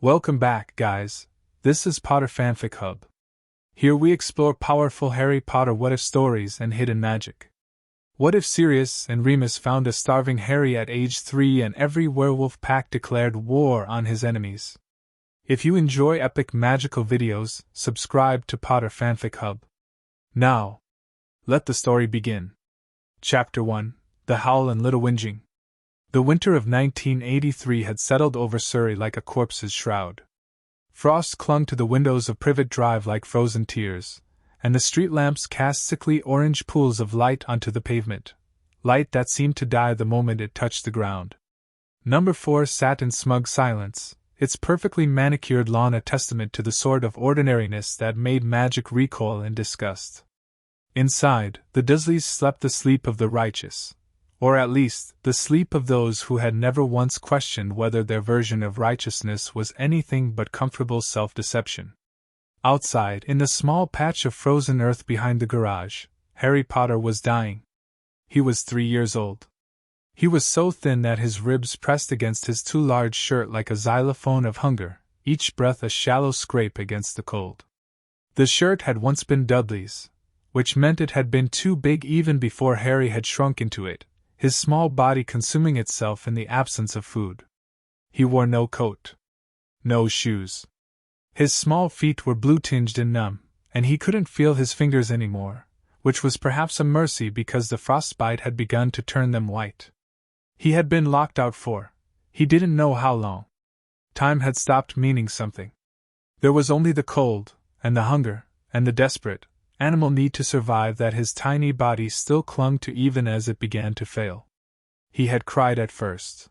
Welcome back, guys. This is Potter Fanfic Hub. Here we explore powerful Harry Potter what-if stories and hidden magic. What if Sirius and Remus found a starving Harry at age 3 and every werewolf pack declared war on his enemies? If you enjoy epic magical videos, subscribe to Potter Fanfic Hub. Now, let the story begin. Chapter 1: The Howl and Little Whinging. The winter of 1983 had settled over Surrey like a corpse's shroud. Frost clung to the windows of Privet Drive like frozen tears, and the street lamps cast sickly orange pools of light onto the pavement, light that seemed to die the moment it touched the ground. Number 4 sat in smug silence, its perfectly manicured lawn a testament to the sort of ordinariness that made magic recoil in disgust. Inside, the Dursleys slept the sleep of the righteous. Or at least, the sleep of those who had never once questioned whether their version of righteousness was anything but comfortable self-deception. Outside, in the small patch of frozen earth behind the garage, Harry Potter was dying. He was 3 years old. He was so thin that his ribs pressed against his too large shirt like a xylophone of hunger, each breath a shallow scrape against the cold. The shirt had once been Dudley's, which meant it had been too big even before Harry had shrunk into it, his small body consuming itself in the absence of food. He wore no coat. No shoes. His small feet were blue-tinged and numb, and he couldn't feel his fingers anymore, which was perhaps a mercy because the frostbite had begun to turn them white. He had been locked out for, he didn't know how long. Time had stopped meaning something. There was only the cold, and the hunger, and the desperate, animal need to survive that his tiny body still clung to even as it began to fail. He had cried at first.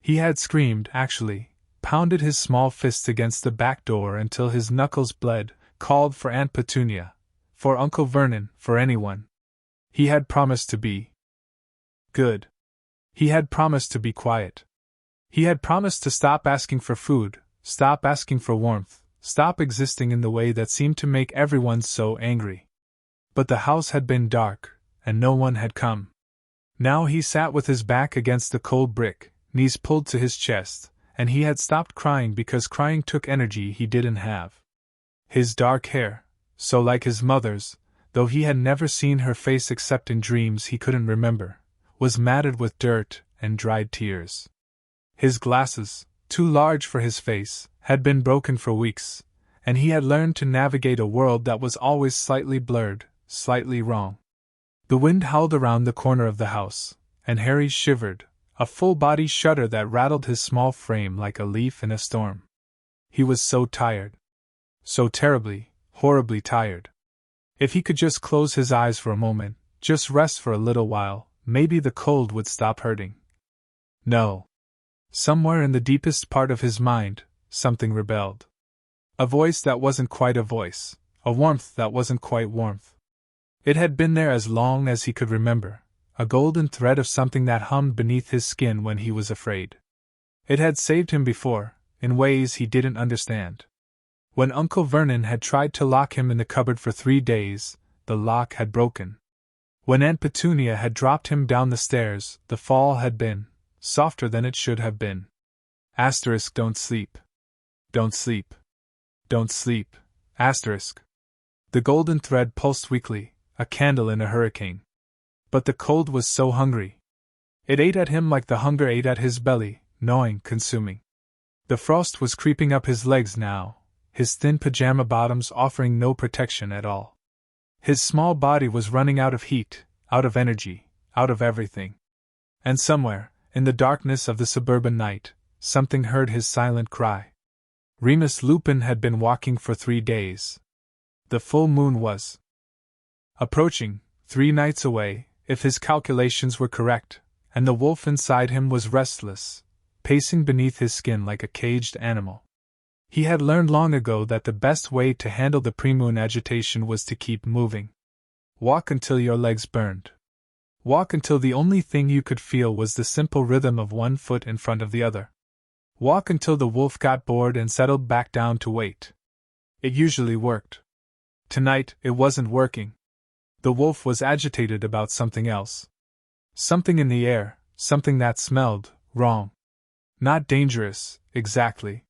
He had screamed, actually, pounded his small fists against the back door until his knuckles bled, called for Aunt Petunia, for Uncle Vernon, for anyone. He had promised to be good. He had promised to be quiet. He had promised to stop asking for food, stop asking for warmth, stop existing in the way that seemed to make everyone so angry. But the house had been dark, and no one had come. Now he sat with his back against the cold brick, knees pulled to his chest, and he had stopped crying because crying took energy he didn't have. His dark hair, so like his mother's, though he had never seen her face except in dreams he couldn't remember, was matted with dirt and dried tears. His glasses, too large for his face, had been broken for weeks, and he had learned to navigate a world that was always slightly blurred, slightly wrong. The wind howled around the corner of the house, and Harry shivered, a full-body shudder that rattled his small frame like a leaf in a storm. He was so tired. So terribly, horribly tired. If he could just close his eyes for a moment, just rest for a little while, maybe the cold would stop hurting. No. Somewhere in the deepest part of his mind, something rebelled. A voice that wasn't quite a voice, a warmth that wasn't quite warmth. It had been there as long as he could remember, a golden thread of something that hummed beneath his skin when he was afraid. It had saved him before, in ways he didn't understand. When Uncle Vernon had tried to lock him in the cupboard for 3 days, the lock had broken. When Aunt Petunia had dropped him down the stairs, the fall had been softer than it should have been. Asterisk don't sleep. Don't sleep. Don't sleep. Asterisk. The golden thread pulsed weakly, a candle in a hurricane. But the cold was so hungry. It ate at him like the hunger ate at his belly, gnawing, consuming. The frost was creeping up his legs now, his thin pajama bottoms offering no protection at all. His small body was running out of heat, out of energy, out of everything. And somewhere, in the darkness of the suburban night, something heard his silent cry. Remus Lupin had been walking for 3 days. The full moon was approaching, 3 nights away, if his calculations were correct, and the wolf inside him was restless, pacing beneath his skin like a caged animal. He had learned long ago that the best way to handle the pre-moon agitation was to keep moving. Walk until your legs burned. Walk until the only thing you could feel was the simple rhythm of one foot in front of the other. Walk until the wolf got bored and settled back down to wait. It usually worked. Tonight, it wasn't working. The wolf was agitated about something else. Something in the air, something that smelled wrong. Not dangerous, exactly.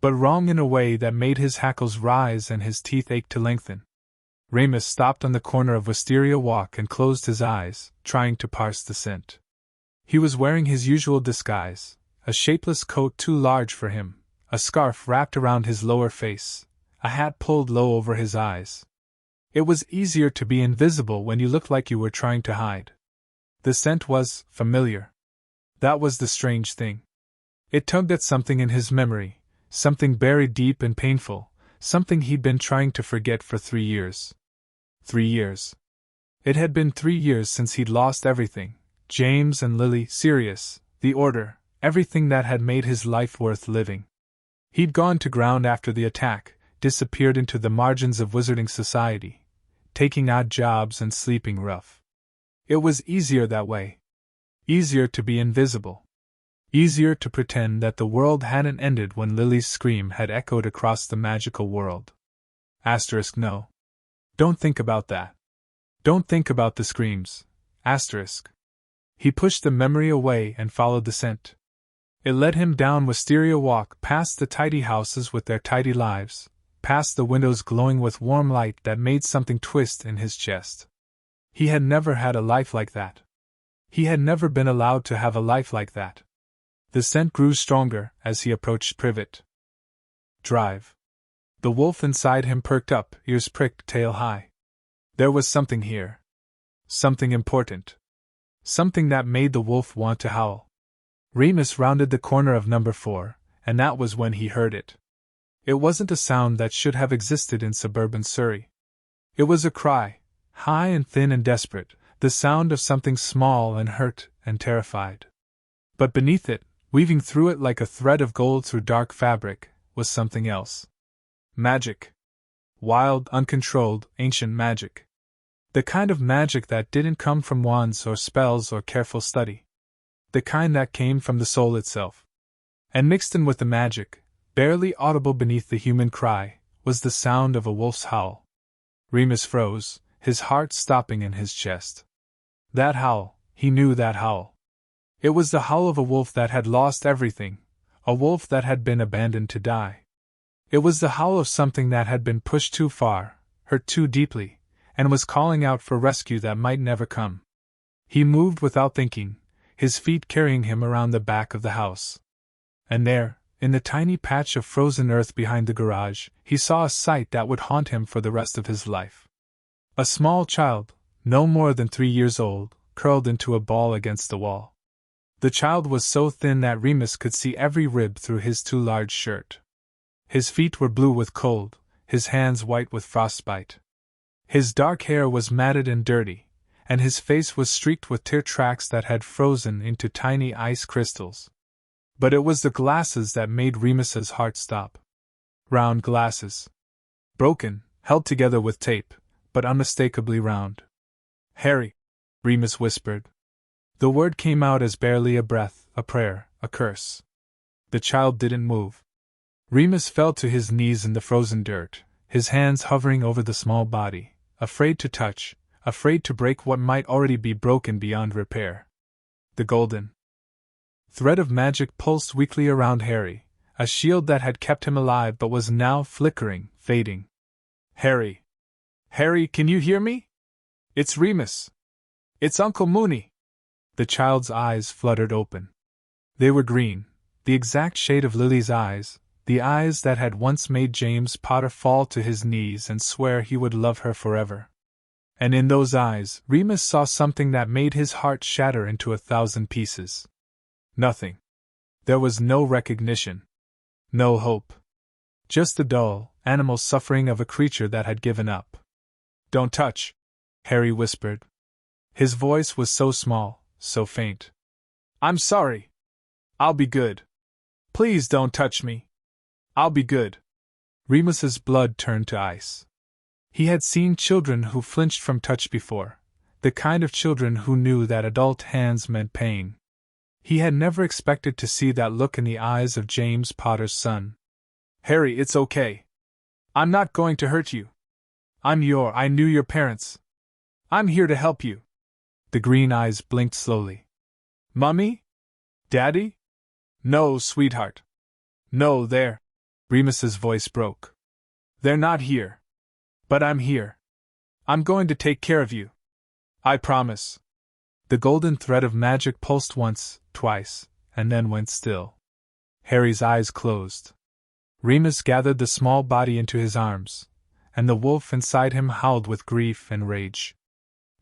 but wrong in a way that made his hackles rise and his teeth ache to lengthen. Remus stopped on the corner of Wisteria Walk and closed his eyes, trying to parse the scent. He was wearing his usual disguise, a shapeless coat too large for him, a scarf wrapped around his lower face, a hat pulled low over his eyes. It was easier to be invisible when you looked like you were trying to hide. The scent was familiar. That was the strange thing. It tugged at something in his memory, something buried deep and painful, something he'd been trying to forget for 3 years. 3 years. It had been 3 years since he'd lost everything: James and Lily, Sirius, the Order, everything that had made his life worth living. He'd gone to ground after the attack, disappeared into the margins of wizarding society, taking odd jobs and sleeping rough. It was easier that way. Easier to be invisible. Easier to pretend that the world hadn't ended when Lily's scream had echoed across the magical world. No. Don't think about that. Don't think about the screams. He pushed the memory away and followed the scent. It led him down Wisteria Walk, past the tidy houses with their tidy lives, past the windows glowing with warm light that made something twist in his chest. He had never had a life like that. He had never been allowed to have a life like that. The scent grew stronger as he approached Privet Drive. The wolf inside him perked up, ears pricked, tail high. There was something here. Something important. Something that made the wolf want to howl. Remus rounded the corner of number 4, and that was when he heard it. It wasn't a sound that should have existed in suburban Surrey. It was a cry, high and thin and desperate, the sound of something small and hurt and terrified. But beneath it, weaving through it like a thread of gold through dark fabric, was something else. Magic. Wild, uncontrolled, ancient magic. The kind of magic that didn't come from wands or spells or careful study. The kind that came from the soul itself. And mixed in with the magic, barely audible beneath the human cry, was the sound of a wolf's howl. Remus froze, his heart stopping in his chest. That howl, he knew that howl. It was the howl of a wolf that had lost everything, a wolf that had been abandoned to die. It was the howl of something that had been pushed too far, hurt too deeply, and was calling out for rescue that might never come. He moved without thinking, his feet carrying him around the back of the house. And there, in the tiny patch of frozen earth behind the garage, he saw a sight that would haunt him for the rest of his life. A small child, no more than 3 years old, curled into a ball against the wall. The child was so thin that Remus could see every rib through his too large shirt. His feet were blue with cold, his hands white with frostbite. His dark hair was matted and dirty, and his face was streaked with tear tracks that had frozen into tiny ice crystals. But it was the glasses that made Remus's heart stop. Round glasses. Broken, held together with tape, but unmistakably round. "Harry," Remus whispered. The word came out as barely a breath, a prayer, a curse. The child didn't move. Remus fell to his knees in the frozen dirt, his hands hovering over the small body, afraid to touch, afraid to break what might already be broken beyond repair. The golden thread of magic pulsed weakly around Harry, a shield that had kept him alive but was now flickering, fading. "Harry! Harry, can you hear me? It's Remus! It's Uncle Mooney!" The child's eyes fluttered open. They were green, the exact shade of Lily's eyes, the eyes that had once made James Potter fall to his knees and swear he would love her forever. And in those eyes, Remus saw something that made his heart shatter into 1,000 pieces. Nothing. There was no recognition. No hope. Just the dull, animal suffering of a creature that had given up. "Don't touch," Harry whispered. His voice was so small, so faint. "I'm sorry. I'll be good. Please don't touch me. I'll be good." Remus's blood turned to ice. He had seen children who flinched from touch before, the kind of children who knew that adult hands meant pain. He had never expected to see that look in the eyes of James Potter's son. "Harry, it's okay. I'm not going to hurt you. I knew your parents. I'm here to help you." The green eyes blinked slowly. "Mummy? Daddy? No, sweetheart. No, there. Remus's voice broke. "They're not here. But I'm here. I'm going to take care of you. I promise." The golden thread of magic pulsed once, twice, and then went still. Harry's eyes closed. Remus gathered the small body into his arms, and the wolf inside him howled with grief and rage.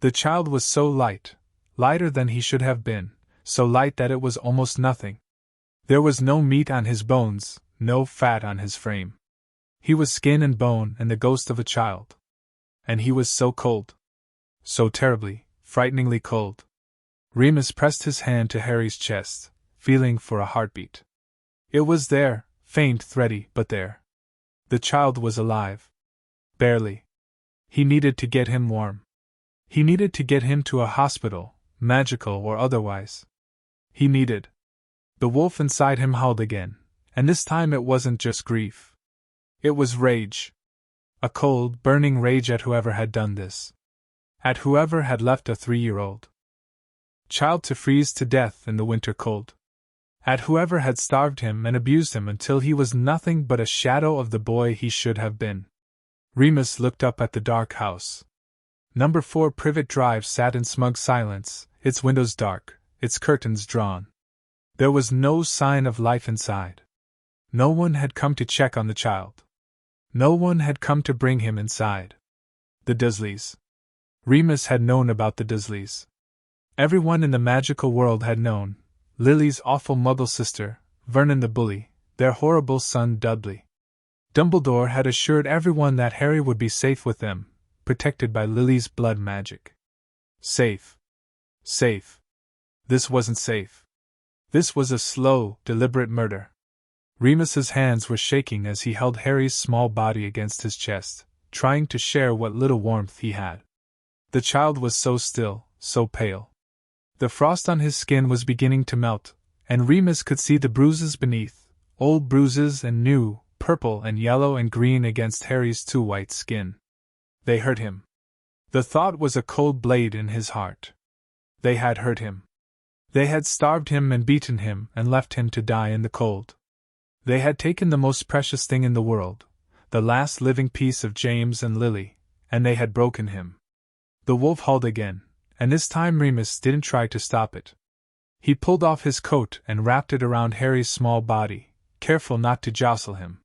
The child was so light, lighter than he should have been, so light that it was almost nothing. There was no meat on his bones, no fat on his frame. He was skin and bone and the ghost of a child. And he was so cold. So terribly, frighteningly cold. Remus pressed his hand to Harry's chest, feeling for a heartbeat. It was there, faint, thready, but there. The child was alive. Barely. He needed to get him warm. He needed to get him to a hospital, magical or otherwise. He needed. The wolf inside him howled again, and this time it wasn't just grief. It was rage. A cold, burning rage at whoever had done this. At whoever had left a 3-year-old child to freeze to death in the winter cold. At whoever had starved him and abused him until he was nothing but a shadow of the boy he should have been. Remus looked up at the dark house. Number 4 Privet Drive sat in smug silence, its windows dark, its curtains drawn. There was no sign of life inside. No one had come to check on the child. No one had come to bring him inside. The Dursleys. Remus had known about the Dursleys. Everyone in the magical world had known. Lily's awful Muggle sister, Vernon the bully, their horrible son Dudley. Dumbledore had assured everyone that Harry would be safe with them, protected by Lily's blood magic. Safe. Safe. This wasn't safe. This was a slow, deliberate murder. Remus's hands were shaking as he held Harry's small body against his chest, trying to share what little warmth he had. The child was so still, so pale. The frost on his skin was beginning to melt, and Remus could see the bruises beneath, old bruises and new, purple and yellow and green against Harry's too white skin. They hurt him. The thought was a cold blade in his heart. They had hurt him. They had starved him and beaten him and left him to die in the cold. They had taken the most precious thing in the world, the last living piece of James and Lily, and they had broken him. The wolf howled again, and this time Remus didn't try to stop it. He pulled off his coat and wrapped it around Harry's small body, careful not to jostle him.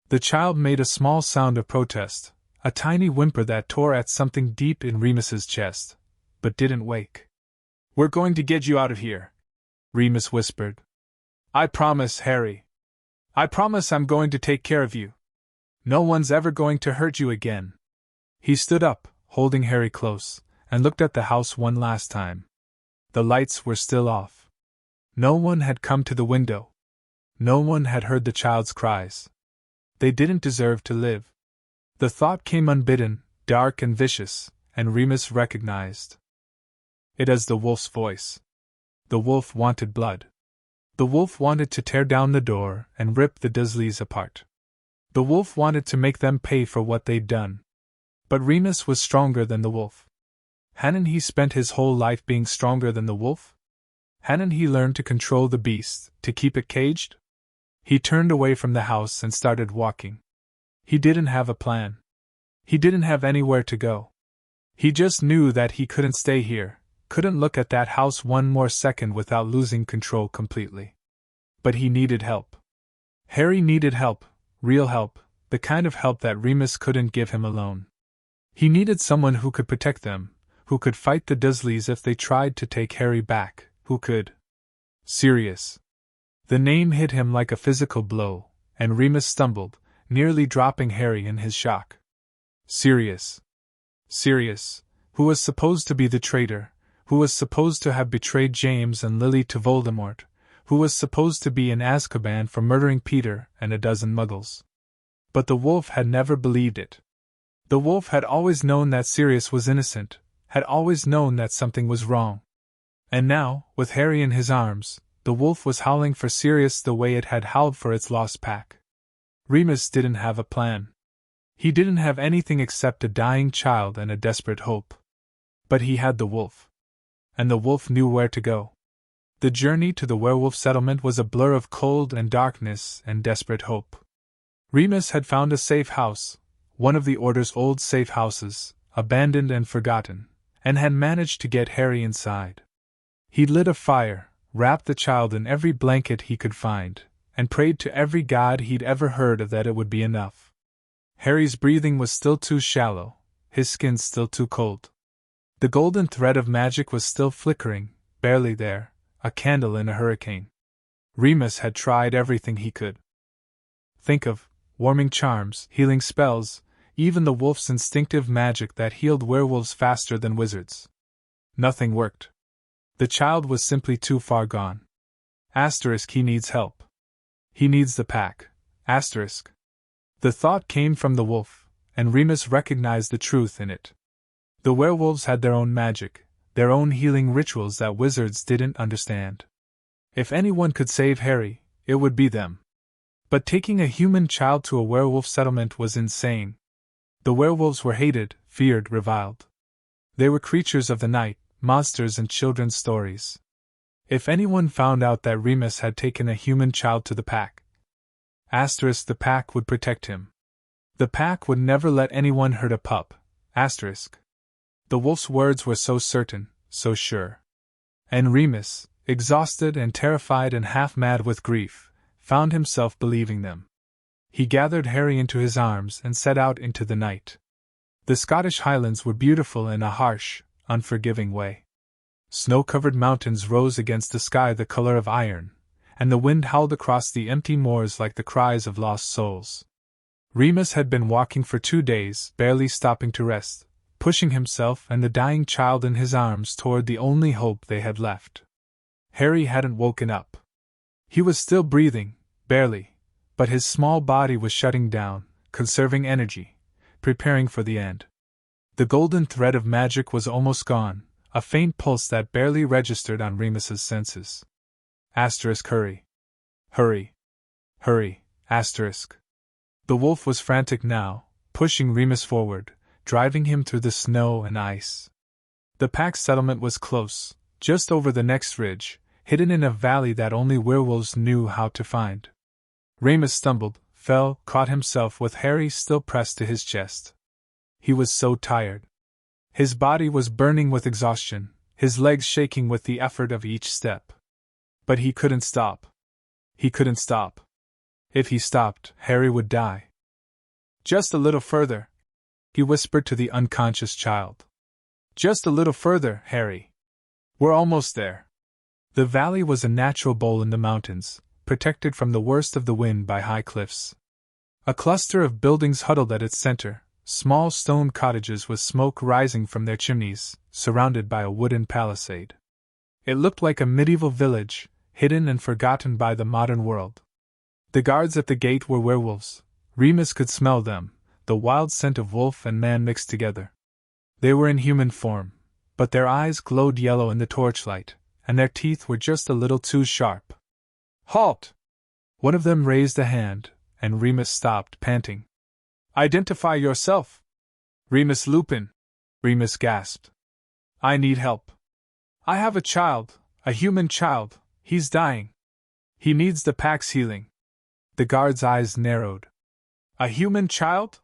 The child made a small sound of protest, a tiny whimper that tore at something deep in Remus's chest, but didn't wake. "We're going to get you out of here," Remus whispered. "I promise, Harry. I promise I'm going to take care of you. No one's ever going to hurt you again." He stood up, holding Harry close, and looked at the house one last time. The lights were still off. No one had come to the window. No one had heard the child's cries. They didn't deserve to live. The thought came unbidden, dark and vicious, and Remus recognized it as the wolf's voice. The wolf wanted blood. The wolf wanted to tear down the door and rip the Dursleys apart. The wolf wanted to make them pay for what they'd done. But Remus was stronger than the wolf. Hadn't he spent his whole life being stronger than the wolf? Hadn't he learned to control the beast, to keep it caged? He turned away from the house and started walking. He didn't have a plan. He didn't have anywhere to go. He just knew that he couldn't stay here, couldn't look at that house one more second without losing control completely. But he needed help. Harry needed help, real help, the kind of help that Remus couldn't give him alone. He needed someone who could protect them, who could fight the Dursleys if they tried to take Harry back, who could. Sirius. The name hit him like a physical blow, and Remus stumbled, nearly dropping Harry in his shock. Sirius. Sirius, who was supposed to be the traitor, who was supposed to have betrayed James and Lily to Voldemort, who was supposed to be in Azkaban for murdering Peter and a dozen Muggles. But the wolf had never believed it. The wolf had always known that Sirius was innocent, had always known that something was wrong. And now, with Harry in his arms, the wolf was howling for Sirius the way it had howled for its lost pack. Remus didn't have a plan. He didn't have anything except a dying child and a desperate hope. But he had the wolf. And the wolf knew where to go. The journey to the werewolf settlement was a blur of cold and darkness and desperate hope. Remus had found a safe house, one of the Order's old safe houses, abandoned and forgotten, and had managed to get Harry inside. He lit a fire, wrapped the child in every blanket he could find, and prayed to every god he'd ever heard of that it would be enough. Harry's breathing was still too shallow, his skin still too cold. The golden thread of magic was still flickering, barely there, a candle in a hurricane. Remus had tried everything he could think of: warming charms, healing spells, even the wolf's instinctive magic that healed werewolves faster than wizards. Nothing worked. The child was simply too far gone. He needs help. He needs the pack. The thought came from the wolf, and Remus recognized the truth in it. The werewolves had their own magic, their own healing rituals that wizards didn't understand. If anyone could save Harry, it would be them. But taking a human child to a werewolf settlement was insane. The werewolves were hated, feared, reviled. They were creatures of the night, monsters in children's stories. If anyone found out that Remus had taken a human child to the pack, the pack would protect him. The pack would never let anyone hurt a pup. The wolf's words were so certain, so sure. And Remus, exhausted and terrified and half-mad with grief, found himself believing them. He gathered Harry into his arms and set out into the night. The Scottish Highlands were beautiful in a harsh, unforgiving way. Snow-covered mountains rose against the sky the color of iron, and the wind howled across the empty moors like the cries of lost souls. Remus had been walking for 2 days, barely stopping to rest, pushing himself and the dying child in his arms toward the only hope they had left. Harry hadn't woken up. He was still breathing, barely, but his small body was shutting down, conserving energy, preparing for the end. The golden thread of magic was almost gone, a faint pulse that barely registered on Remus's senses. Hurry. Hurry. Hurry. The wolf was frantic now, pushing Remus forward, driving him through the snow and ice. The pack settlement was close, just over the next ridge, hidden in a valley that only werewolves knew how to find. Remus stumbled, fell, caught himself with Harry still pressed to his chest. He was so tired. His body was burning with exhaustion, his legs shaking with the effort of each step. But he couldn't stop. He couldn't stop. If he stopped, Harry would die. Just a little further, he whispered to the unconscious child. Just a little further, Harry. We're almost there. The valley was a natural bowl in the mountains, protected from the worst of the wind by high cliffs. A cluster of buildings huddled at its center, small stone cottages with smoke rising from their chimneys, surrounded by a wooden palisade. It looked like a medieval village, hidden and forgotten by the modern world. The guards at the gate were werewolves. Remus could smell them, the wild scent of wolf and man mixed together. They were in human form, but their eyes glowed yellow in the torchlight, and their teeth were just a little too sharp. Halt! One of them raised a hand, and Remus stopped, panting. Identify yourself! Remus Lupin! Remus gasped. I need help. I have a child, a human child, he's dying. He needs the pack's healing. The guard's eyes narrowed. A human child?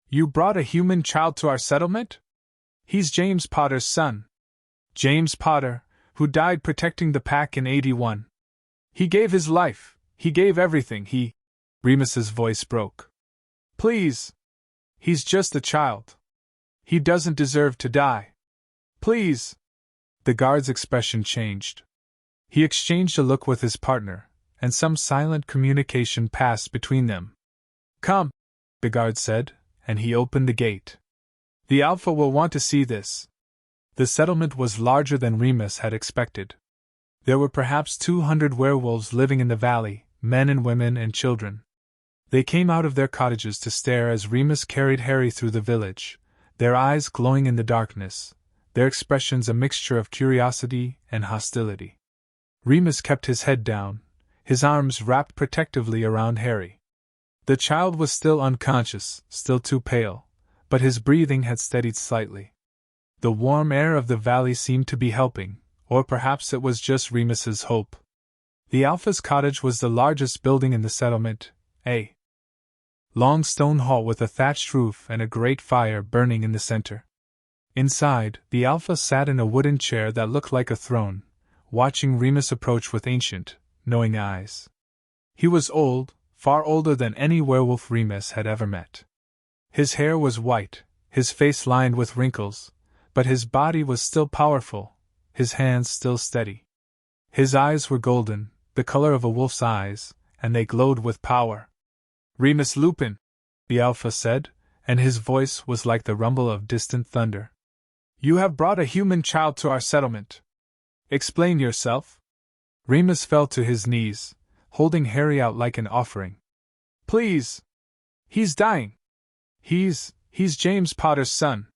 You brought a human child to our settlement? He's James Potter's son. James Potter, who died protecting the pack in 81. He gave his life, he gave everything, Remus's voice broke. Please! He's just a child. He doesn't deserve to die. Please! The guard's expression changed. He exchanged a look with his partner, and some silent communication passed between them. Come, the guard said, and he opened the gate. The Alpha will want to see this. The settlement was larger than Remus had expected. There were perhaps 200 werewolves living in the valley, men and women and children. They came out of their cottages to stare as Remus carried Harry through the village, their eyes glowing in the darkness, their expressions a mixture of curiosity and hostility. Remus kept his head down, his arms wrapped protectively around Harry. The child was still unconscious, still too pale, but his breathing had steadied slightly. The warm air of the valley seemed to be helping, or perhaps it was just Remus's hope. The Alpha's cottage was the largest building in the settlement, long stone hall with a thatched roof and a great fire burning in the center. Inside, the Alpha sat in a wooden chair that looked like a throne, watching Remus approach with ancient, knowing eyes. He was old, far older than any werewolf Remus had ever met. His hair was white, his face lined with wrinkles, but his body was still powerful, his hands still steady. His eyes were golden, the color of a wolf's eyes, and they glowed with power. "Remus Lupin," the Alpha said, and his voice was like the rumble of distant thunder. "You have brought a human child to our settlement. Explain yourself." Remus fell to his knees, holding Harry out like an offering. "Please! He's dying. He's James Potter's son.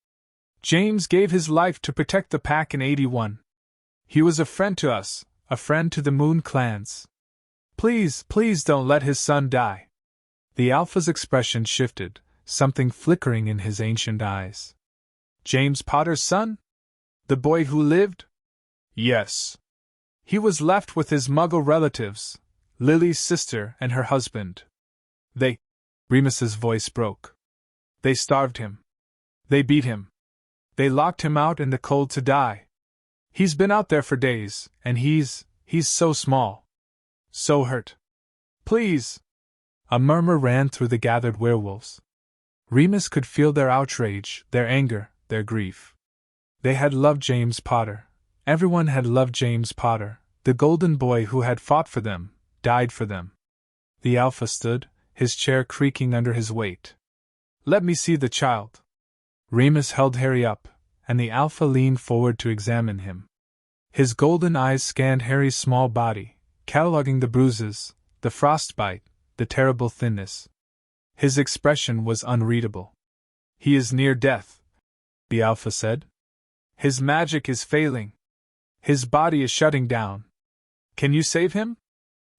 James gave his life to protect the pack in '81. He was a friend to us, a friend to the Moon clans. Please don't let his son die." The Alpha's expression shifted, something flickering in his ancient eyes. "James Potter's son? The boy who lived?" "Yes. He was left with his Muggle relatives, Lily's sister and her husband. Remus's voice broke. They starved him. They beat him. They locked him out in the cold to die. He's been out there for days, and he's so small. So hurt. Please!" A murmur ran through the gathered werewolves. Remus could feel their outrage, their anger, their grief. They had loved James Potter. Everyone had loved James Potter, the golden boy who had fought for them, died for them. The Alpha stood, his chair creaking under his weight. "Let me see the child." Remus held Harry up, and the Alpha leaned forward to examine him. His golden eyes scanned Harry's small body, cataloging the bruises, the frostbite, the terrible thinness. His expression was unreadable. "He is near death," the Alpha said. "His magic is failing. His body is shutting down. Can you save him?"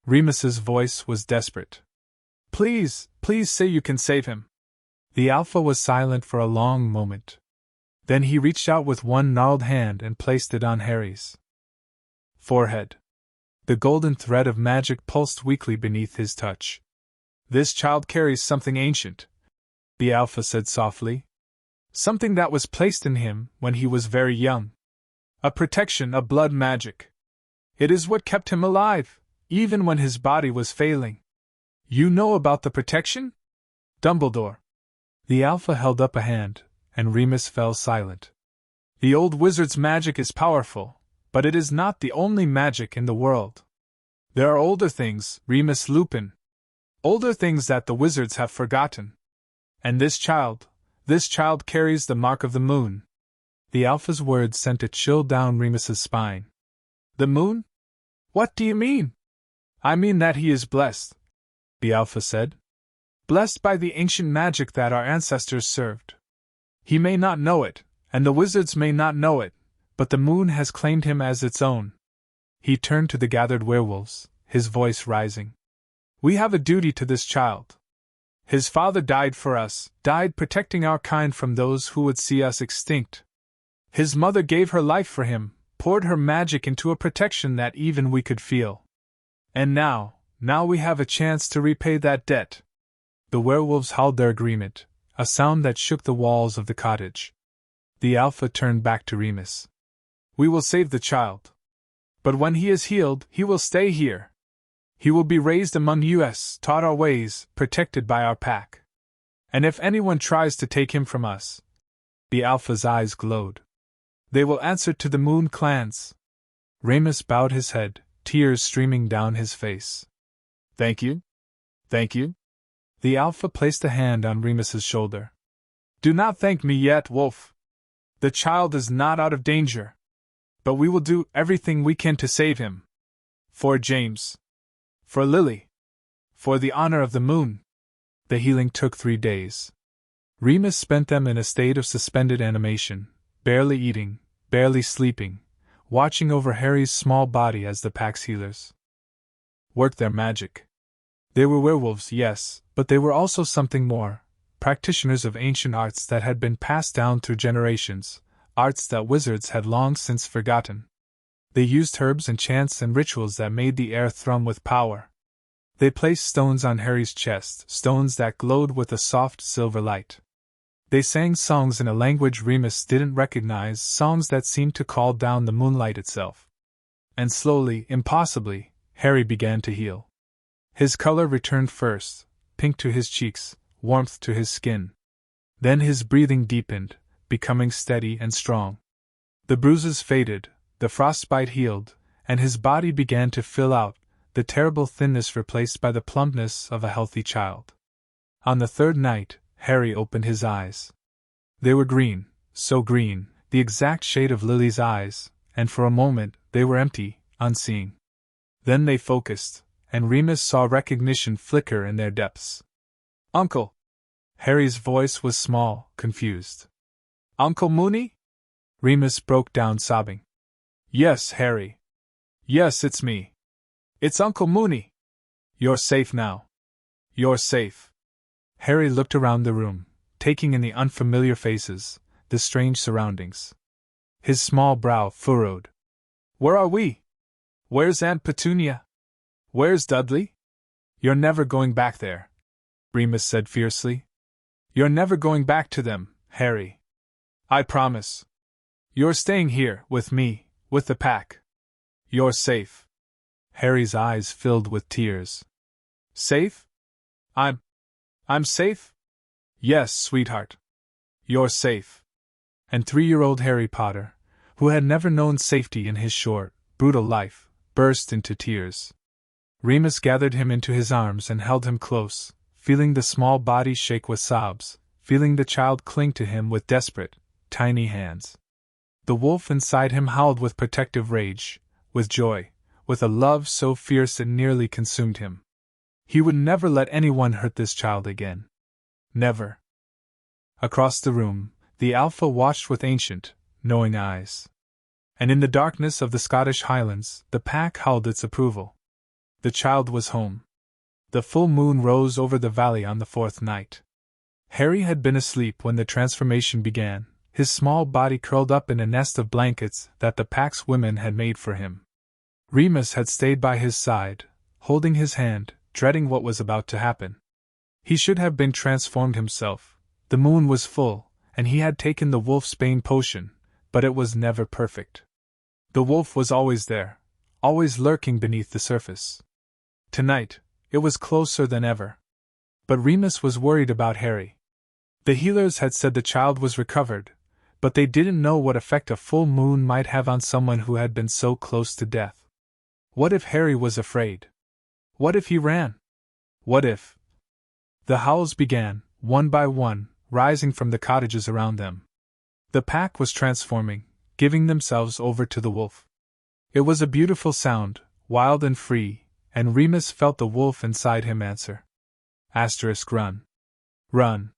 Remus's voice was desperate. Please say you can save him." The Alpha was silent for a long moment. Then he reached out with one gnarled hand and placed it on Harry's forehead. The golden thread of magic pulsed weakly beneath his touch. "This child carries something ancient," the Alpha said softly. "Something that was placed in him when he was very young. A protection, a blood magic. It is what kept him alive, even when his body was failing. You know about the protection? Dumbledore." The Alpha held up a hand, and Remus fell silent. "The old wizard's magic is powerful, but it is not the only magic in the world. There are older things, Remus Lupin. Older things that the wizards have forgotten. And this child carries the mark of the moon." The Alpha's words sent a chill down Remus's spine. "The moon? What do you mean?" "I mean that he is blessed," the Alpha said. "Blessed by the ancient magic that our ancestors served. He may not know it, and the wizards may not know it, but the moon has claimed him as its own." He turned to the gathered werewolves, his voice rising. "We have a duty to this child. His father died for us, died protecting our kind from those who would see us extinct. His mother gave her life for him, poured her magic into a protection that even we could feel. And now we have a chance to repay that debt." The werewolves howled their agreement, a sound that shook the walls of the cottage. The Alpha turned back to Remus. "We will save the child. But when he is healed, he will stay here. He will be raised among us, taught our ways, protected by our pack. And if anyone tries to take him from us," the Alpha's eyes glowed, "they will answer to the Moon clans." Remus bowed his head, tears streaming down his face. "Thank you. Thank you." The Alpha placed a hand on Remus's shoulder. "Do not thank me yet, Wolf. The child is not out of danger. But we will do everything we can to save him. For James. For Lily. For the honor of the moon." The healing took 3 days. Remus spent them in a state of suspended animation, barely eating, barely sleeping, watching over Harry's small body as the pack's healers worked their magic. They were werewolves, yes, but they were also something more, practitioners of ancient arts that had been passed down through generations, arts that wizards had long since forgotten. They used herbs and chants and rituals that made the air thrum with power. They placed stones on Harry's chest, stones that glowed with a soft silver light. They sang songs in a language Remus didn't recognize, songs that seemed to call down the moonlight itself. And slowly, impossibly, Harry began to heal. His color returned first, pink to his cheeks, warmth to his skin. Then his breathing deepened, becoming steady and strong. The bruises faded, the frostbite healed, and his body began to fill out, the terrible thinness replaced by the plumpness of a healthy child. On the third night, Harry opened his eyes. They were green, so green, the exact shade of Lily's eyes, and for a moment they were empty, unseeing. Then they focused, and Remus saw recognition flicker in their depths. "Uncle!" Harry's voice was small, confused. "Uncle Mooney?" Remus broke down sobbing. "Yes, Harry. Yes, it's me. It's Uncle Mooney. You're safe now. You're safe." Harry looked around the room, taking in the unfamiliar faces, the strange surroundings. His small brow furrowed. "Where are we? Where's Aunt Petunia? Where's Dudley?" "You're never going back there," Remus said fiercely. "You're never going back to them, Harry. I promise. You're staying here, with me, with the pack. You're safe." Harry's eyes filled with tears. "Safe? I'm safe? Yes, sweetheart. You're safe." And 3-year-old Harry Potter, who had never known safety in his short, brutal life, burst into tears. Remus gathered him into his arms and held him close, feeling the small body shake with sobs, feeling the child cling to him with desperate, tiny hands. The wolf inside him howled with protective rage, with joy, with a love so fierce it nearly consumed him. He would never let anyone hurt this child again. Never. Across the room, the Alpha watched with ancient, knowing eyes. And in the darkness of the Scottish Highlands, the pack howled its approval. The child was home. The full moon rose over the valley on the 4th night. Harry had been asleep when the transformation began, his small body curled up in a nest of blankets that the pack's women had made for him. Remus had stayed by his side, holding his hand, dreading what was about to happen. He should have been transformed himself. The moon was full, and he had taken the wolfsbane potion, but it was never perfect. The wolf was always there, always lurking beneath the surface. Tonight, it was closer than ever. But Remus was worried about Harry. The healers had said the child was recovered, but they didn't know what effect a full moon might have on someone who had been so close to death. What if Harry was afraid? What if he ran? What if? The howls began, one by one, rising from the cottages around them. The pack was transforming, giving themselves over to the wolf. It was a beautiful sound, wild and free, and Remus felt the wolf inside him answer. Run. Run.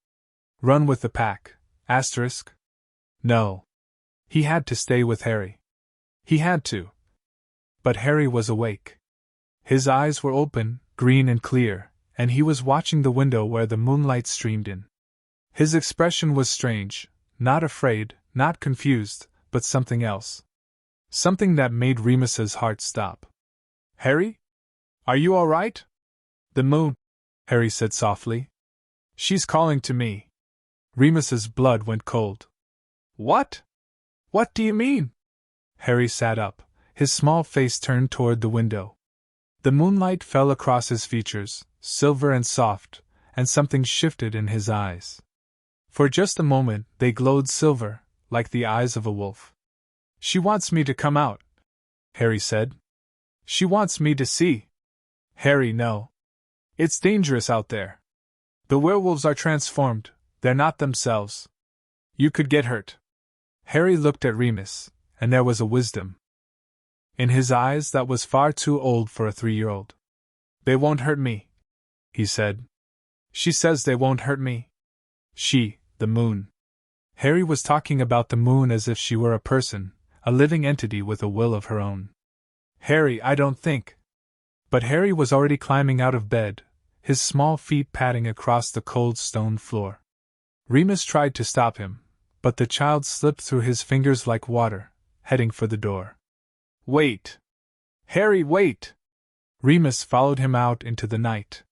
Run with the pack. No. He had to stay with Harry. He had to. But Harry was awake. His eyes were open, green and clear, and he was watching the window where the moonlight streamed in. His expression was strange, not afraid, not confused, but something else. Something that made Remus's heart stop. "Harry? Are you all right?" "The moon," Harry said softly. "She's calling to me." Remus's blood went cold. "What? What do you mean?" Harry sat up, his small face turned toward the window. The moonlight fell across his features, silver and soft, and something shifted in his eyes. For just a moment they glowed silver, like the eyes of a wolf. "She wants me to come out," Harry said. "She wants me to see." "Harry, no. It's dangerous out there. The werewolves are transformed, they're not themselves. You could get hurt." Harry looked at Remus, and there was a wisdom in his eyes that was far too old for a 3-year-old. "They won't hurt me," he said. "She says they won't hurt me." She, the moon. Harry was talking about the moon as if she were a person, a living entity with a will of her own. "Harry, I don't think." But Harry was already climbing out of bed, his small feet padding across the cold stone floor. Remus tried to stop him, but the child slipped through his fingers like water, heading for the door. "Wait! Harry, wait!" Remus followed him out into the night.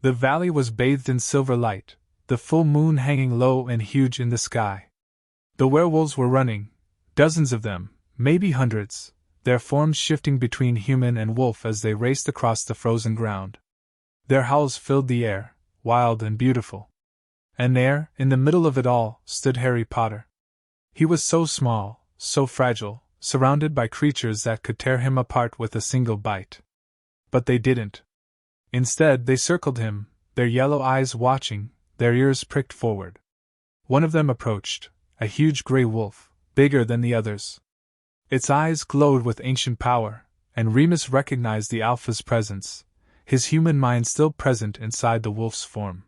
The valley was bathed in silver light, the full moon hanging low and huge in the sky. The werewolves were running, dozens of them, maybe hundreds, their forms shifting between human and wolf as they raced across the frozen ground. Their howls filled the air, wild and beautiful. And there, in the middle of it all, stood Harry Potter. He was so small, so fragile, surrounded by creatures that could tear him apart with a single bite. But they didn't. Instead, they circled him, their yellow eyes watching, their ears pricked forward. One of them approached, a huge gray wolf, bigger than the others. Its eyes glowed with ancient power, and Remus recognized the Alpha's presence, his human mind still present inside the wolf's form.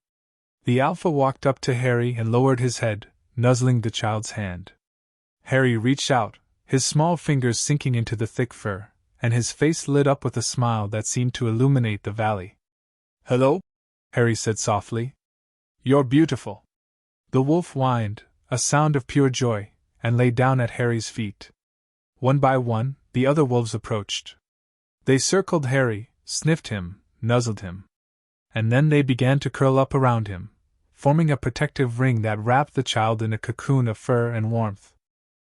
The Alpha walked up to Harry and lowered his head, nuzzling the child's hand. Harry reached out, his small fingers sinking into the thick fur, and his face lit up with a smile that seemed to illuminate the valley. "Hello?" Harry said softly. "You're beautiful." The wolf whined, a sound of pure joy, and lay down at Harry's feet. One by one, the other wolves approached. They circled Harry, sniffed him, nuzzled him. And then they began to curl up around him, forming a protective ring that wrapped the child in a cocoon of fur and warmth.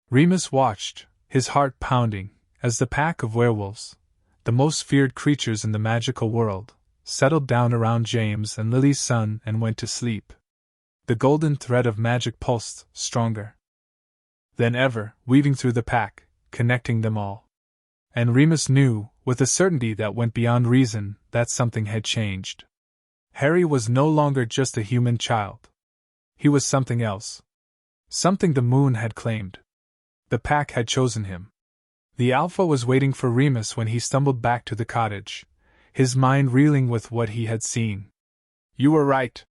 Remus watched, his heart pounding, as the pack of werewolves, the most feared creatures in the magical world, settled down around James and Lily's son and went to sleep. The golden thread of magic pulsed, stronger than ever, weaving through the pack, connecting them all. And Remus knew, with a certainty that went beyond reason, that something had changed. Harry was no longer just a human child. He was something else. Something the moon had claimed. The pack had chosen him. The Alpha was waiting for Remus when he stumbled back to the cottage, his mind reeling with what he had seen. "You were right,"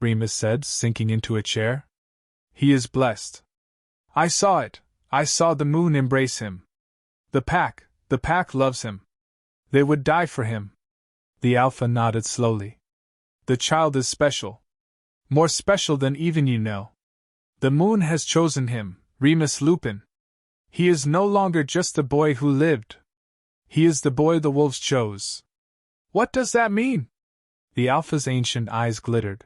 Remus said, sinking into a chair. "He is blessed. I saw it. I saw the moon embrace him. The pack loves him. They would die for him." The Alpha nodded slowly. "The child is special. More special than even you know. The moon has chosen him, Remus Lupin. He is no longer just the boy who lived. He is the boy the wolves chose." "What does that mean?" The Alpha's ancient eyes glittered.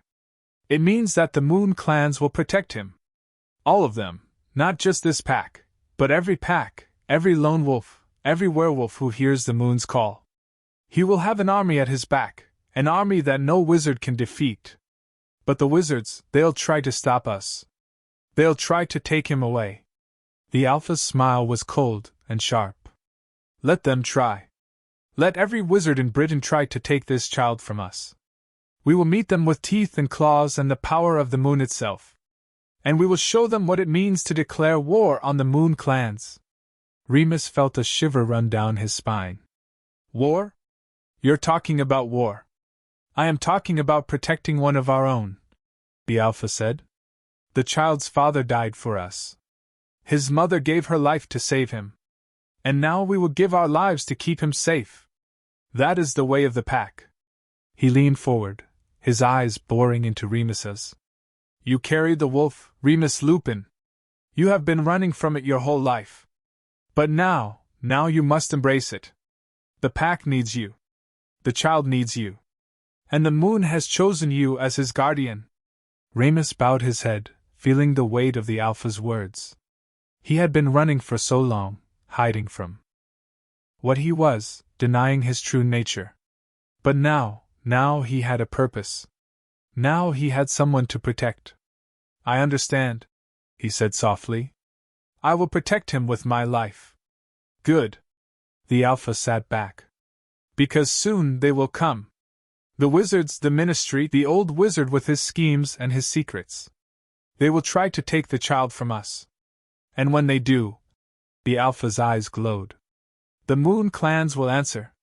"It means that the moon clans will protect him. All of them, not just this pack, but every lone wolf, every werewolf who hears the moon's call. He will have an army at his back, an army that no wizard can defeat. But the wizards, they'll try to stop us. They'll try to take him away." The Alpha's smile was cold and sharp. "Let them try. Let every wizard in Britain try to take this child from us. We will meet them with teeth and claws and the power of the moon itself. And we will show them what it means to declare war on the moon clans." Remus felt a shiver run down his spine. "War? You're talking about war." "I am talking about protecting one of our own," the Alpha said. "The child's father died for us. His mother gave her life to save him. And now we will give our lives to keep him safe. That is the way of the pack." He leaned forward, his eyes boring into Remus's. "You carry the wolf, Remus Lupin. You have been running from it your whole life. But now you must embrace it. The pack needs you. The child needs you. And the moon has chosen you as his guardian." Remus bowed his head, feeling the weight of the Alpha's words. He had been running for so long, hiding from what he was, denying his true nature. But now he had a purpose. Now he had someone to protect. "I understand," he said softly. "I will protect him with my life." "Good." The Alpha sat back. "Because soon they will come. The wizards, the ministry, the old wizard with his schemes and his secrets. They will try to take the child from us. And when they do," the Alpha's eyes glowed, "the moon clans will answer."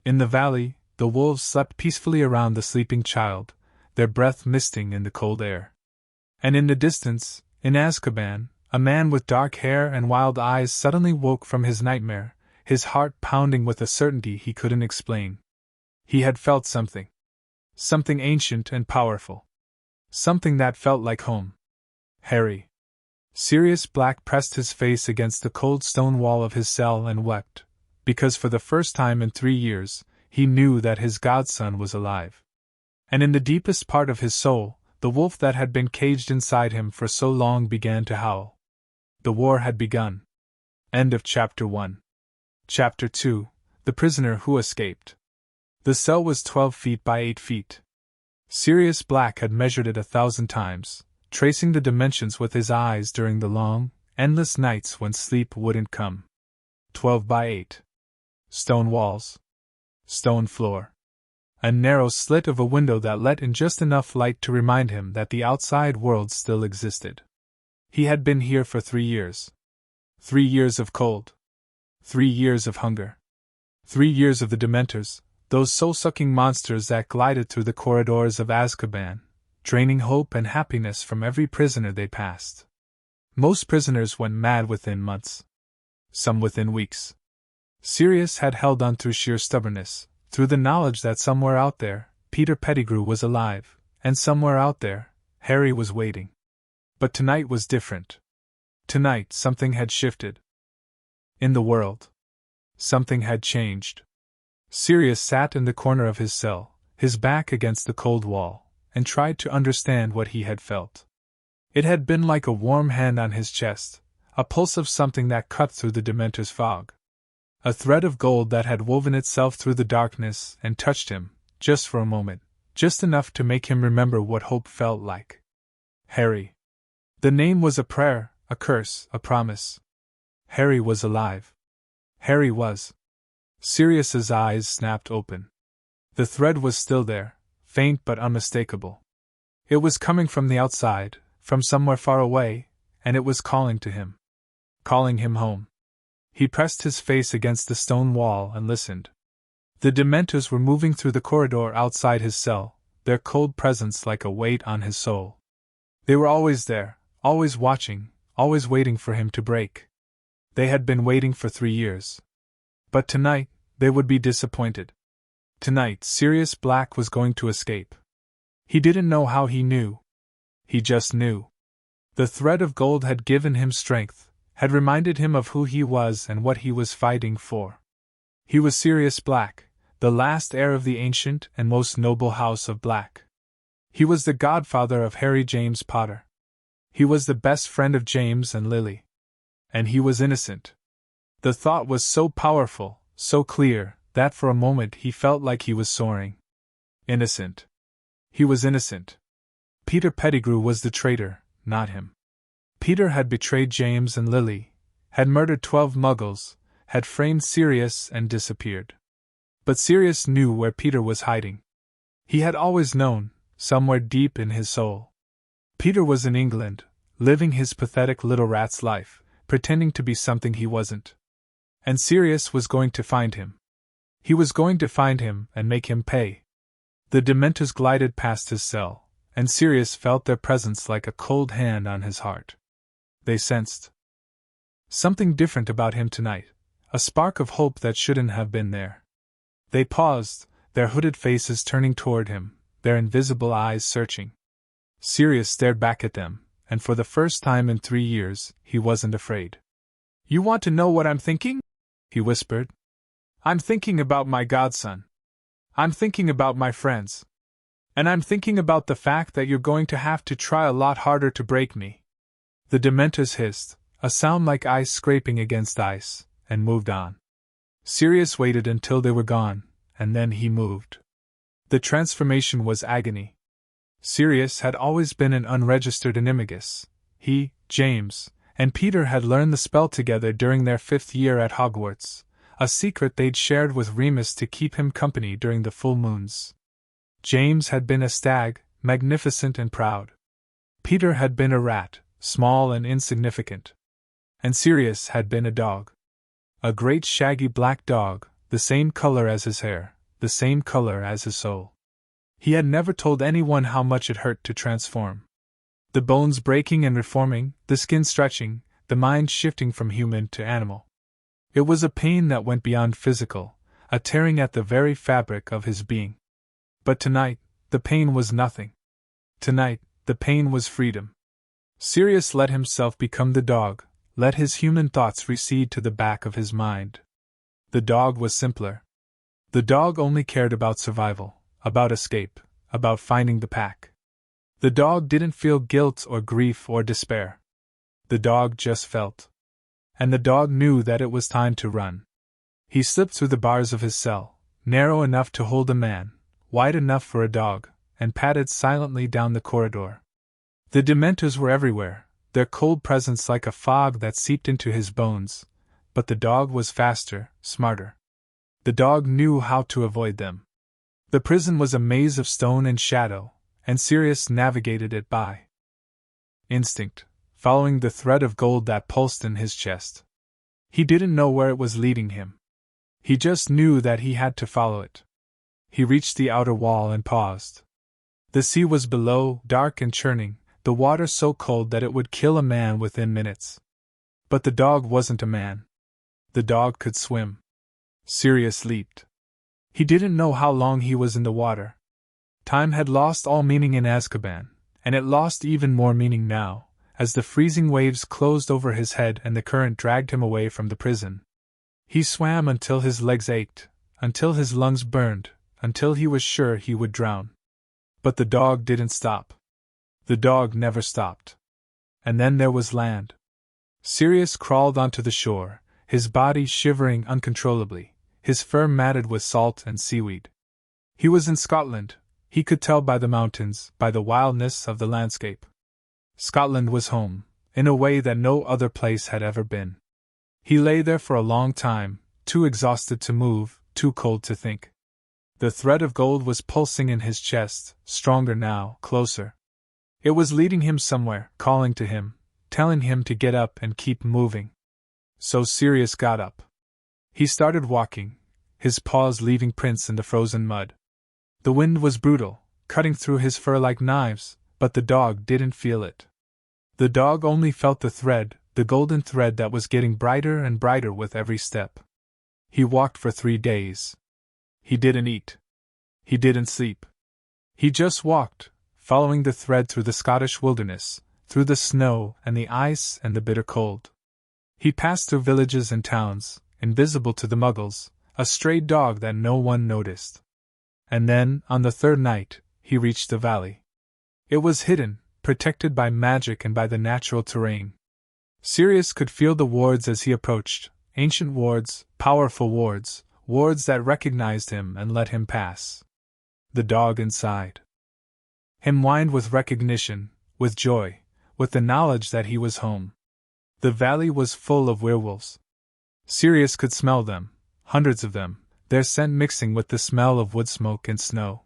In the valley, the wolves slept peacefully around the sleeping child, their breath misting in the cold air. And in the distance, in Azkaban, a man with dark hair and wild eyes suddenly woke from his nightmare, his heart pounding with a certainty he couldn't explain. He had felt something. Something ancient and powerful. Something that felt like home. Harry. Sirius Black pressed his face against the cold stone wall of his cell and wept, because for the first time in 3 years, he knew that his godson was alive. And in the deepest part of his soul, the wolf that had been caged inside him for so long began to howl. The war had begun. End of Chapter 1. Chapter 2. The Prisoner Who Escaped. The cell was 12 feet by 8 feet. Sirius Black had measured it 1,000 times, tracing the dimensions with his eyes during the long, endless nights when sleep wouldn't come. 12 by 8. Stone walls. Stone floor. A narrow slit of a window that let in just enough light to remind him that the outside world still existed. He had been here for 3 years. 3 years of cold. 3 years of hunger. 3 years of the Dementors, those soul-sucking monsters that glided through the corridors of Azkaban, draining hope and happiness from every prisoner they passed. Most prisoners went mad within months. Some within weeks. Sirius had held on through sheer stubbornness, through the knowledge that somewhere out there, Peter Pettigrew was alive, and somewhere out there, Harry was waiting. But tonight was different. Tonight something had shifted. In the world. Something had changed. Sirius sat in the corner of his cell, his back against the cold wall, and tried to understand what he had felt. It had been like a warm hand on his chest, a pulse of something that cut through the Dementor's fog. A thread of gold that had woven itself through the darkness and touched him, just for a moment, just enough to make him remember what hope felt like. Harry. The name was a prayer, a curse, a promise. Harry was alive. Harry was. Sirius's eyes snapped open. The thread was still there, faint but unmistakable. It was coming from the outside, from somewhere far away, and it was calling to him. Calling him home. He pressed his face against the stone wall and listened. The Dementors were moving through the corridor outside his cell, their cold presence like a weight on his soul. They were always there, always watching, always waiting for him to break. They had been waiting for 3 years. But tonight, they would be disappointed. Tonight, Sirius Black was going to escape. He didn't know how he knew. He just knew. The thread of gold had given him strength, had reminded him of who he was and what he was fighting for. He was Sirius Black, the last heir of the ancient and most noble house of Black. He was the godfather of Harry James Potter. He was the best friend of James and Lily. And he was innocent. The thought was so powerful, so clear, that for a moment he felt like he was soaring. Innocent. He was innocent. Peter Pettigrew was the traitor, not him. Peter had betrayed James and Lily, had murdered 12 Muggles, had framed Sirius and disappeared. But Sirius knew where Peter was hiding. He had always known, somewhere deep in his soul. Peter was in England, living his pathetic little rat's life, pretending to be something he wasn't. And Sirius was going to find him. He was going to find him and make him pay. The Dementors glided past his cell, and Sirius felt their presence like a cold hand on his heart. They sensed something different about him tonight, a spark of hope that shouldn't have been there. They paused, their hooded faces turning toward him, their invisible eyes searching. Sirius stared back at them, and for the first time in 3 years, he wasn't afraid. "You want to know what I'm thinking?" he whispered. "I'm thinking about my godson. I'm thinking about my friends. And I'm thinking about the fact that you're going to have to try a lot harder to break me." The Dementors hissed, a sound like ice scraping against ice, and moved on. Sirius waited until they were gone, and then he moved. The transformation was agony. Sirius had always been an unregistered animagus. He, James, and Peter had learned the spell together during their 5th year at Hogwarts, a secret they'd shared with Remus to keep him company during the full moons. James had been a stag, magnificent and proud. Peter had been a rat, small and insignificant. And Sirius had been a dog. A great shaggy black dog, the same color as his hair, the same color as his soul. He had never told anyone how much it hurt to transform. The bones breaking and reforming, the skin stretching, the mind shifting from human to animal. It was a pain that went beyond physical, a tearing at the very fabric of his being. But tonight, the pain was nothing. Tonight, the pain was freedom. Sirius let himself become the dog, let his human thoughts recede to the back of his mind. The dog was simpler. The dog only cared about survival, about escape, about finding the pack. The dog didn't feel guilt or grief or despair. The dog just felt. And the dog knew that it was time to run. He slipped through the bars of his cell, narrow enough to hold a man, wide enough for a dog, and padded silently down the corridor. The Dementors were everywhere, their cold presence like a fog that seeped into his bones, but the dog was faster, smarter. The dog knew how to avoid them. The prison was a maze of stone and shadow, and Sirius navigated it by instinct, following the thread of gold that pulsed in his chest. He didn't know where it was leading him. He just knew that he had to follow it. He reached the outer wall and paused. The sea was below, dark and churning, the water so cold that it would kill a man within minutes. But the dog wasn't a man. The dog could swim. Sirius leaped. He didn't know how long he was in the water. Time had lost all meaning in Azkaban, and it lost even more meaning now, as the freezing waves closed over his head and the current dragged him away from the prison. He swam until his legs ached, until his lungs burned, until he was sure he would drown. But the dog didn't stop. The dog never stopped. And then there was land. Sirius crawled onto the shore, his body shivering uncontrollably, his fur matted with salt and seaweed. He was in Scotland, he could tell by the mountains, by the wildness of the landscape. Scotland was home, in a way that no other place had ever been. He lay there for a long time, too exhausted to move, too cold to think. The thread of gold was pulsing in his chest, stronger now, closer. It was leading him somewhere, calling to him, telling him to get up and keep moving. So Sirius got up. He started walking, his paws leaving prints in the frozen mud. The wind was brutal, cutting through his fur like knives, but the dog didn't feel it. The dog only felt the thread, the golden thread that was getting brighter and brighter with every step. He walked for 3 days. He didn't eat. He didn't sleep. He just walked, following the thread through the Scottish wilderness, through the snow and the ice and the bitter cold. He passed through villages and towns, invisible to the Muggles, a stray dog that no one noticed. And then, on the 3rd night, he reached the valley. It was hidden, protected by magic and by the natural terrain. Sirius could feel the wards as he approached, ancient wards, powerful wards, wards that recognized him and let him pass. The dog inside him whined with recognition, with joy, with the knowledge that he was home. The valley was full of werewolves. Sirius could smell them, hundreds of them, their scent mixing with the smell of wood smoke and snow.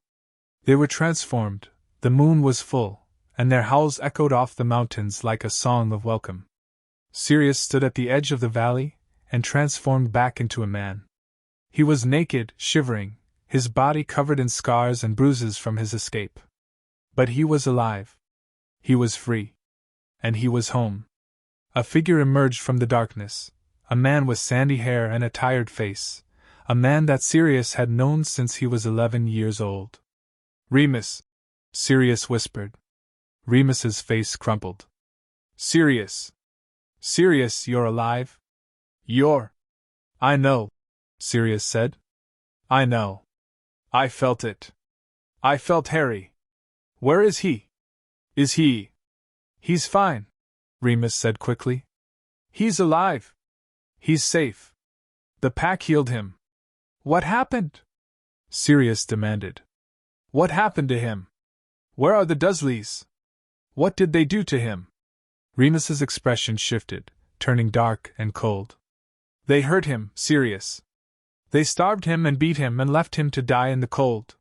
They were transformed, the moon was full, and their howls echoed off the mountains like a song of welcome. Sirius stood at the edge of the valley, and transformed back into a man. He was naked, shivering, his body covered in scars and bruises from his escape. But he was alive. He was free. And he was home. A figure emerged from the darkness, a man with sandy hair and a tired face, a man that Sirius had known since he was 11 years old. "Remus," Sirius whispered. Remus's face crumpled. "Sirius. Sirius, you're alive? You're—" "I know," Sirius said. "I know. I felt it. I felt Harry. Where is he? Is he—" "He's fine," Remus said quickly. "He's alive. He's safe. The pack healed him." "What happened?" Sirius demanded. "What happened to him? Where are the Dursleys? What did they do to him?" Remus's expression shifted, turning dark and cold. "They hurt him, Sirius. They starved him and beat him and left him to die in the cold.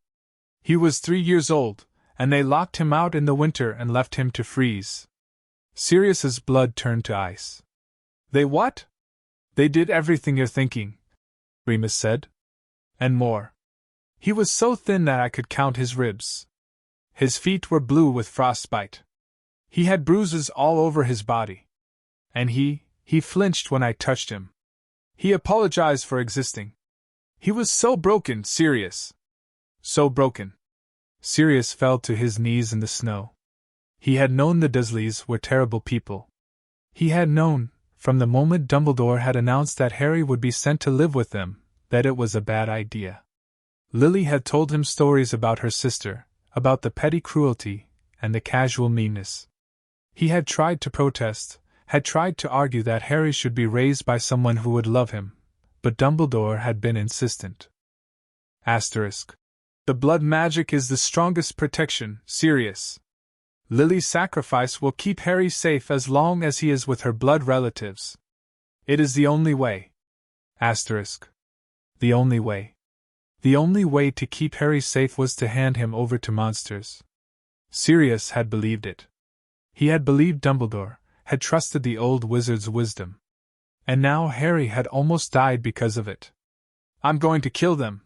He was 3 years old, and they locked him out in the winter and left him to freeze." Sirius's blood turned to ice. "They what?" "They did everything you're thinking," Remus said. "And more. He was so thin that I could count his ribs. His feet were blue with frostbite. He had bruises all over his body. And he flinched when I touched him. He apologized for existing. He was so broken, Sirius. So broken." Sirius fell to his knees in the snow. He had known the Dursleys were terrible people. He had known, from the moment Dumbledore had announced that Harry would be sent to live with them, that it was a bad idea. Lily had told him stories about her sister, about the petty cruelty and the casual meanness. He had tried to protest, had tried to argue that Harry should be raised by someone who would love him, but Dumbledore had been insistent. The blood magic is the strongest protection, Sirius. Lily's sacrifice will keep Harry safe as long as he is with her blood relatives. It is the only way. The only way. The only way to keep Harry safe was to hand him over to monsters. Sirius had believed it. He had believed Dumbledore, had trusted the old wizard's wisdom. And now Harry had almost died because of it. "I'm going to kill them,"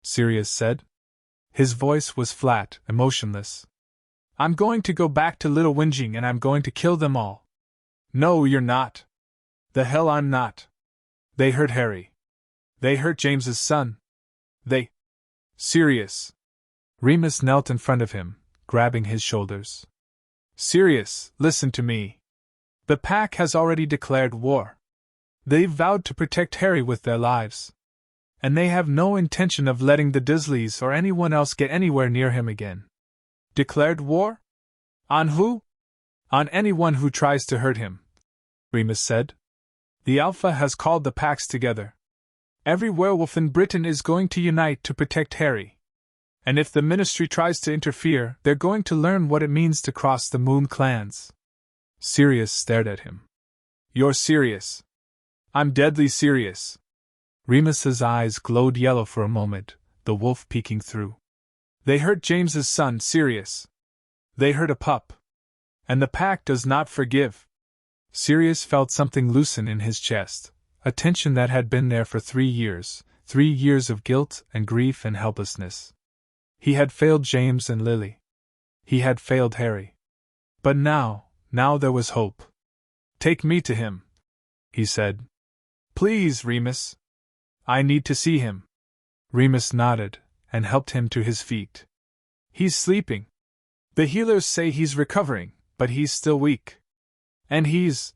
Sirius said. His voice was flat, emotionless. "I'm going to go back to Little Whinging and I'm going to kill them all." "No, you're not." "The hell I'm not. They hurt Harry. They hurt James's son. They—" "Sirius." Remus knelt in front of him, grabbing his shoulders. "Sirius, listen to me. The pack has already declared war. They've vowed to protect Harry with their lives. And they have no intention of letting the Dursleys or anyone else get anywhere near him again." "Declared war? On who?" "On anyone who tries to hurt him," Remus said. "The Alpha has called the packs together. Every werewolf in Britain is going to unite to protect Harry. And if the Ministry tries to interfere, they're going to learn what it means to cross the Moon clans." Sirius stared at him. "You're serious?" "I'm deadly serious." Remus's eyes glowed yellow for a moment, the wolf peeking through. "They hurt James's son, Sirius. They hurt a pup. And the pack does not forgive." Sirius felt something loosen in his chest, a tension that had been there for 3 years of guilt and grief and helplessness. He had failed James and Lily. He had failed Harry. But now there was hope. "Take me to him," he said. "Please, Remus. I need to see him." Remus nodded, and helped him to his feet. "He's sleeping. The healers say he's recovering, but he's still weak. And he's—"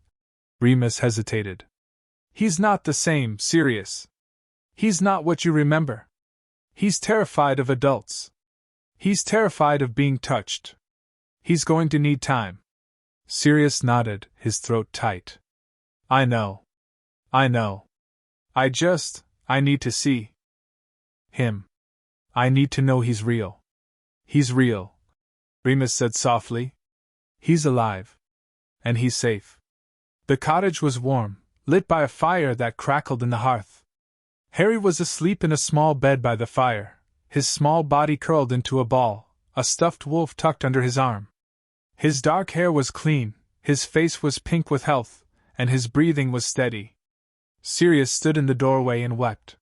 Remus hesitated. "He's not the same, Sirius. He's not what you remember. He's terrified of adults. He's terrified of being touched. He's going to need time." Sirius nodded, his throat tight. I know. I need to see him. I need to know he's real." "He's real," Remus said softly. "He's alive. And he's safe." The cottage was warm, lit by a fire that crackled in the hearth. Harry was asleep in a small bed by the fire, his small body curled into a ball, a stuffed wolf tucked under his arm. His dark hair was clean, his face was pink with health, and his breathing was steady. Sirius stood in the doorway and wept.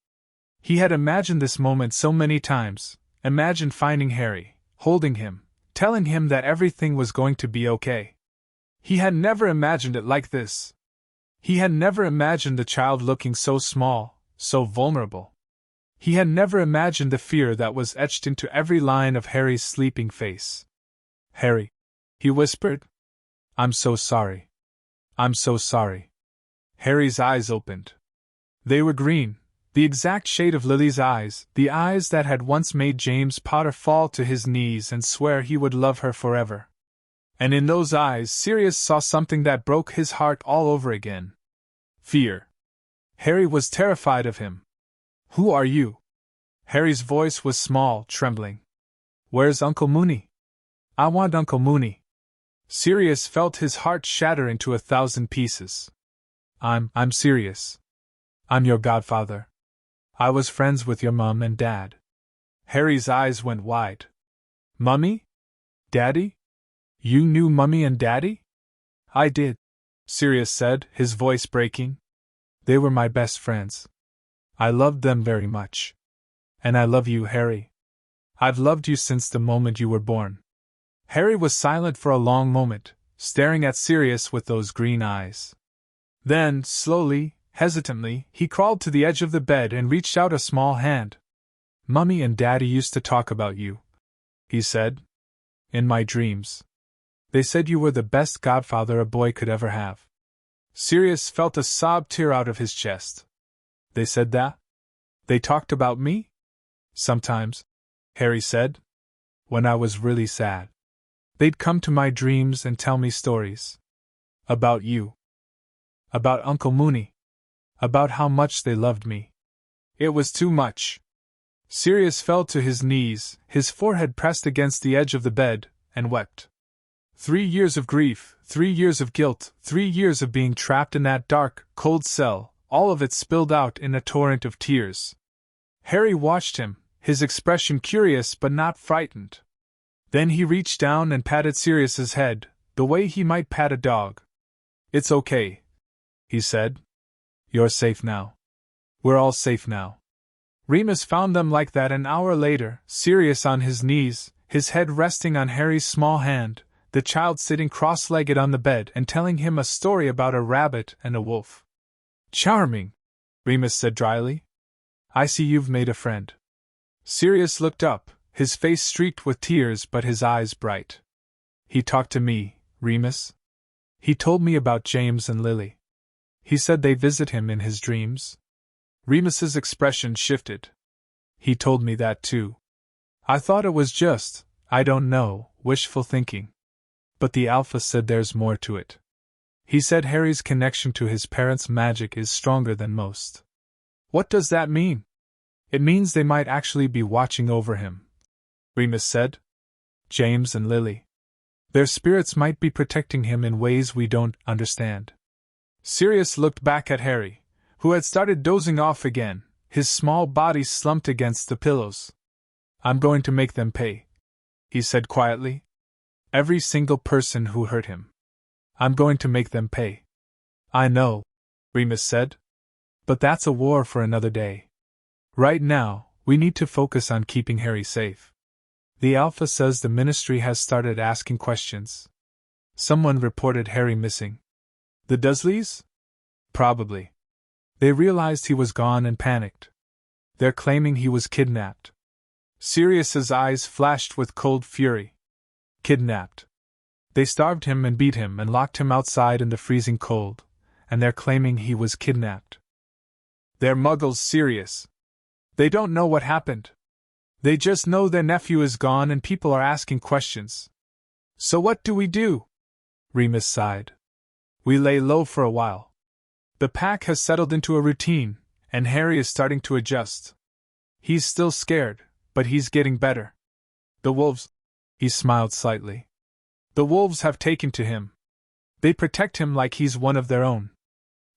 He had imagined this moment so many times, imagined finding Harry, holding him, telling him that everything was going to be okay. He had never imagined it like this. He had never imagined the child looking so small, so vulnerable. He had never imagined the fear that was etched into every line of Harry's sleeping face. "Harry," he whispered. "I'm so sorry. I'm so sorry." Harry's eyes opened. They were green, the exact shade of Lily's eyes, the eyes that had once made James Potter fall to his knees and swear he would love her forever. And in those eyes Sirius saw something that broke his heart all over again. Fear. Harry was terrified of him. "Who are you?" Harry's voice was small, trembling. "Where's Uncle Moony?" "I want Uncle Moony." Sirius felt his heart shatter into 1,000 pieces. I'm Sirius. I'm your godfather. I was friends with your mum and dad." Harry's eyes went wide. "Mummy? Daddy? You knew Mummy and Daddy?" "I did," Sirius said, his voice breaking. "They were my best friends. I loved them very much. And I love you, Harry. I've loved you since the moment you were born." Harry was silent for a long moment, staring at Sirius with those green eyes. Then, slowly, hesitantly, he crawled to the edge of the bed and reached out a small hand. "Mummy and Daddy used to talk about you," he said. "In my dreams. They said you were the best godfather a boy could ever have." Sirius felt a sob tear out of his chest. "They said that? They talked about me?" Sometimes, Harry said, when I was really sad, they'd come to my dreams and tell me stories. About you. About Uncle Mooney. About how much they loved me. It was too much. Sirius fell to his knees, his forehead pressed against the edge of the bed, and wept. 3 years of grief, 3 years of guilt, 3 years of being trapped in that dark, cold cell, all of it spilled out in a torrent of tears. Harry watched him, his expression curious but not frightened. Then he reached down and patted Sirius's head, the way he might pat a dog. "It's okay," he said. "You're safe now. We're all safe now." Remus found them like that an hour later, Sirius on his knees, his head resting on Harry's small hand, the child sitting cross-legged on the bed and telling him a story about a rabbit and a wolf. "Charming," Remus said dryly. "I see you've made a friend." Sirius looked up, his face streaked with tears but his eyes bright. "He talked to me, Remus. He told me about James and Lily. He said they visit him in his dreams." Remus's expression shifted. "He told me that too. I thought it was just, I don't know, wishful thinking. But the Alpha said there's more to it. He said Harry's connection to his parents' magic is stronger than most." "What does that mean?" "It means they might actually be watching over him," Remus said. "James and Lily. Their spirits might be protecting him in ways we don't understand." Sirius looked back at Harry, who had started dozing off again, his small body slumped against the pillows. "I'm going to make them pay," he said quietly. "Every single person who hurt him. I'm going to make them pay." "I know," Remus said. "But that's a war for another day. Right now, we need to focus on keeping Harry safe. The Alpha says the Ministry has started asking questions. Someone reported Harry missing." "The Dursleys?" "Probably. They realized he was gone and panicked. They're claiming he was kidnapped." Sirius's eyes flashed with cold fury. "Kidnapped? They starved him and beat him and locked him outside in the freezing cold, and they're claiming he was kidnapped. They're muggles, Sirius. They don't know what happened. They just know their nephew is gone and people are asking questions. So what do we do?" Remus sighed. "We lay low for a while. The pack has settled into a routine, and Harry is starting to adjust. He's still scared, but he's getting better. The wolves," he smiled slightly. "The wolves have taken to him. They protect him like he's one of their own."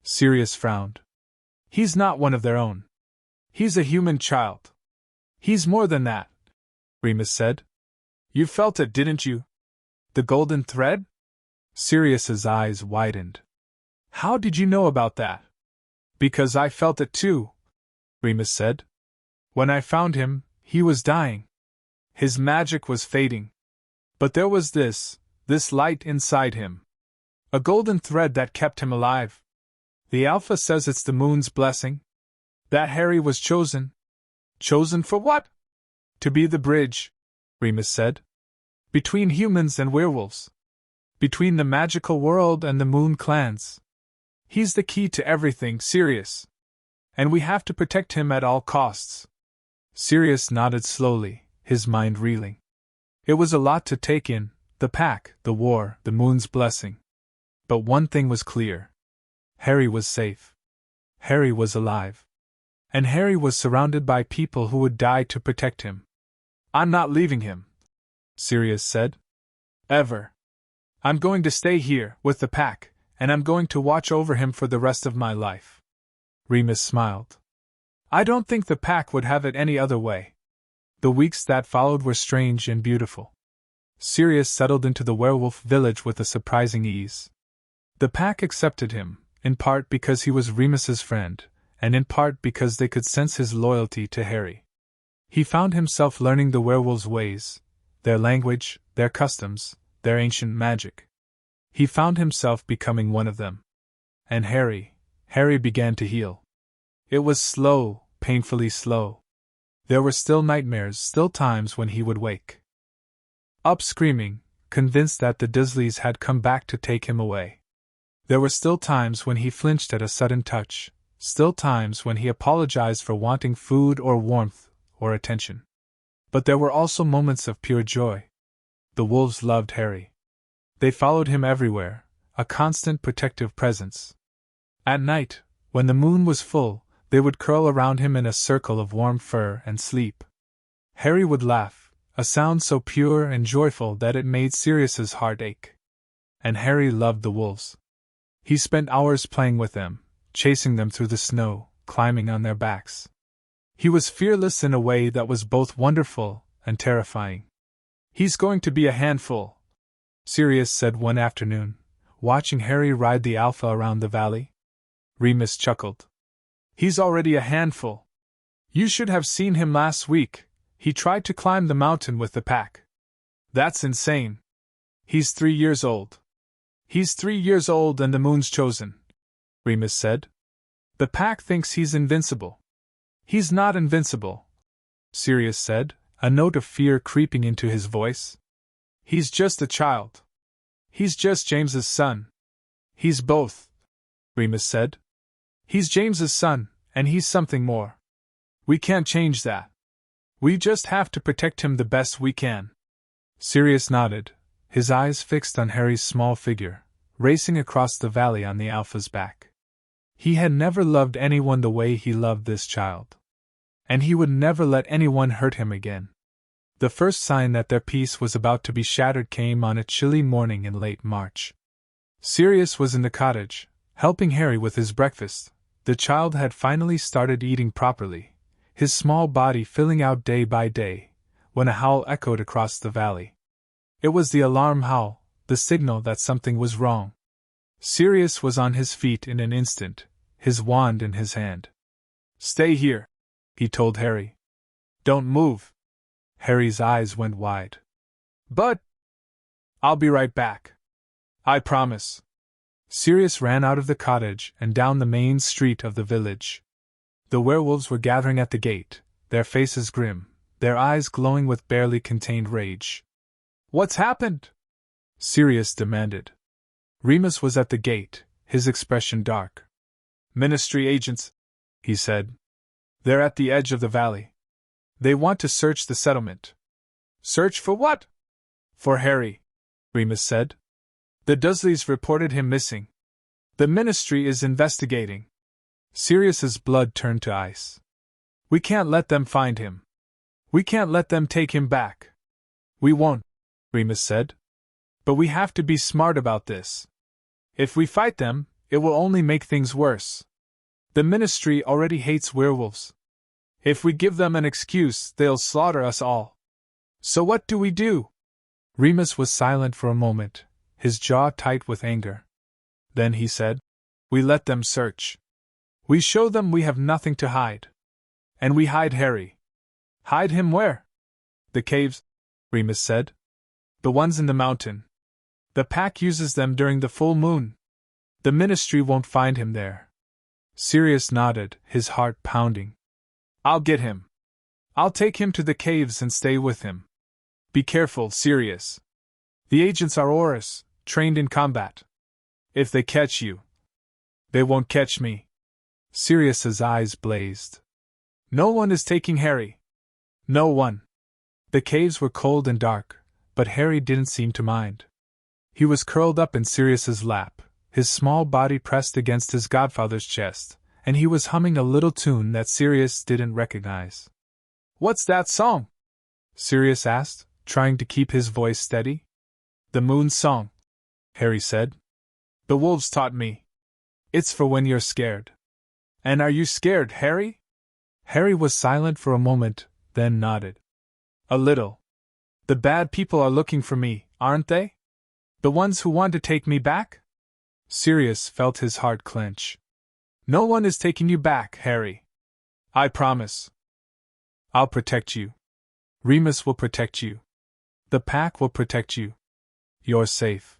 Sirius frowned. "He's not one of their own. He's a human child." "He's more than that," Remus said. "You felt it, didn't you? The golden thread?" Sirius's eyes widened. "How did you know about that?" "Because I felt it too," Remus said. "When I found him, he was dying. His magic was fading. But there was this light inside him. A golden thread that kept him alive. The Alpha says it's the moon's blessing. That Harry was chosen. Chosen for what?" "To be the bridge," Remus said. "Between humans and werewolves. Between the magical world and the moon clans. He's the key to everything, Sirius. And we have to protect him at all costs." Sirius nodded slowly, his mind reeling. It was a lot to take in, the pack, the war, the moon's blessing. But one thing was clear. Harry was safe. Harry was alive. And Harry was surrounded by people who would die to protect him. "I'm not leaving him," Sirius said. "Ever. I'm going to stay here, with the pack, and I'm going to watch over him for the rest of my life." Remus smiled. "I don't think the pack would have it any other way." The weeks that followed were strange and beautiful. Sirius settled into the werewolf village with a surprising ease. The pack accepted him, in part because he was Remus's friend, and in part because they could sense his loyalty to Harry. He found himself learning the werewolves' ways, their language, their customs, their ancient magic. He found himself becoming one of them. And Harry began to heal. It was slow, painfully slow. There were still nightmares, still times when he would wake up screaming, convinced that the Dursleys had come back to take him away. There were still times when he flinched at a sudden touch, still times when he apologized for wanting food or warmth, or attention. But there were also moments of pure joy. The wolves loved Harry. They followed him everywhere, a constant protective presence. At night, when the moon was full, they would curl around him in a circle of warm fur and sleep. Harry would laugh, a sound so pure and joyful that it made Sirius's heart ache. And Harry loved the wolves. He spent hours playing with them, chasing them through the snow, climbing on their backs. He was fearless in a way that was both wonderful and terrifying. "He's going to be a handful," Sirius said one afternoon, watching Harry ride the Alpha around the valley. Remus chuckled. "He's already a handful. You should have seen him last week. He tried to climb the mountain with the pack. That's insane. He's 3 years old." "He's 3 years old and the moon's chosen," Remus said. "The pack thinks he's invincible." "He's not invincible," Sirius said, a note of fear creeping into his voice. "He's just a child. He's just James's son." "He's both," Remus said. "He's James's son, and he's something more. We can't change that. We just have to protect him the best we can." Sirius nodded, his eyes fixed on Harry's small figure, racing across the valley on the Alpha's back. He had never loved anyone the way he loved this child. And he would never let anyone hurt him again. The first sign that their peace was about to be shattered came on a chilly morning in late March. Sirius was in the cottage, helping Harry with his breakfast. The child had finally started eating properly, his small body filling out day by day, when a howl echoed across the valley. It was the alarm howl, the signal that something was wrong. Sirius was on his feet in an instant, his wand in his hand. "Stay here," he told Harry. "Don't move." Harry's eyes went wide. "But I'll be right back. I promise." Sirius ran out of the cottage and down the main street of the village. The werewolves were gathering at the gate, their faces grim, their eyes glowing with barely contained rage. "What's happened?" Sirius demanded. Remus was at the gate, his expression dark. "Ministry agents," he said. "They're at the edge of the valley. They want to search the settlement." "Search for what?" "For Harry," Remus said. "The Dursleys reported him missing. The ministry is investigating." Sirius's blood turned to ice. "We can't let them find him. We can't let them take him back." "We won't," Remus said. "But we have to be smart about this. If we fight them, it will only make things worse. The ministry already hates werewolves. If we give them an excuse, they'll slaughter us all. So what do we do?" Remus was silent for a moment, his jaw tight with anger. Then he said, "We let them search. We show them we have nothing to hide. And we hide Harry." "Hide him where?" "The caves," Remus said. "The ones in the mountain. The pack uses them during the full moon. The ministry won't find him there." Sirius nodded, his heart pounding. "I'll get him. I'll take him to the caves and stay with him. Be careful, Sirius. The agents are Aurors, trained in combat. If they catch you, they won't catch me." Sirius's eyes blazed. "No one is taking Harry. No one." The caves were cold and dark, but Harry didn't seem to mind. He was curled up in Sirius's lap, his small body pressed against his godfather's chest, and he was humming a little tune that Sirius didn't recognize. "What's that song?" Sirius asked, trying to keep his voice steady. "The Moon's Song," Harry said. "The wolves taught me. It's for when you're scared." "And are you scared, Harry?" Harry was silent for a moment, then nodded. "A little. The bad people are looking for me, aren't they? The ones who want to take me back?" Sirius felt his heart clench. "No one is taking you back, Harry. I promise. I'll protect you. Remus will protect you. The pack will protect you. You're safe."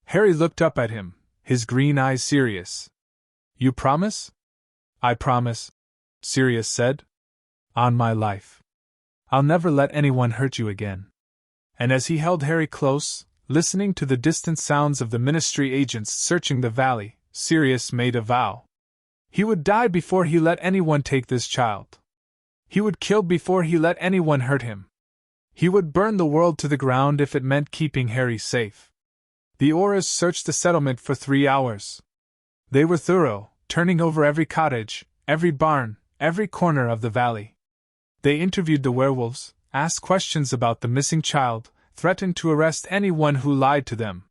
Harry looked up at him, his green eyes serious. "You promise?" "I promise," Sirius said. "On my life. I'll never let anyone hurt you again." And as he held Harry close, listening to the distant sounds of the ministry agents searching the valley, Sirius made a vow. He would die before he let anyone take this child. He would kill before he let anyone hurt him. He would burn the world to the ground if it meant keeping Harry safe. The Aurors searched the settlement for 3 hours. They were thorough, turning over every cottage, every barn, every corner of the valley. They interviewed the werewolves, asked questions about the missing child, threatened to arrest anyone who lied to them.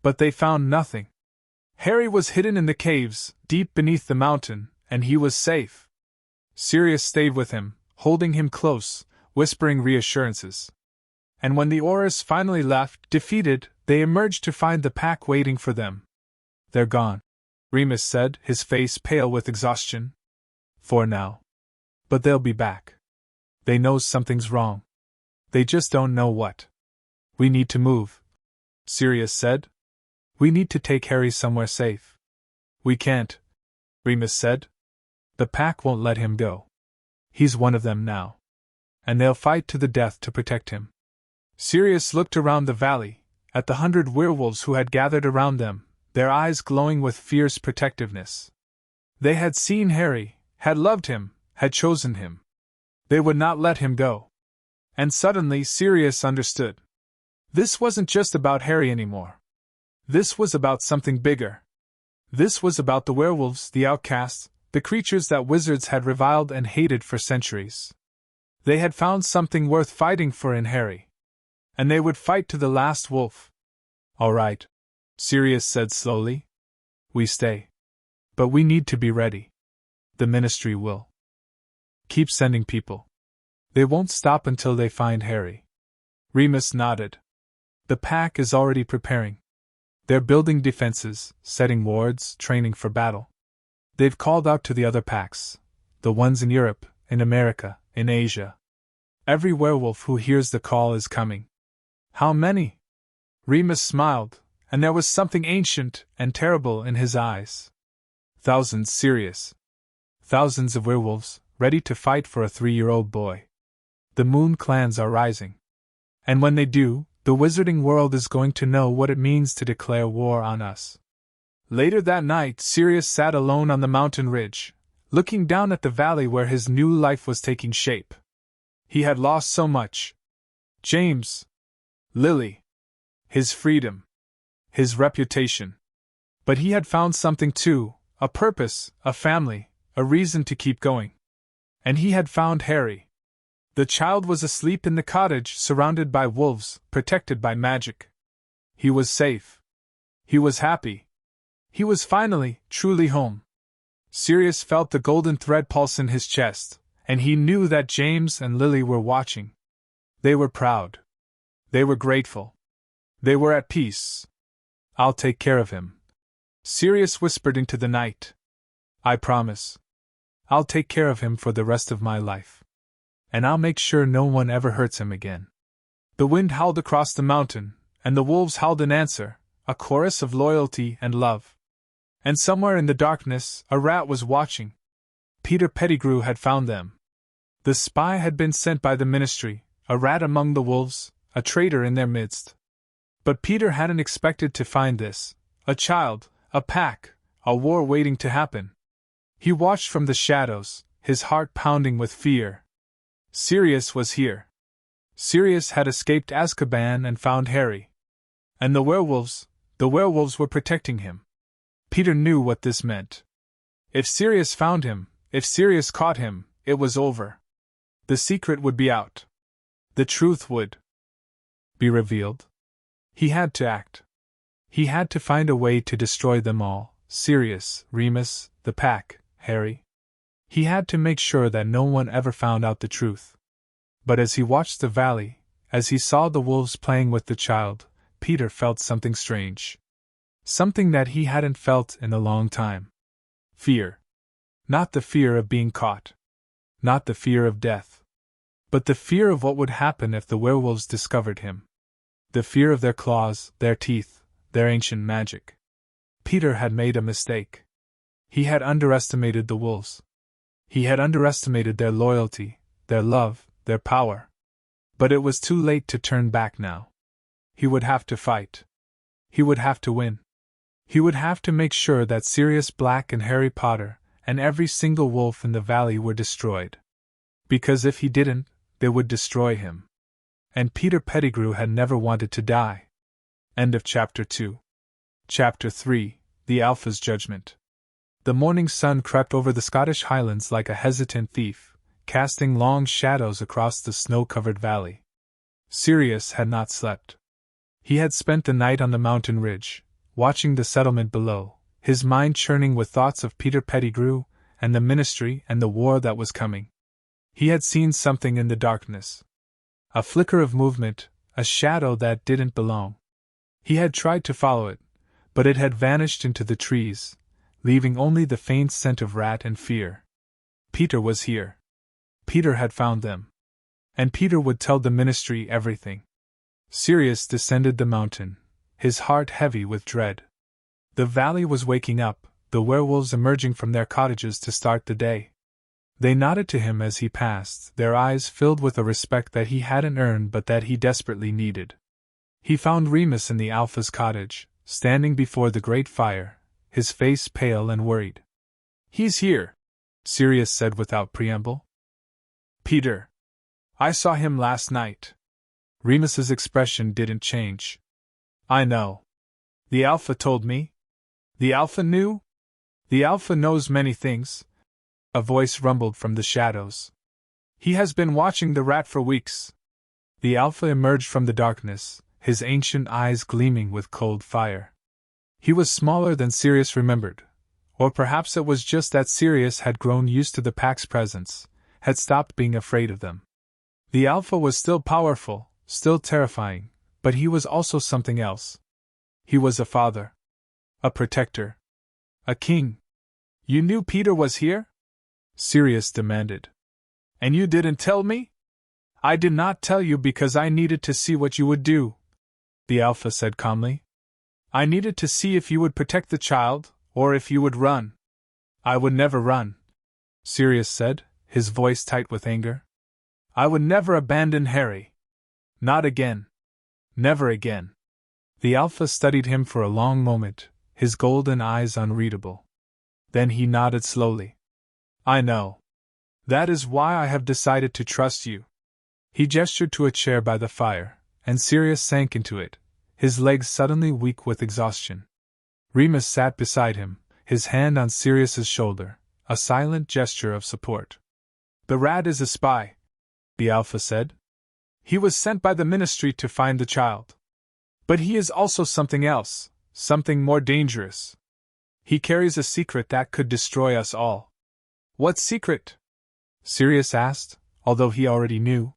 But they found nothing. Harry was hidden in the caves, deep beneath the mountain, and he was safe. Sirius stayed with him, holding him close, whispering reassurances. And when the Aurors finally left, defeated, they emerged to find the pack waiting for them. "They're gone," Remus said, his face pale with exhaustion. "For now. But they'll be back. They know something's wrong. They just don't know what." "We need to move," Sirius said. "We need to take Harry somewhere safe." "We can't," Remus said. "The pack won't let him go. He's one of them now. And they'll fight to the death to protect him." Sirius looked around the valley, at the 100 werewolves who had gathered around them, their eyes glowing with fierce protectiveness. They had seen Harry, had loved him, had chosen him. They would not let him go. And suddenly Sirius understood. This wasn't just about Harry anymore. This was about something bigger. This was about the werewolves, the outcasts, the creatures that wizards had reviled and hated for centuries. They had found something worth fighting for in Harry. And they would fight to the last wolf. "All right," Sirius said slowly. "We stay. But we need to be ready. The Ministry will keep sending people. They won't stop until they find Harry." Remus nodded. "The pack is already preparing. They're building defenses, setting wards, training for battle. They've called out to the other packs, the ones in Europe, in America, in Asia. Every werewolf who hears the call is coming." "How many?" Remus smiled, and there was something ancient and terrible in his eyes. "Thousands, Sirius. Thousands of werewolves, ready to fight for a 3-year-old boy. The moon clans are rising. And when they do, the wizarding world is going to know what it means to declare war on us." Later that night, Sirius sat alone on the mountain ridge, looking down at the valley where his new life was taking shape. He had lost so much. James. Lily. His freedom. His reputation. But he had found something too, a purpose, a family, a reason to keep going. And he had found Harry. The child was asleep in the cottage, surrounded by wolves, protected by magic. He was safe. He was happy. He was finally, truly home. Sirius felt the golden thread pulse in his chest, and he knew that James and Lily were watching. They were proud. They were grateful. They were at peace. "I'll take care of him," Sirius whispered into the night. "I promise. I'll take care of him for the rest of my life. And I'll make sure no one ever hurts him again." The wind howled across the mountain, and the wolves howled in answer, a chorus of loyalty and love. And somewhere in the darkness, a rat was watching. Peter Pettigrew had found them. The spy had been sent by the Ministry, a rat among the wolves, a traitor in their midst. But Peter hadn't expected to find this, a child, a pack, a war waiting to happen. He watched from the shadows, his heart pounding with fear. Sirius was here. Sirius had escaped Azkaban and found Harry. And the werewolves were protecting him. Peter knew what this meant. If Sirius found him, if Sirius caught him, it was over. The secret would be out. The truth would be revealed. He had to act. He had to find a way to destroy them all, Sirius, Remus, the pack, Harry. He had to make sure that no one ever found out the truth. But as he watched the valley, as he saw the wolves playing with the child, Peter felt something strange. Something that he hadn't felt in a long time. Fear. Not the fear of being caught. Not the fear of death. But the fear of what would happen if the werewolves discovered him. The fear of their claws, their teeth, their ancient magic. Peter had made a mistake. He had underestimated the wolves. He had underestimated their loyalty, their love, their power. But it was too late to turn back now. He would have to fight. He would have to win. He would have to make sure that Sirius Black and Harry Potter, and every single wolf in the valley were destroyed. Because if he didn't, they would destroy him. And Peter Pettigrew had never wanted to die. End of Chapter 2. Chapter 3. The Alpha's Judgment. The morning sun crept over the Scottish Highlands like a hesitant thief, casting long shadows across the snow-covered valley. Sirius had not slept. He had spent the night on the mountain ridge, watching the settlement below, his mind churning with thoughts of Peter Pettigrew, and the ministry and the war that was coming. He had seen something in the darkness. A flicker of movement, a shadow that didn't belong. He had tried to follow it, but it had vanished into the trees, leaving only the faint scent of rat and fear. Peter was here. Peter had found them. And Peter would tell the ministry everything. Sirius descended the mountain, his heart heavy with dread. The valley was waking up, the werewolves emerging from their cottages to start the day. They nodded to him as he passed, their eyes filled with a respect that he hadn't earned but that he desperately needed. He found Remus in the Alpha's cottage, standing before the great fire, his face pale and worried. "He's here," Sirius said without preamble. "Peter. I saw him last night." Remus's expression didn't change. "I know. The Alpha told me." "The Alpha knew?" "The Alpha knows many things," a voice rumbled from the shadows. "He has been watching the rat for weeks." The Alpha emerged from the darkness, his ancient eyes gleaming with cold fire. He was smaller than Sirius remembered, or perhaps it was just that Sirius had grown used to the pack's presence, had stopped being afraid of them. The Alpha was still powerful, still terrifying, but he was also something else. He was a father. A protector. A king. "You knew Peter was here?" Sirius demanded. "And you didn't tell me?" "I did not tell you because I needed to see what you would do," the Alpha said calmly. "I needed to see if you would protect the child, or if you would run." "I would never run," Sirius said, his voice tight with anger. "I would never abandon Harry. Not again. Never again." The Alpha studied him for a long moment, his golden eyes unreadable. Then he nodded slowly. "I know. That is why I have decided to trust you." He gestured to a chair by the fire, and Sirius sank into it, his legs suddenly weak with exhaustion. Remus sat beside him, his hand on Sirius's shoulder, a silent gesture of support. "The rat is a spy," the Alpha said. "He was sent by the ministry to find the child. But he is also something else, something more dangerous. He carries a secret that could destroy us all." "What secret?" Sirius asked, although he already knew.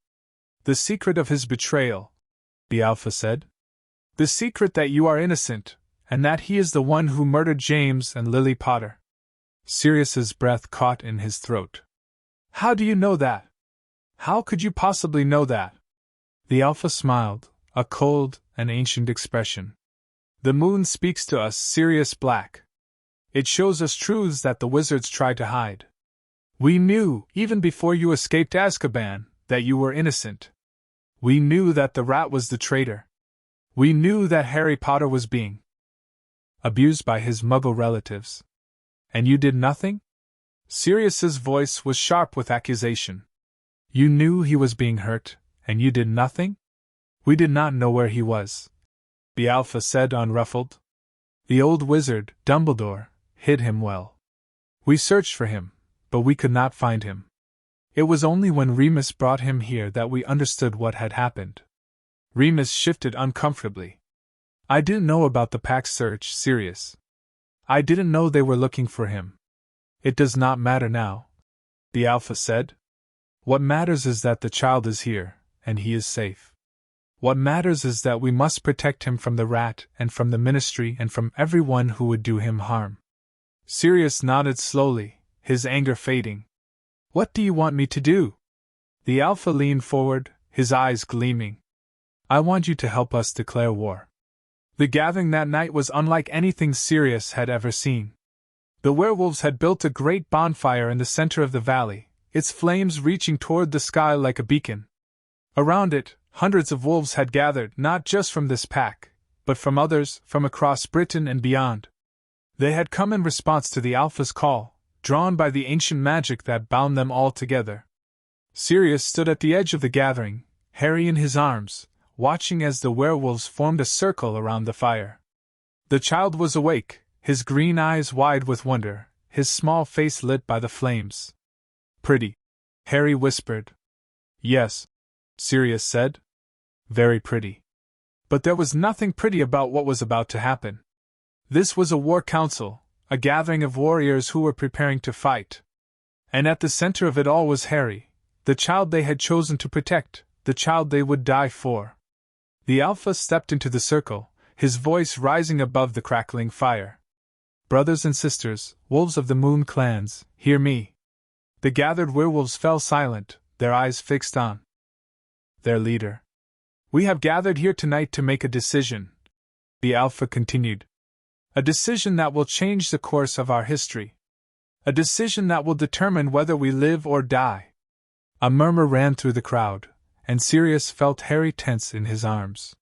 "The secret of his betrayal," the Alpha said. "The secret that you are innocent, and that he is the one who murdered James and Lily Potter." Sirius's breath caught in his throat. "How do you know that? How could you possibly know that?" The Alpha smiled, a cold and ancient expression. "The moon speaks to us, Sirius Black. It shows us truths that the wizards try to hide. We knew, even before you escaped Azkaban, that you were innocent. We knew that the rat was the traitor. We knew that Harry Potter was being abused by his Muggle relatives. And you did nothing?" Sirius's voice was sharp with accusation. "You knew he was being hurt, and you did nothing?" "We did not know where he was," the Alpha said unruffled. "The old wizard, Dumbledore, hid him well. We searched for him, but we could not find him. It was only when Remus brought him here that we understood what had happened." Remus shifted uncomfortably. "I didn't know about the pack search, Sirius. I didn't know they were looking for him." "It does not matter now," the Alpha said. "What matters is that the child is here, and he is safe. What matters is that we must protect him from the rat and from the ministry and from everyone who would do him harm." Sirius nodded slowly, his anger fading. "What do you want me to do?" The Alpha leaned forward, his eyes gleaming. "I want you to help us declare war." The gathering that night was unlike anything Sirius had ever seen. The werewolves had built a great bonfire in the center of the valley, its flames reaching toward the sky like a beacon. Around it, hundreds of wolves had gathered, not just from this pack, but from others, from across Britain and beyond. They had come in response to the Alpha's call, drawn by the ancient magic that bound them all together. Sirius stood at the edge of the gathering, Harry in his arms, watching as the werewolves formed a circle around the fire. The child was awake, his green eyes wide with wonder, his small face lit by the flames. "Pretty," Harry whispered. "Yes," Sirius said. "Very pretty." But there was nothing pretty about what was about to happen. This was a war council, a gathering of warriors who were preparing to fight. And at the center of it all was Harry, the child they had chosen to protect, the child they would die for. The Alpha stepped into the circle, his voice rising above the crackling fire. "Brothers and sisters, wolves of the Moon clans, hear me." The gathered werewolves fell silent, their eyes fixed on their leader. "We have gathered here tonight to make a decision," the Alpha continued. "A decision that will change the course of our history. A decision that will determine whether we live or die." A murmur ran through the crowd, and Sirius felt Harry tense in his arms.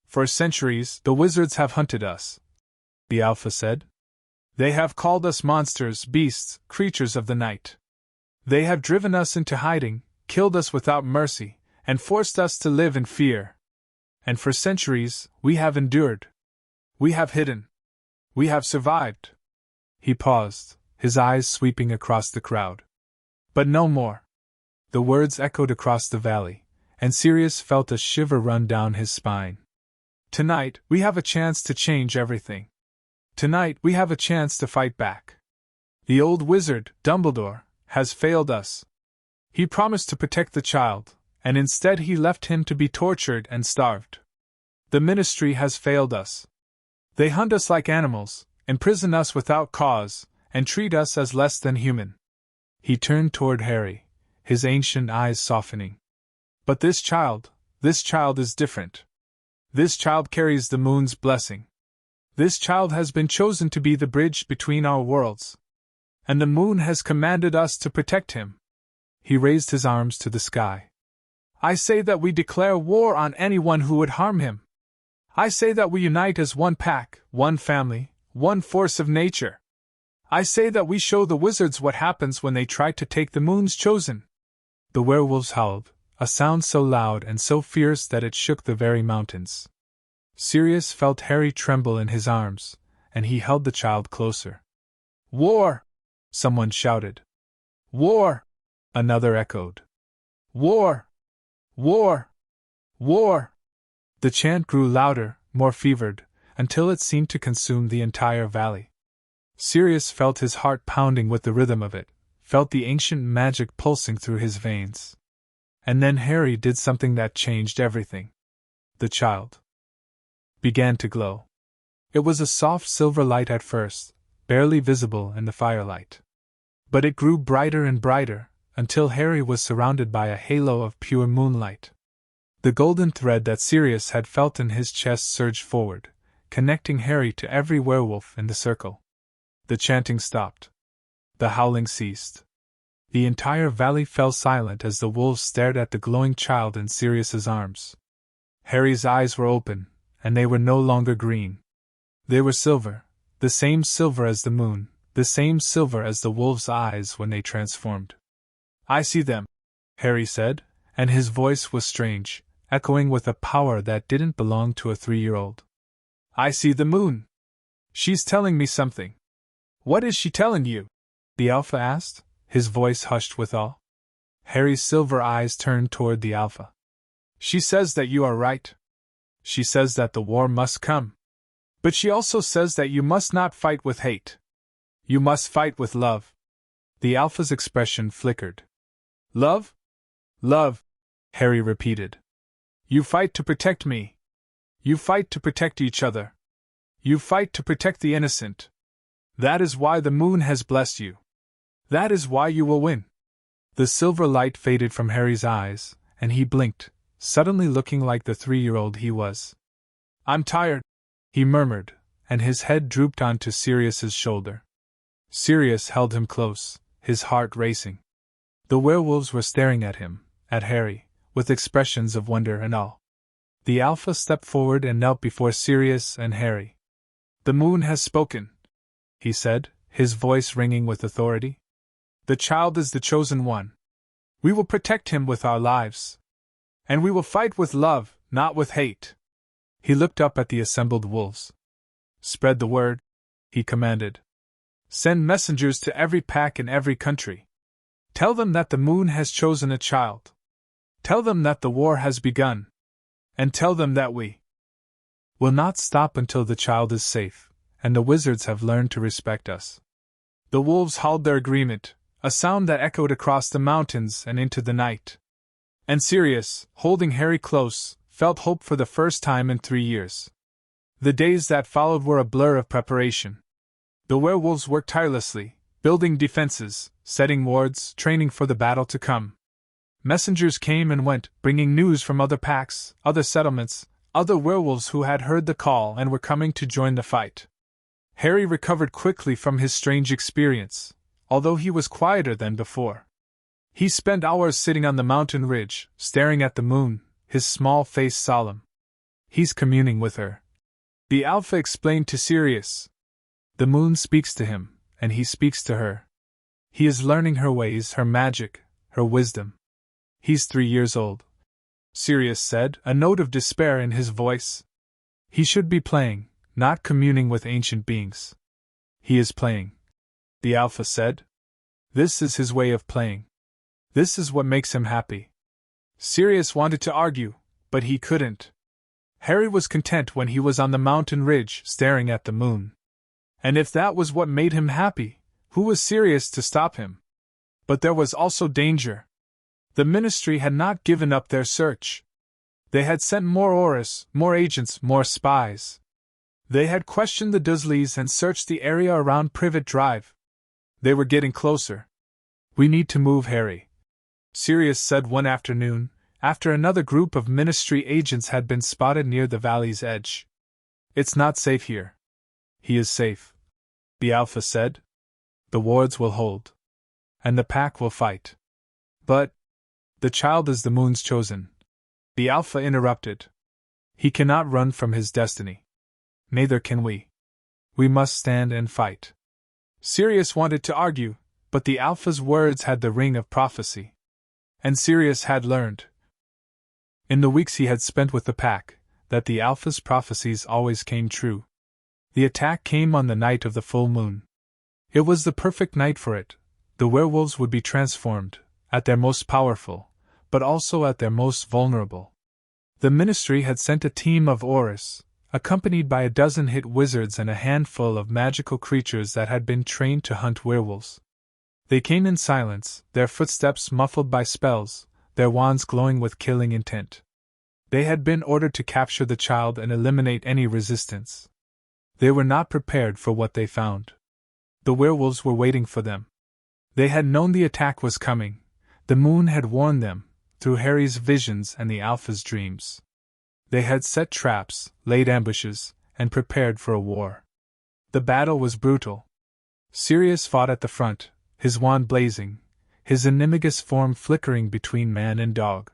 "For centuries, the wizards have hunted us," the Alpha said. "They have called us monsters, beasts, creatures of the night. They have driven us into hiding, killed us without mercy, and forced us to live in fear. And for centuries, we have endured. We have hidden. We have survived." He paused, his eyes sweeping across the crowd. "But no more." The words echoed across the valley, and Sirius felt a shiver run down his spine. "Tonight, we have a chance to change everything. Tonight, we have a chance to fight back. The old wizard, Dumbledore, has failed us. He promised to protect the child, and instead he left him to be tortured and starved. The Ministry has failed us. They hunt us like animals, imprison us without cause, and treat us as less than human." He turned toward Harry, his ancient eyes softening. "But this child is different. This child carries the moon's blessing. This child has been chosen to be the bridge between our worlds. And the moon has commanded us to protect him." He raised his arms to the sky. "I say that we declare war on anyone who would harm him. I say that we unite as one pack, one family, one force of nature. I say that we show the wizards what happens when they try to take the moon's chosen." The werewolves howled, a sound so loud and so fierce that it shook the very mountains. Sirius felt Harry tremble in his arms, and he held the child closer. "War!" someone shouted. "War!" another echoed. "War! War! War!" The chant grew louder, more fevered, until it seemed to consume the entire valley. Sirius felt his heart pounding with the rhythm of it, felt the ancient magic pulsing through his veins. And then Harry did something that changed everything. The child began to glow. It was a soft silver light at first, barely visible in the firelight. But it grew brighter and brighter, until Harry was surrounded by a halo of pure moonlight. The golden thread that Sirius had felt in his chest surged forward, connecting Harry to every werewolf in the circle. The chanting stopped. The howling ceased. The entire valley fell silent as the wolves stared at the glowing child in Sirius's arms. Harry's eyes were open, and they were no longer green. They were silver, the same silver as the moon, the same silver as the wolves' eyes when they transformed. "I see them," Harry said, and his voice was strange, echoing with a power that didn't belong to a 3-year-old. "I see the moon. She's telling me something." "What is she telling you?" the Alpha asked, his voice hushed with awe. Harry's silver eyes turned toward the Alpha. "She says that you are right. She says that the war must come. But she also says that you must not fight with hate. You must fight with love." The Alpha's expression flickered. "Love? Love," Harry repeated. "You fight to protect me. You fight to protect each other. You fight to protect the innocent. That is why the moon has blessed you. That is why you will win." The silver light faded from Harry's eyes, and he blinked, suddenly looking like the 3-year-old he was. "I'm tired," he murmured, and his head drooped onto Sirius's shoulder. Sirius held him close, his heart racing. The werewolves were staring at him, at Harry, with expressions of wonder and awe. The Alpha stepped forward and knelt before Sirius and Harry. "The moon has spoken," he said, his voice ringing with authority. "The child is the chosen one. We will protect him with our lives. And we will fight with love, not with hate. He looked up at the assembled wolves. Spread the word, he commanded. Send messengers to every pack in every country. Tell them that the moon has chosen a child. Tell them that the war has begun. And tell them that we will not stop until the child is safe, and the wizards have learned to respect us. The wolves howled their agreement, a sound that echoed across the mountains and into the night. And Sirius, holding Harry close, felt hope for the first time in 3 years. The days that followed were a blur of preparation. The werewolves worked tirelessly, building defenses, setting wards, training for the battle to come. Messengers came and went, bringing news from other packs, other settlements, other werewolves who had heard the call and were coming to join the fight. Harry recovered quickly from his strange experience, although he was quieter than before. He spent hours sitting on the mountain ridge, staring at the moon, his small face solemn. He's communing with her, the Alpha explained to Sirius. The moon speaks to him, and he speaks to her. He is learning her ways, her magic, her wisdom. He's 3 years old, Sirius said, a note of despair in his voice. He should be playing, not communing with ancient beings. He is playing, the Alpha said. This is his way of playing. This is what makes him happy. Sirius wanted to argue, but he couldn't. Harry was content when he was on the mountain ridge, staring at the moon. And if that was what made him happy, who was Sirius to stop him? But there was also danger. The Ministry had not given up their search. They had sent more Aurors, more agents, more spies. They had questioned the Dursleys and searched the area around Privet Drive. They were getting closer. We need to move, Harry, Sirius said one afternoon, after another group of Ministry agents had been spotted near the valley's edge. It's not safe here. He is safe, the Alpha said. The wards will hold. And the pack will fight. But the child is the moon's chosen, the Alpha interrupted. He cannot run from his destiny. Neither can we. We must stand and fight. Sirius wanted to argue, but the Alpha's words had the ring of prophecy. And Sirius had learned, in the weeks he had spent with the pack, that the Alpha's prophecies always came true. The attack came on the night of the full moon. It was the perfect night for it. The werewolves would be transformed, at their most powerful, but also at their most vulnerable. The Ministry had sent a team of Aurors, accompanied by a dozen hit wizards and a handful of magical creatures that had been trained to hunt werewolves. They came in silence, their footsteps muffled by spells, their wands glowing with killing intent. They had been ordered to capture the child and eliminate any resistance. They were not prepared for what they found. The werewolves were waiting for them. They had known the attack was coming. The moon had warned them, through Harry's visions and the Alpha's dreams. They had set traps, laid ambushes, and prepared for a war. The battle was brutal. Sirius fought at the front, his wand blazing, his animagus form flickering between man and dog.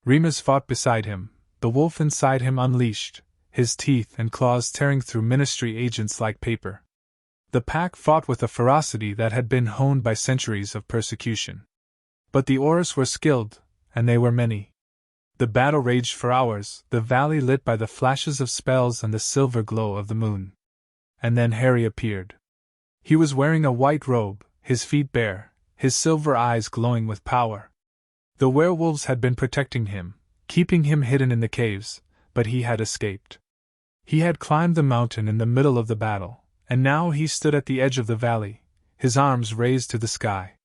Remus fought beside him, the wolf inside him unleashed, his teeth and claws tearing through Ministry agents like paper. The pack fought with a ferocity that had been honed by centuries of persecution. But the Aurors were skilled, and they were many. The battle raged for hours, the valley lit by the flashes of spells and the silver glow of the moon. And then Harry appeared. He was wearing a white robe, his feet bare, his silver eyes glowing with power. The werewolves had been protecting him, keeping him hidden in the caves, but he had escaped. He had climbed the mountain in the middle of the battle, and now he stood at the edge of the valley, his arms raised to the sky.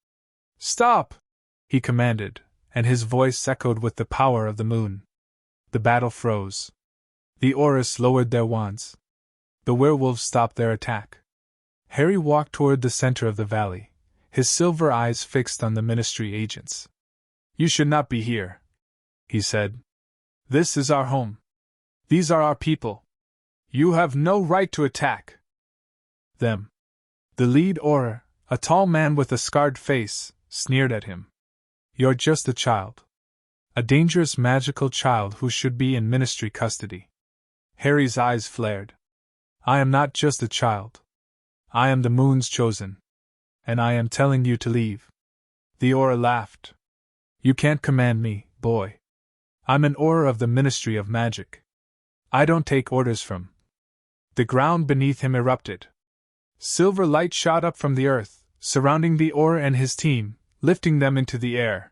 "Stop!" he commanded, and his voice echoed with the power of the moon. The battle froze. The Aurors lowered their wands. The werewolves stopped their attack. Harry walked toward the center of the valley, his silver eyes fixed on the Ministry agents. "You should not be here," he said. "This is our home. These are our people. You have no right to attack them." The lead Auror, a tall man with a scarred face, sneered at him. "You're just a child. A dangerous magical child who should be in Ministry custody." Harry's eyes flared. "I am not just a child. I am the moon's chosen. And I am telling you to leave." The Auror laughed. You can't command me, boy. I'm an Auror of the Ministry of Magic. I don't take orders from. The ground beneath him erupted. Silver light shot up from the earth, surrounding the Auror and his team, lifting them into the air.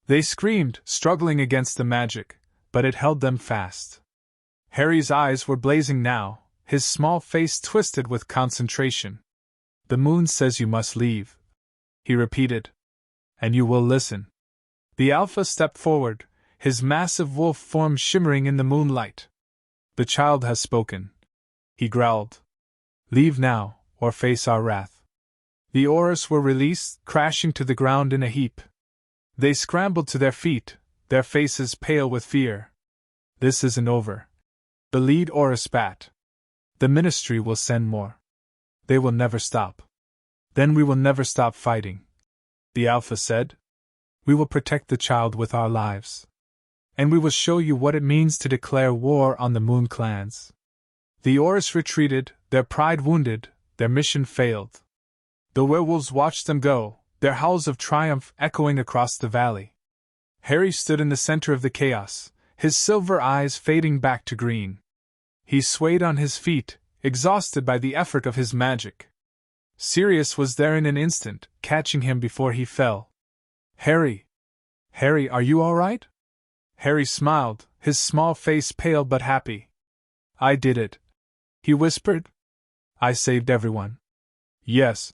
They screamed, struggling against the magic, but it held them fast. Harry's eyes were blazing now, his small face twisted with concentration. The moon says you must leave, he repeated. And you will listen. The Alpha stepped forward, his massive wolf form shimmering in the moonlight. The child has spoken, he growled. Leave now, or face our wrath. The Aurors were released, crashing to the ground in a heap. They scrambled to their feet, their faces pale with fear. This isn't over. The lead Auror spat. The Ministry will send more. They will never stop. Then we will never stop fighting, the Alpha said. We will protect the child with our lives. And we will show you what it means to declare war on the Moon clans. The Aurors retreated, their pride wounded, their mission failed. The werewolves watched them go, their howls of triumph echoing across the valley. Harry stood in the center of the chaos, his silver eyes fading back to green. He swayed on his feet, exhausted by the effort of his magic. Sirius was there in an instant, catching him before he fell. Harry! Harry, are you all right? Harry smiled, his small face pale but happy. I did it, he whispered. I saved everyone. Yes,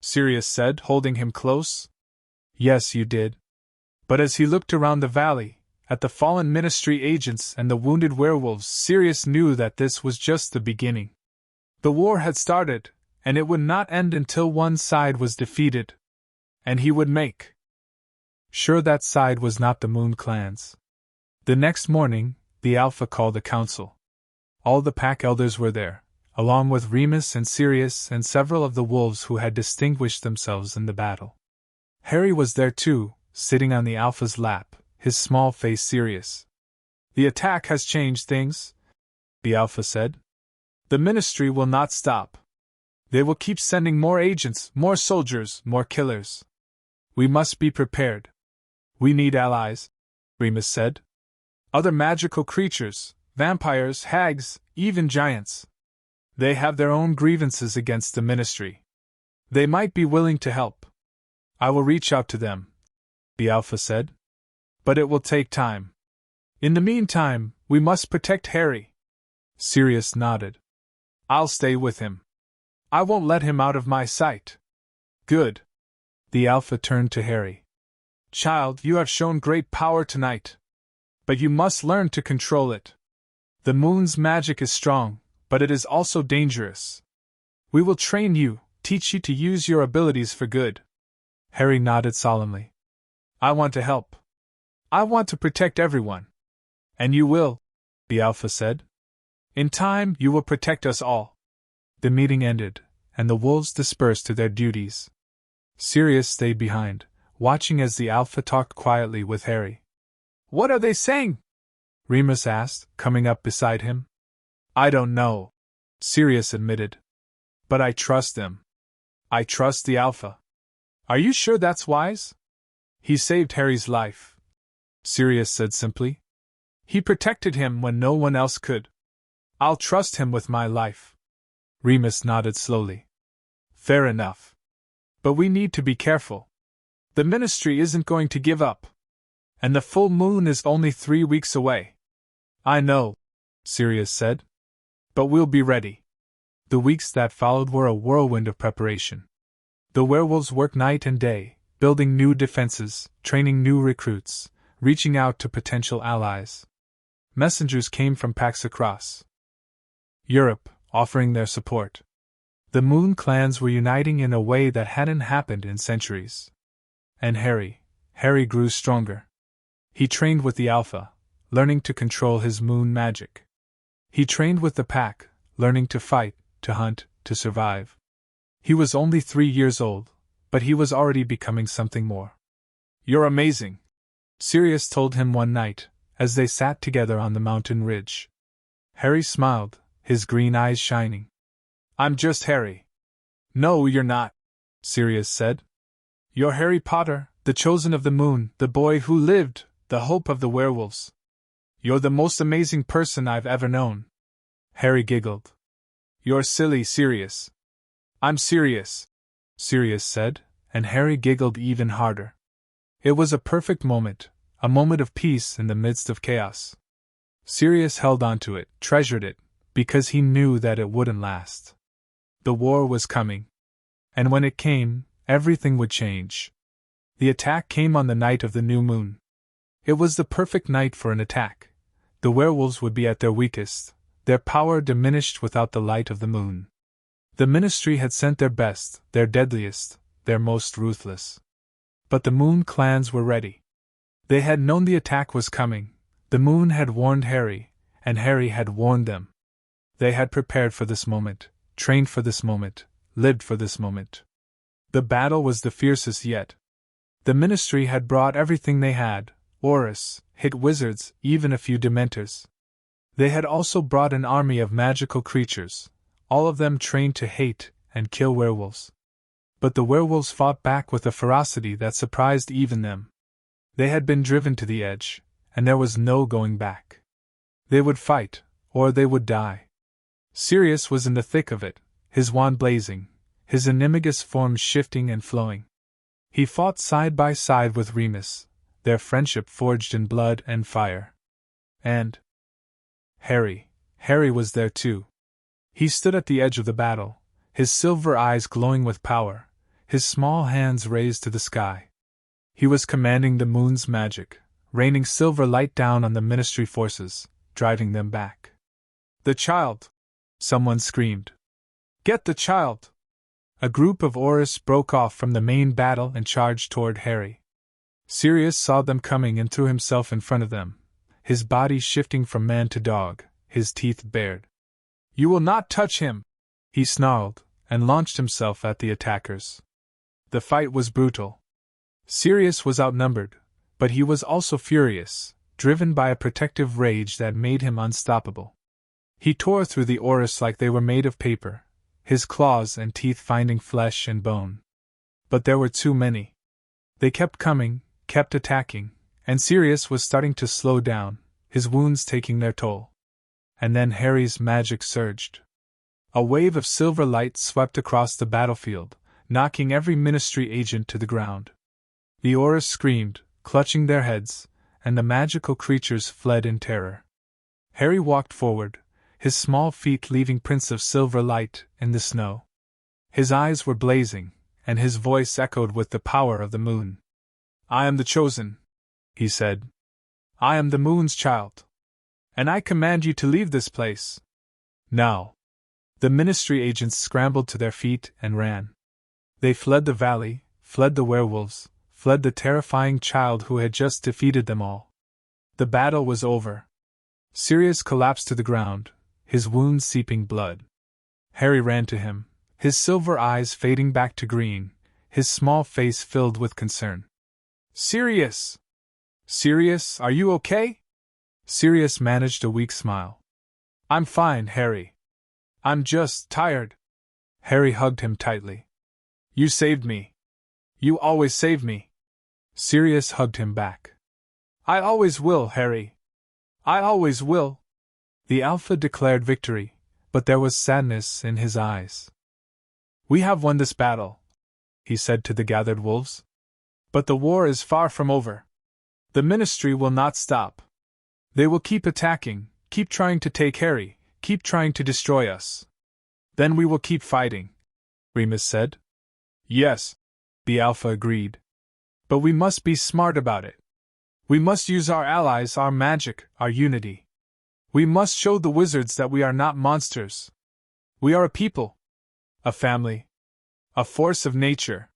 Sirius said, holding him close. Yes, you did. But as he looked around the valley, at the fallen Ministry agents and the wounded werewolves, Sirius knew that this was just the beginning. The war had started, and it would not end until one side was defeated. And he would make sure that side was not the Moon clans. The next morning, the Alpha called a council. All the pack elders were there, along with Remus and Sirius and several of the wolves who had distinguished themselves in the battle. Harry was there too, sitting on the Alpha's lap, his small face serious. The attack has changed things, the Alpha said. The Ministry will not stop. They will keep sending more agents, more soldiers, more killers. We must be prepared. We need allies, Remus said. Other magical creatures, vampires, hags, even giants. They have their own grievances against the Ministry. They might be willing to help. I will reach out to them, the Alpha said. But it will take time. In the meantime, we must protect Harry. Sirius nodded. I'll stay with him. I won't let him out of my sight. Good. The Alpha turned to Harry. Child, you have shown great power tonight. But you must learn to control it. The moon's magic is strong, but it is also dangerous. We will train you, teach you to use your abilities for good. Harry nodded solemnly. I want to help. I want to protect everyone. And you will, the Alpha said. In time, you will protect us all. The meeting ended, and the wolves dispersed to their duties. Sirius stayed behind, watching as the Alpha talked quietly with Harry. What are they saying? Remus asked, coming up beside him. I don't know, Sirius admitted. But I trust them. I trust the Alpha. Are you sure that's wise? He saved Harry's life, Sirius said simply. He protected him when no one else could. I'll trust him with my life. Remus nodded slowly. Fair enough. But we need to be careful. The Ministry isn't going to give up. And the full moon is only 3 weeks away. I know, Sirius said. But we'll be ready. The weeks that followed were a whirlwind of preparation. The werewolves worked night and day, building new defenses, training new recruits, reaching out to potential allies. Messengers came from packs across Europe, offering their support. The Moon clans were uniting in a way that hadn't happened in centuries. And Harry grew stronger. He trained with the Alpha, learning to control his moon magic. He trained with the pack, learning to fight, to hunt, to survive. He was only 3 years old, but he was already becoming something more. You're amazing, Sirius told him one night, as they sat together on the mountain ridge. Harry smiled, his green eyes shining. I'm just Harry. No, you're not, Sirius said. You're Harry Potter, The chosen of the moon, the boy who lived, the hope of the werewolves. You're the most amazing person I've ever known. Harry giggled. You're silly, Sirius. I'm serious, Sirius said, and Harry giggled even harder. It was a perfect moment, a moment of peace in the midst of chaos. Sirius held on to it, treasured it, because he knew that it wouldn't last. The war was coming. And when it came, everything would change. The attack came on the night of the new moon. It was the perfect night for an attack. The werewolves would be at their weakest, their power diminished without the light of the moon. The Ministry had sent their best, their deadliest, their most ruthless. But the Moon clans were ready. They had known the attack was coming. The Moon had warned Harry, and Harry had warned them. They had prepared for this moment, trained for this moment, lived for this moment. The battle was the fiercest yet. The Ministry had brought everything they had, Orus, hit wizards, even a few dementors. They had also brought an army of magical creatures, all of them trained to hate and kill werewolves. But the werewolves fought back with a ferocity that surprised even them. They had been driven to the edge, and there was no going back. They would fight, or they would die. Sirius was in the thick of it, his wand blazing, his animagus form shifting and flowing. He fought side by side with Remus, their friendship forged in blood and fire. And Harry was there too. He stood at the edge of the battle, his silver eyes glowing with power, his small hands raised to the sky. He was commanding the moon's magic, raining silver light down on the Ministry forces, driving them back. The child! Someone screamed. Get the child! A group of Orus broke off from the main battle and charged toward Harry. Sirius saw them coming and threw himself in front of them, his body shifting from man to dog, his teeth bared. You will not touch him! He snarled, and launched himself at the attackers. The fight was brutal. Sirius was outnumbered, but he was also furious, driven by a protective rage that made him unstoppable. He tore through the Orus like they were made of paper, his claws and teeth finding flesh and bone. But there were too many. They kept coming, kept attacking, and Sirius was starting to slow down, his wounds taking their toll. And then Harry's magic surged. A wave of silver light swept across the battlefield, knocking every Ministry agent to the ground. The Orus screamed, clutching their heads, and the magical creatures fled in terror. Harry walked forward, his small feet leaving prints of silver light in the snow. His eyes were blazing, and his voice echoed with the power of the moon. I am the chosen, he said. I am the moon's child. And I command you to leave this place. Now. The Ministry agents scrambled to their feet and ran. They fled the valley, fled the werewolves, fled the terrifying child who had just defeated them all. The battle was over. Sirius collapsed to the ground, his wounds seeping blood. Harry ran to him, his silver eyes fading back to green, his small face filled with concern. Sirius! Sirius, are you okay? Sirius managed a weak smile. I'm fine, Harry. I'm just tired. Harry hugged him tightly. You saved me. You always save me. Sirius hugged him back. I always will, Harry. I always will. The Alpha declared victory, but there was sadness in his eyes. We have won this battle, he said to the gathered wolves. But the war is far from over. The Ministry will not stop. They will keep attacking, keep trying to take Harry, keep trying to destroy us. Then we will keep fighting, Remus said. Yes, the Alpha agreed. But we must be smart about it. We must use our allies, our magic, our unity. We must show the wizards that we are not monsters. We are a people. A family. A force of nature.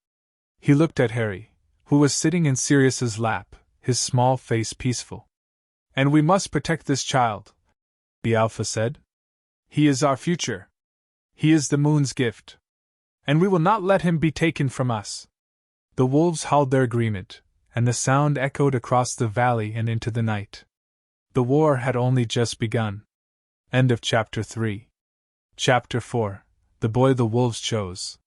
He looked at Harry, who was sitting in Sirius's lap, his small face peaceful. And we must protect this child, the Alpha said. He is our future. He is the moon's gift. And we will not let him be taken from us. The wolves howled their agreement, and the sound echoed across the valley and into the night. The war had only just begun. End of Chapter 3. Chapter 4. The Boy the Wolves Chose.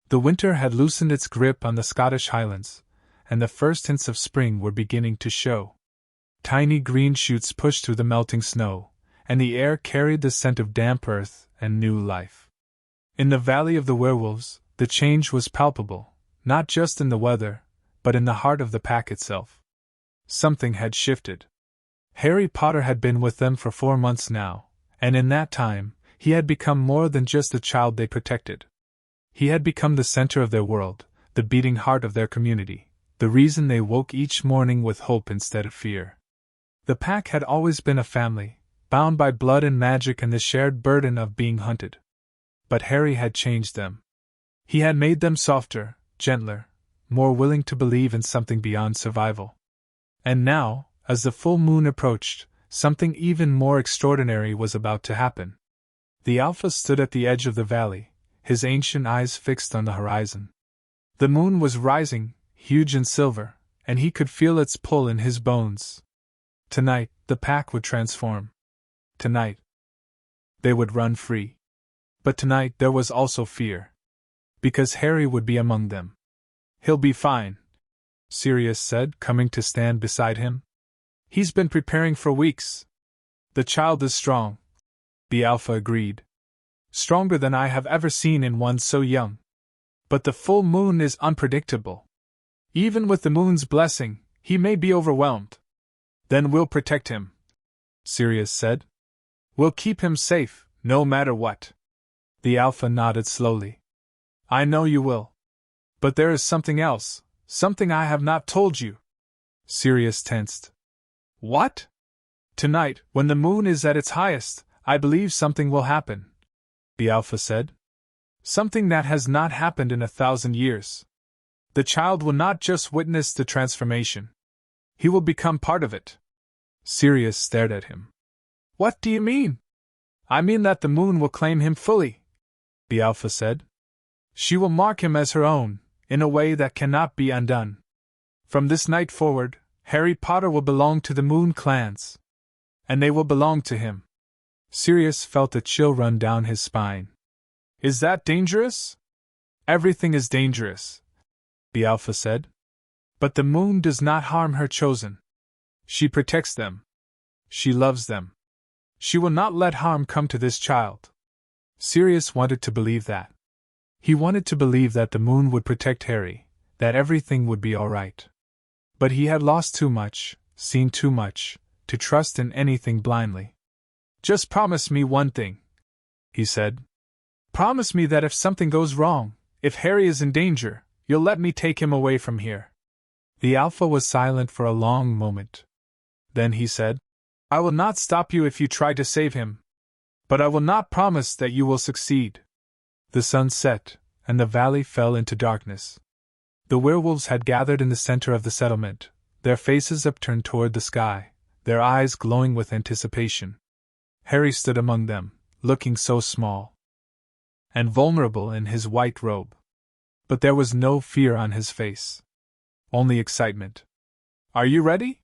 The winter had loosened its grip on the Scottish Highlands, and the first hints of spring were beginning to show. Tiny green shoots pushed through the melting snow, and the air carried the scent of damp earth and new life. In the Valley of the Werewolves, the change was palpable, not just in the weather, but in the heart of the pack itself. Something had shifted. Harry Potter had been with them for 4 months now, and in that time, he had become more than just the child they protected. He had become the center of their world, the beating heart of their community, the reason they woke each morning with hope instead of fear. The pack had always been a family, bound by blood and magic and the shared burden of being hunted. But Harry had changed them. He had made them softer, gentler, more willing to believe in something beyond survival. And now, as the full moon approached, something even more extraordinary was about to happen. The Alpha stood at the edge of the valley, his ancient eyes fixed on the horizon. The moon was rising, huge and silver, and he could feel its pull in his bones. Tonight, the pack would transform. Tonight, they would run free. But tonight there was also fear. Because Harry would be among them. "He'll be fine," Sirius said, coming to stand beside him. "He's been preparing for weeks." "The child is strong," the Alpha agreed. "Stronger than I have ever seen in one so young. But the full moon is unpredictable. Even with the moon's blessing, he may be overwhelmed." "Then we'll protect him," Sirius said. "We'll keep him safe, no matter what." The Alpha nodded slowly. "I know you will. But there is something else, something I have not told you." Sirius tensed. "What?" "Tonight, when the moon is at its highest, I believe something will happen," the Alpha said. "Something that has not happened in 1,000 years. The child will not just witness the transformation. He will become part of it." Sirius stared at him. "What do you mean?" "I mean that the moon will claim him fully," the Alpha said. "She will mark him as her own, in a way that cannot be undone. From this night forward, Harry Potter will belong to the Moon clans. And they will belong to him." Sirius felt a chill run down his spine. "Is that dangerous?" "Everything is dangerous," the Alpha said. "But the moon does not harm her chosen. She protects them. She loves them. She will not let harm come to this child." Sirius wanted to believe that. He wanted to believe that the moon would protect Harry, that everything would be all right. But he had lost too much, seen too much, to trust in anything blindly. "Just promise me one thing," he said. "Promise me that if something goes wrong, if Harry is in danger, you'll let me take him away from here." The Alpha was silent for a long moment. Then he said, "I will not stop you if you try to save him. But I will not promise that you will succeed." The sun set, and the valley fell into darkness. The werewolves had gathered in the center of the settlement, their faces upturned toward the sky, their eyes glowing with anticipation. Harry stood among them, looking so small and vulnerable in his white robe. But there was no fear on his face. Only excitement. "Are you ready?"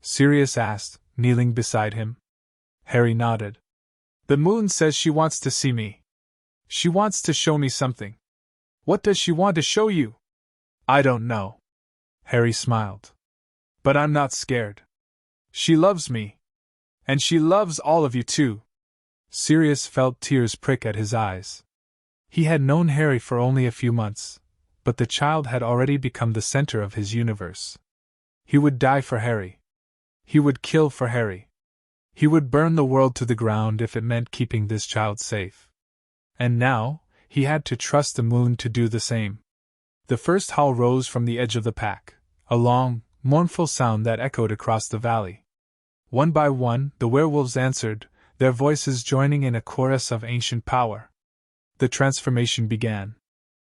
Sirius asked, kneeling beside him. Harry nodded. "The moon says she wants to see me. She wants to show me something. What does she want to show you?" "I don't know." Harry smiled. "But I'm not scared. She loves me. And she loves all of you too." Sirius felt tears prick at his eyes. He had known Harry for only a few months, but the child had already become the center of his universe. He would die for Harry. He would kill for Harry. He would burn the world to the ground if it meant keeping this child safe. And now, he had to trust the moon to do the same. The first howl rose from the edge of the pack, a long, mournful sound that echoed across the valley. One by one, the werewolves answered, their voices joining in a chorus of ancient power. The transformation began.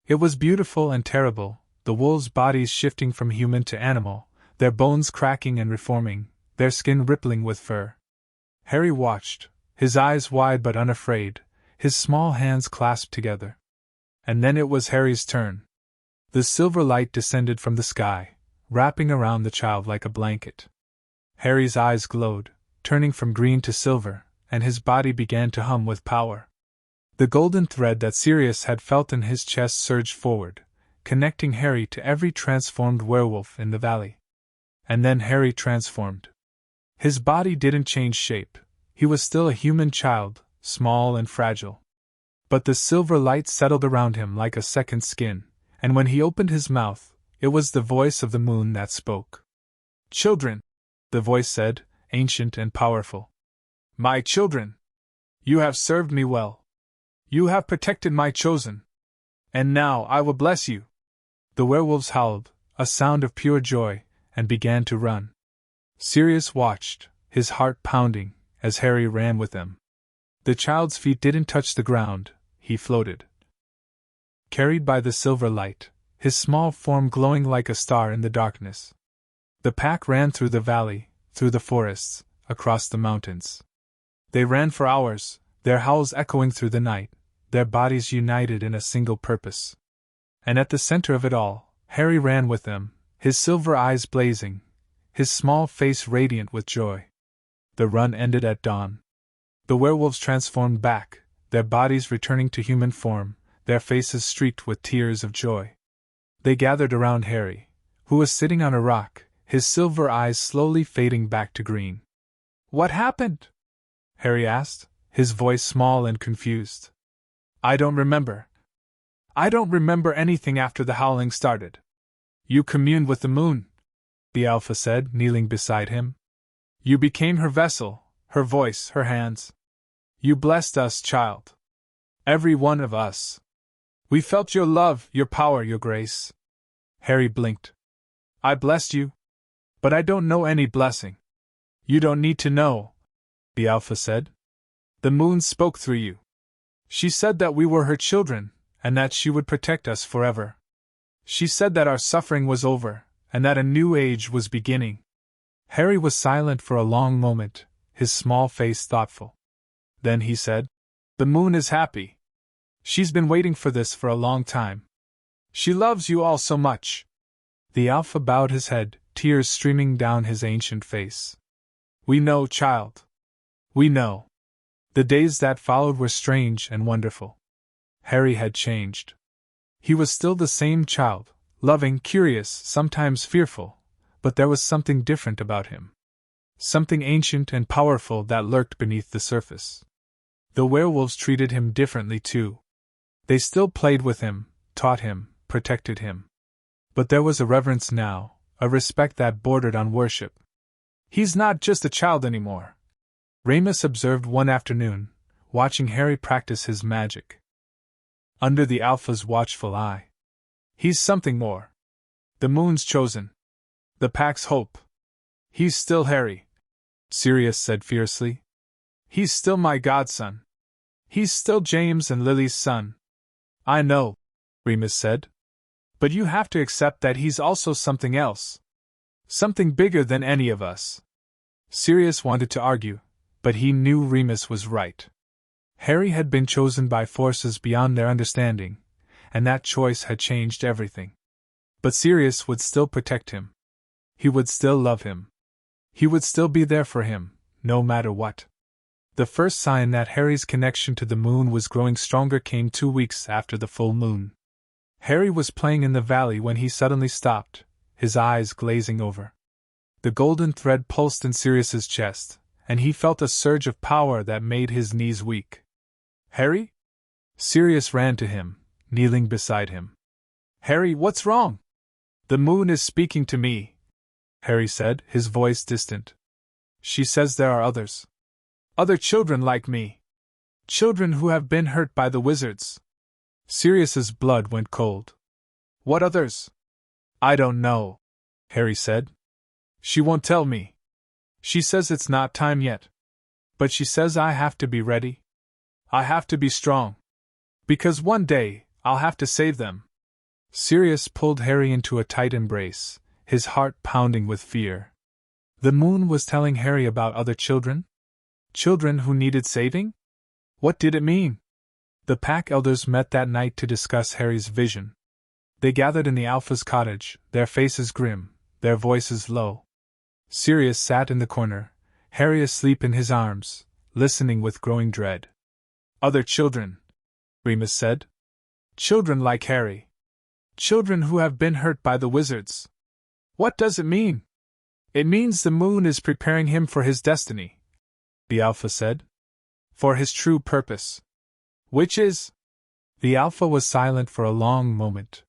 It was beautiful and terrible, the wolves' bodies shifting from human to animal, their bones cracking and reforming, their skin rippling with fur. Harry watched, his eyes wide but unafraid, his small hands clasped together. And then it was Harry's turn. The silver light descended from the sky, wrapping around the child like a blanket. Harry's eyes glowed, turning from green to silver, and his body began to hum with power. The golden thread that Sirius had felt in his chest surged forward, connecting Harry to every transformed werewolf in the valley. And then Harry transformed. His body didn't change shape. He was still a human child, small and fragile. But the silver light settled around him like a second skin, and when he opened his mouth, it was the voice of the moon that spoke. "Children," the voice said, ancient and powerful. "My children! You have served me well. You have protected my chosen. And now I will bless you." The werewolves howled, a sound of pure joy, and began to run. Sirius watched, his heart pounding, as Harry ran with them. The child's feet didn't touch the ground, he floated. Carried by the silver light, his small form glowing like a star in the darkness. The pack ran through the valley, through the forests, across the mountains. They ran for hours, their howls echoing through the night, their bodies united in a single purpose. And at the center of it all, Harry ran with them, his silver eyes blazing, his small face radiant with joy. The run ended at dawn. The werewolves transformed back, their bodies returning to human form, their faces streaked with tears of joy. They gathered around Harry, who was sitting on a rock, his silver eyes slowly fading back to green. "What happened?" Harry asked, his voice small and confused. "I don't remember. I don't remember anything after the howling started." "You communed with the moon," the Alpha said, kneeling beside him. "You became her vessel, her voice, her hands. You blessed us, child. Every one of us. We felt your love, your power, your grace." Harry blinked. "I blessed you? But I don't know any blessing." "You don't need to know," the Alpha said. "The moon spoke through you. She said that we were her children, and that she would protect us forever. She said that our suffering was over, and that a new age was beginning." Harry was silent for a long moment, his small face thoughtful. Then he said, "The moon is happy. She's been waiting for this for a long time. She loves you all so much." The Alpha bowed his head, tears streaming down his ancient face. "We know, child. We know." The days that followed were strange and wonderful. Harry had changed. He was still the same child, loving, curious, sometimes fearful, but there was something different about him. Something ancient and powerful that lurked beneath the surface. The werewolves treated him differently too. They still played with him, taught him, protected him. But there was a reverence now, a respect that bordered on worship. "He's not just a child anymore," Remus observed one afternoon, watching Harry practice his magic. Under the Alpha's watchful eye. "He's something more. The moon's chosen. The pack's hope. He's still Harry," Sirius said fiercely. "He's still my godson. He's still James and Lily's son." "I know," Remus said. "But you have to accept that he's also something else. Something bigger than any of us." Sirius wanted to argue, but he knew Remus was right. Harry had been chosen by forces beyond their understanding, and that choice had changed everything. But Sirius would still protect him. He would still love him. He would still be there for him, no matter what. The first sign that Harry's connection to the moon was growing stronger came 2 weeks after the full moon. Harry was playing in the valley when he suddenly stopped, his eyes glazing over. The golden thread pulsed in Sirius's chest, and he felt a surge of power that made his knees weak. "Harry?" Sirius ran to him, kneeling beside him. "Harry, what's wrong?" "The moon is speaking to me," Harry said, his voice distant. "She says there are others. Other children like me. Children who have been hurt by the wizards." Sirius's blood went cold. "What others?" "I don't know," Harry said. "She won't tell me. She says it's not time yet. But she says I have to be ready. I have to be strong. Because one day, I'll have to save them." Sirius pulled Harry into a tight embrace, his heart pounding with fear. The moon was telling Harry about other children? Children who needed saving? What did it mean? The pack elders met that night to discuss Harry's vision. They gathered in the Alpha's cottage, their faces grim, their voices low. Sirius sat in the corner, Harry asleep in his arms, listening with growing dread. "Other children," Remus said. "Children like Harry. Children who have been hurt by the wizards. What does it mean? It means the moon is preparing him for his destiny, the Alpha said. For his true purpose. Which is? The Alpha was silent for a long moment.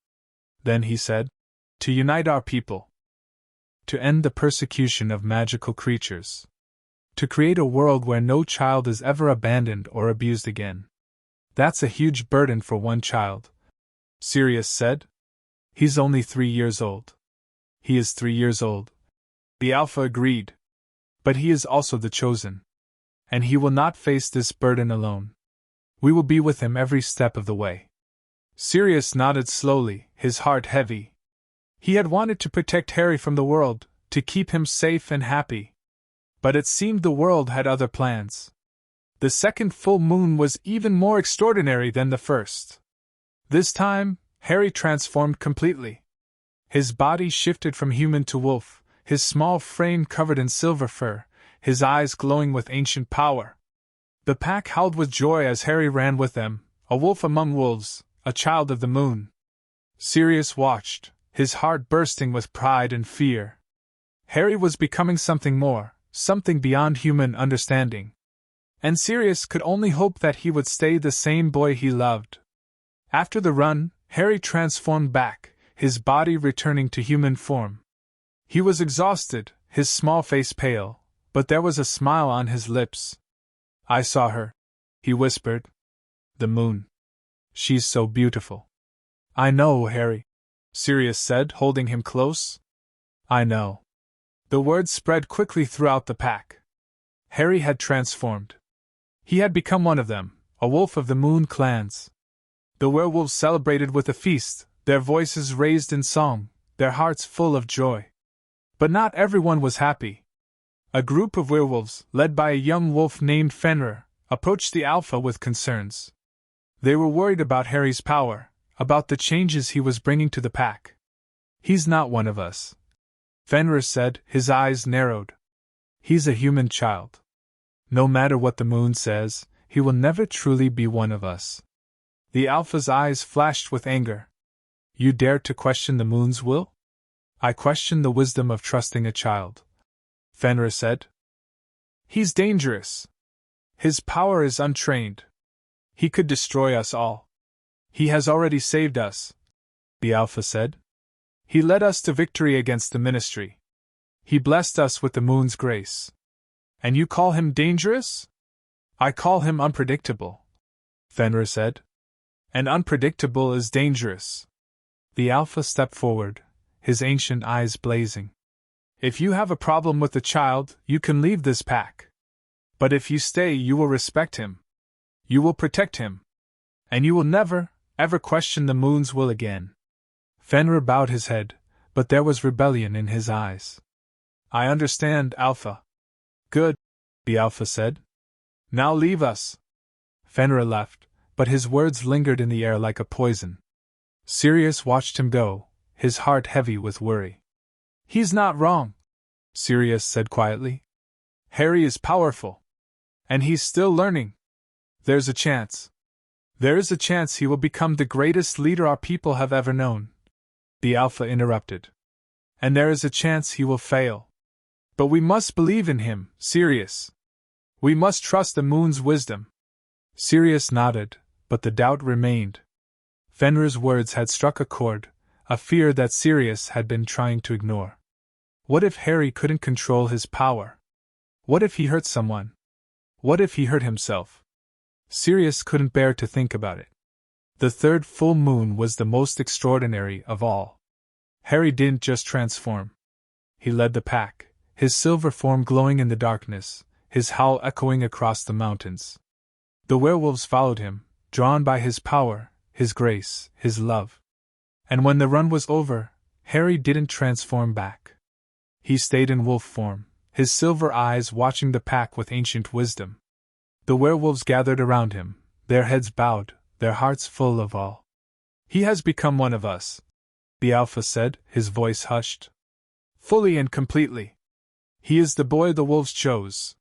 Then he said, to unite our people. To end the persecution of magical creatures. To create a world where no child is ever abandoned or abused again. That's a huge burden for one child, Sirius said. He's only 3 years old. He is 3 years old. The Alpha agreed. But he is also the chosen. And he will not face this burden alone. We will be with him every step of the way. Sirius nodded slowly, his heart heavy. He had wanted to protect Harry from the world, to keep him safe and happy. But it seemed the world had other plans. The second full moon was even more extraordinary than the first. This time, Harry transformed completely. His body shifted from human to wolf, his small frame covered in silver fur, his eyes glowing with ancient power. The pack howled with joy as Harry ran with them, a wolf among wolves, a child of the moon. Sirius watched, his heart bursting with pride and fear. Harry was becoming something more, something beyond human understanding. And Sirius could only hope that he would stay the same boy he loved. After the run, Harry transformed back, his body returning to human form. He was exhausted, his small face pale, but there was a smile on his lips. I saw her, he whispered. The moon. She's so beautiful. I know, Harry, Sirius said, holding him close. I know. The words spread quickly throughout the pack. Harry had transformed. He had become one of them, a wolf of the moon clans. The werewolves celebrated with a feast, their voices raised in song, their hearts full of joy. But not everyone was happy. A group of werewolves, led by a young wolf named Fenrir, approached the Alpha with concerns. They were worried about Harry's power, about the changes he was bringing to the pack. He's not one of us, Fenrir said, his eyes narrowed. He's a human child. No matter what the moon says, he will never truly be one of us. The Alpha's eyes flashed with anger. You dare to question the moon's will? I question the wisdom of trusting a child, Fenrir said. He's dangerous. His power is untrained. He could destroy us all. He has already saved us, the Alpha said. He led us to victory against the Ministry. He blessed us with the moon's grace. And you call him dangerous? I call him unpredictable, Fenrir said. And unpredictable is dangerous. The Alpha stepped forward, his ancient eyes blazing. If you have a problem with the child, you can leave this pack. But if you stay, you will respect him. You will protect him. And you will never, ever question the moon's will again. Fenrir bowed his head, but there was rebellion in his eyes. I understand, Alpha. Good, the Alpha said. Now leave us. Fenrir left, but his words lingered in the air like a poison. Sirius watched him go, his heart heavy with worry. He's not wrong, Sirius said quietly. Harry is powerful. And he's still learning. There's a chance. There is a chance he will become the greatest leader our people have ever known, the Alpha interrupted. And there is a chance he will fail. But we must believe in him, Sirius. We must trust the moon's wisdom. Sirius nodded, but the doubt remained. Fenrir's words had struck a chord, a fear that Sirius had been trying to ignore. What if Harry couldn't control his power? What if he hurt someone? What if he hurt himself? Sirius couldn't bear to think about it. The third full moon was the most extraordinary of all. Harry didn't just transform. He led the pack, his silver form glowing in the darkness, his howl echoing across the mountains. The werewolves followed him, drawn by his power, his grace, his love. And when the run was over, Harry didn't transform back. He stayed in wolf form, his silver eyes watching the pack with ancient wisdom. The werewolves gathered around him, their heads bowed, their hearts full of awe. He has become one of us, the Alpha said, his voice hushed. Fully and completely. He is the boy the wolves chose.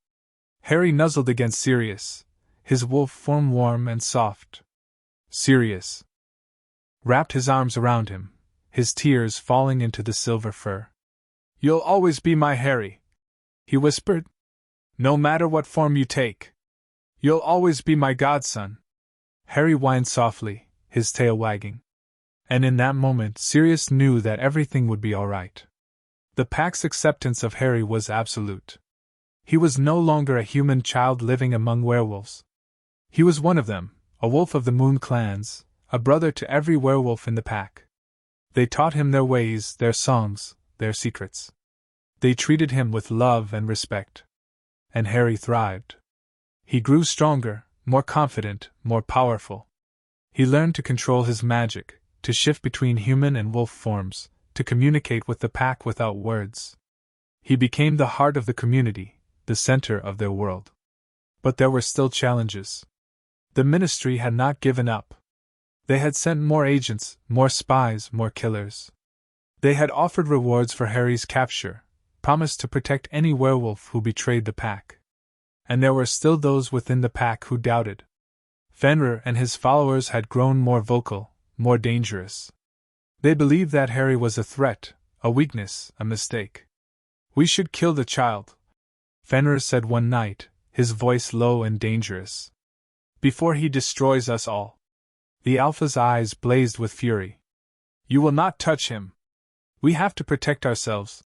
Harry nuzzled against Sirius, his wolf form warm and soft. Sirius wrapped his arms around him, his tears falling into the silver fur. "You'll always be my Harry," he whispered. "No matter what form you take. You'll always be my godson." Harry whined softly, his tail wagging. And in that moment Sirius knew that everything would be all right. The pack's acceptance of Harry was absolute. He was no longer a human child living among werewolves. He was one of them, a wolf of the Moon clans, a brother to every werewolf in the pack. They taught him their ways, their songs, their secrets. They treated him with love and respect. And Harry thrived. He grew stronger, more confident, more powerful. He learned to control his magic, to shift between human and wolf forms, to communicate with the pack without words. He became the heart of the community, the center of their world. But there were still challenges. The Ministry had not given up. They had sent more agents, more spies, more killers. They had offered rewards for Harry's capture, promised to protect any werewolf who betrayed the pack. And there were still those within the pack who doubted. Fenrir and his followers had grown more vocal, more dangerous. They believed that Harry was a threat, a weakness, a mistake. "We should kill the child," Fenrir said one night, his voice low and dangerous. "Before he destroys us all." The Alpha's eyes blazed with fury. "You will not touch him. We have to protect ourselves,"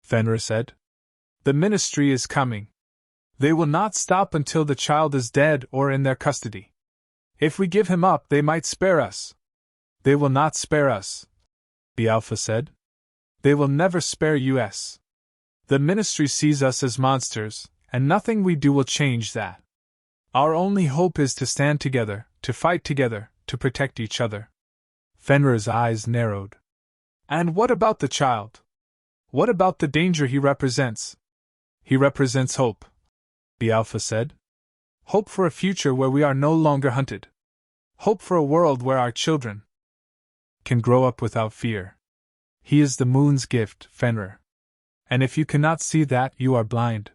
Fenrir said. "The Ministry is coming. They will not stop until the child is dead or in their custody. If we give him up, they might spare us." "They will not spare us," the Alpha said. "They will never spare us. The Ministry sees us as monsters, and nothing we do will change that. Our only hope is to stand together, to fight together, to protect each other." Fenrir's eyes narrowed. "And what about the child? What about the danger he represents?" "He represents hope," the Alpha said. "Hope for a future where we are no longer hunted. Hope for a world where our children can grow up without fear. He is the moon's gift, Fenrir. And if you cannot see that, you are blind."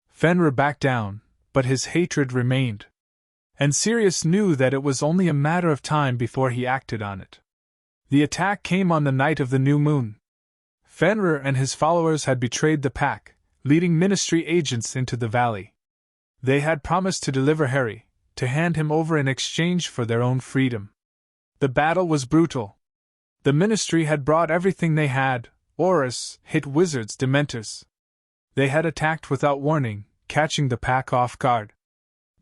Fenrir backed down, but his hatred remained. And Sirius knew that it was only a matter of time before he acted on it. The attack came on the night of the new moon. Fenrir and his followers had betrayed the pack, leading Ministry agents into the valley. They had promised to deliver Harry, to hand him over in exchange for their own freedom. The battle was brutal. The Ministry had brought everything they had: auras, hit wizards, dementors. They had attacked without warning, catching the pack off guard.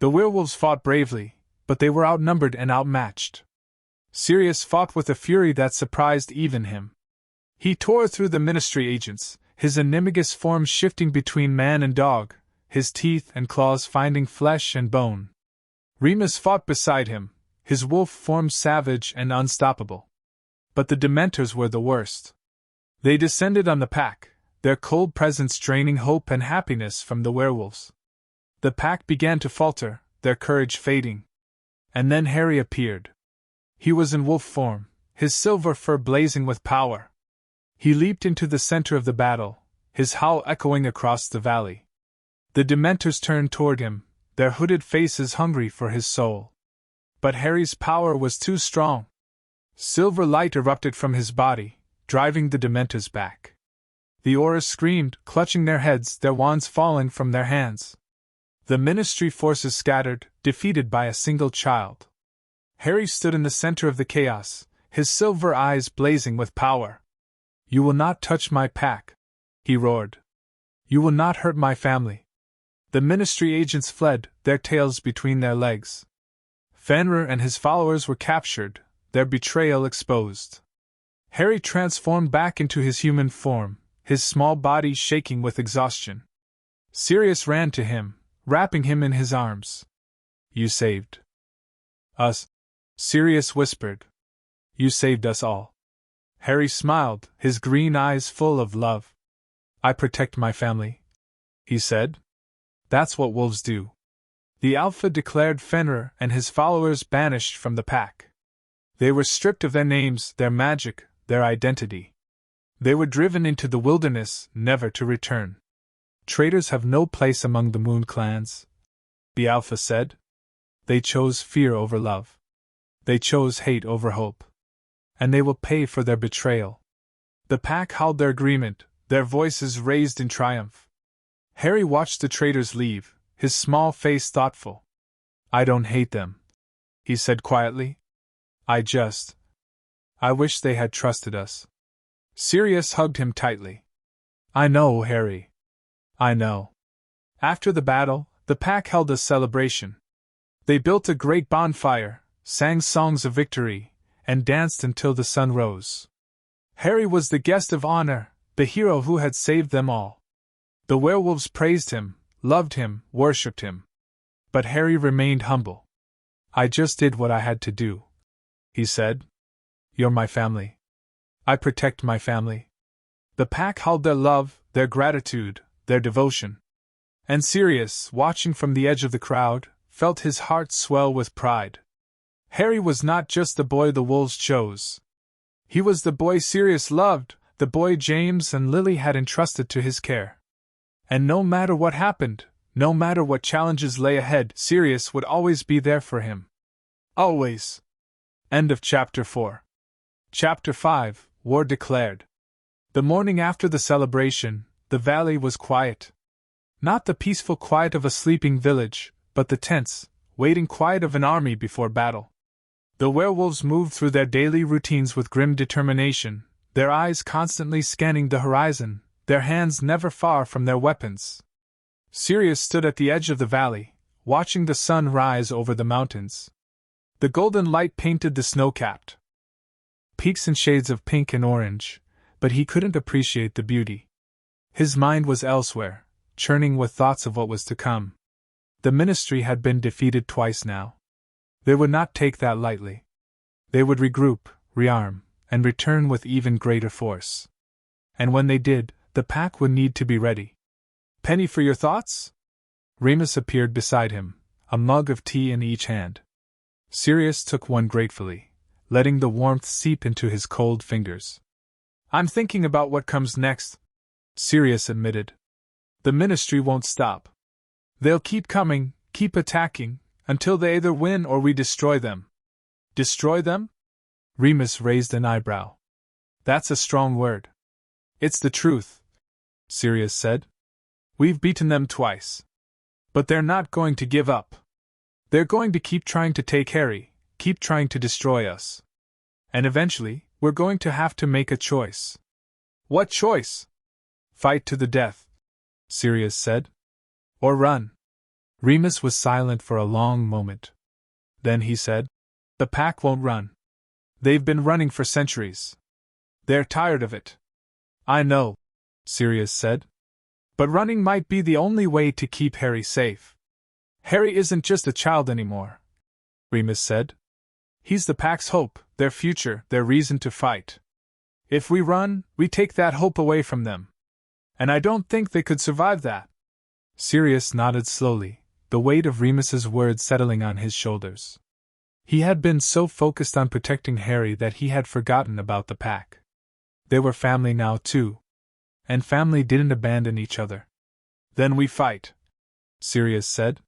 The werewolves fought bravely, but they were outnumbered and outmatched. Sirius fought with a fury that surprised even him. He tore through the Ministry agents, his animagus form shifting between man and dog, his teeth and claws finding flesh and bone. Remus fought beside him, his wolf form savage and unstoppable. But the dementors were the worst. They descended on the pack, their cold presence draining hope and happiness from the werewolves. The pack began to falter, their courage fading. And then Harry appeared. He was in wolf form, his silver fur blazing with power. He leaped into the center of the battle, his howl echoing across the valley. The dementors turned toward him, their hooded faces hungry for his soul. But Harry's power was too strong. Silver light erupted from his body, driving the dementors back. The auras screamed, clutching their heads, their wands falling from their hands. The Ministry forces scattered, defeated by a single child. Harry stood in the center of the chaos, his silver eyes blazing with power. "You will not touch my pack," he roared. "You will not hurt my family." The Ministry agents fled, their tails between their legs. Fenrir and his followers were captured, their betrayal exposed. Harry transformed back into his human form, his small body shaking with exhaustion. Sirius ran to him, wrapping him in his arms. "You saved us," Sirius whispered. "You saved us all." Harry smiled, his green eyes full of love. "I protect my family," he said. "That's what wolves do." The Alpha declared Fenrir and his followers banished from the pack. They were stripped of their names, their magic, their identity. They were driven into the wilderness, never to return. "Traitors have no place among the Moon clans," the Alpha said. "They chose fear over love. They chose hate over hope. and they will pay for their betrayal. The pack howled their agreement, their voices raised in triumph. Harry watched the traitors leave, his small face thoughtful. I don't hate them, he said quietly. I wish they had trusted us. Sirius hugged him tightly. I know, Harry. I know. After the battle, the pack held a celebration. They built a great bonfire, sang songs of victory, and danced until the sun rose. Harry was the guest of honor, the hero who had saved them all. The werewolves praised him, loved him, worshipped him. But Harry remained humble. I just did what I had to do, he said. You're my family. I protect my family. The pack held their love, their gratitude, their devotion. And Sirius, watching from the edge of the crowd, felt his heart swell with pride. Harry was not just the boy the wolves chose. He was the boy Sirius loved, the boy James and Lily had entrusted to his care. And no matter what happened, no matter what challenges lay ahead, Sirius would always be there for him. Always. End of Chapter 4. Chapter 5, War Declared. The morning after the celebration, the valley was quiet. Not the peaceful quiet of a sleeping village, but the tense, waiting quiet of an army before battle. The werewolves moved through their daily routines with grim determination, their eyes constantly scanning the horizon, their hands never far from their weapons. Sirius stood at the edge of the valley, watching the sun rise over the mountains. The golden light painted the snow-capped peaks in shades of pink and orange, but he couldn't appreciate the beauty. His mind was elsewhere, churning with thoughts of what was to come. The Ministry had been defeated twice now. They would not take that lightly. They would regroup, rearm, and return with even greater force. And when they did, the pack would need to be ready. Penny for your thoughts? Remus appeared beside him, a mug of tea in each hand. Sirius took one gratefully, letting the warmth seep into his cold fingers. I'm thinking about what comes next, Sirius admitted. The Ministry won't stop. They'll keep coming, keep attacking, until they either win or we destroy them. Destroy them? Remus raised an eyebrow. That's a strong word. It's the truth, Sirius said. We've beaten them twice. But they're not going to give up. They're going to keep trying to take Harry, keep trying to destroy us. And eventually, we're going to have to make a choice. What choice? Fight to the death, Sirius said. Or run. Remus was silent for a long moment. Then he said, The pack won't run. They've been running for centuries. They're tired of it. I know, Sirius said. But running might be the only way to keep Harry safe. Harry isn't just a child anymore, Remus said. He's the pack's hope, their future, their reason to fight. If we run, we take that hope away from them. And I don't think they could survive that. Sirius nodded slowly, the weight of Remus's words settling on his shoulders. He had been so focused on protecting Harry that he had forgotten about the pack. They were family now, too. And family didn't abandon each other. Then we fight, Sirius said.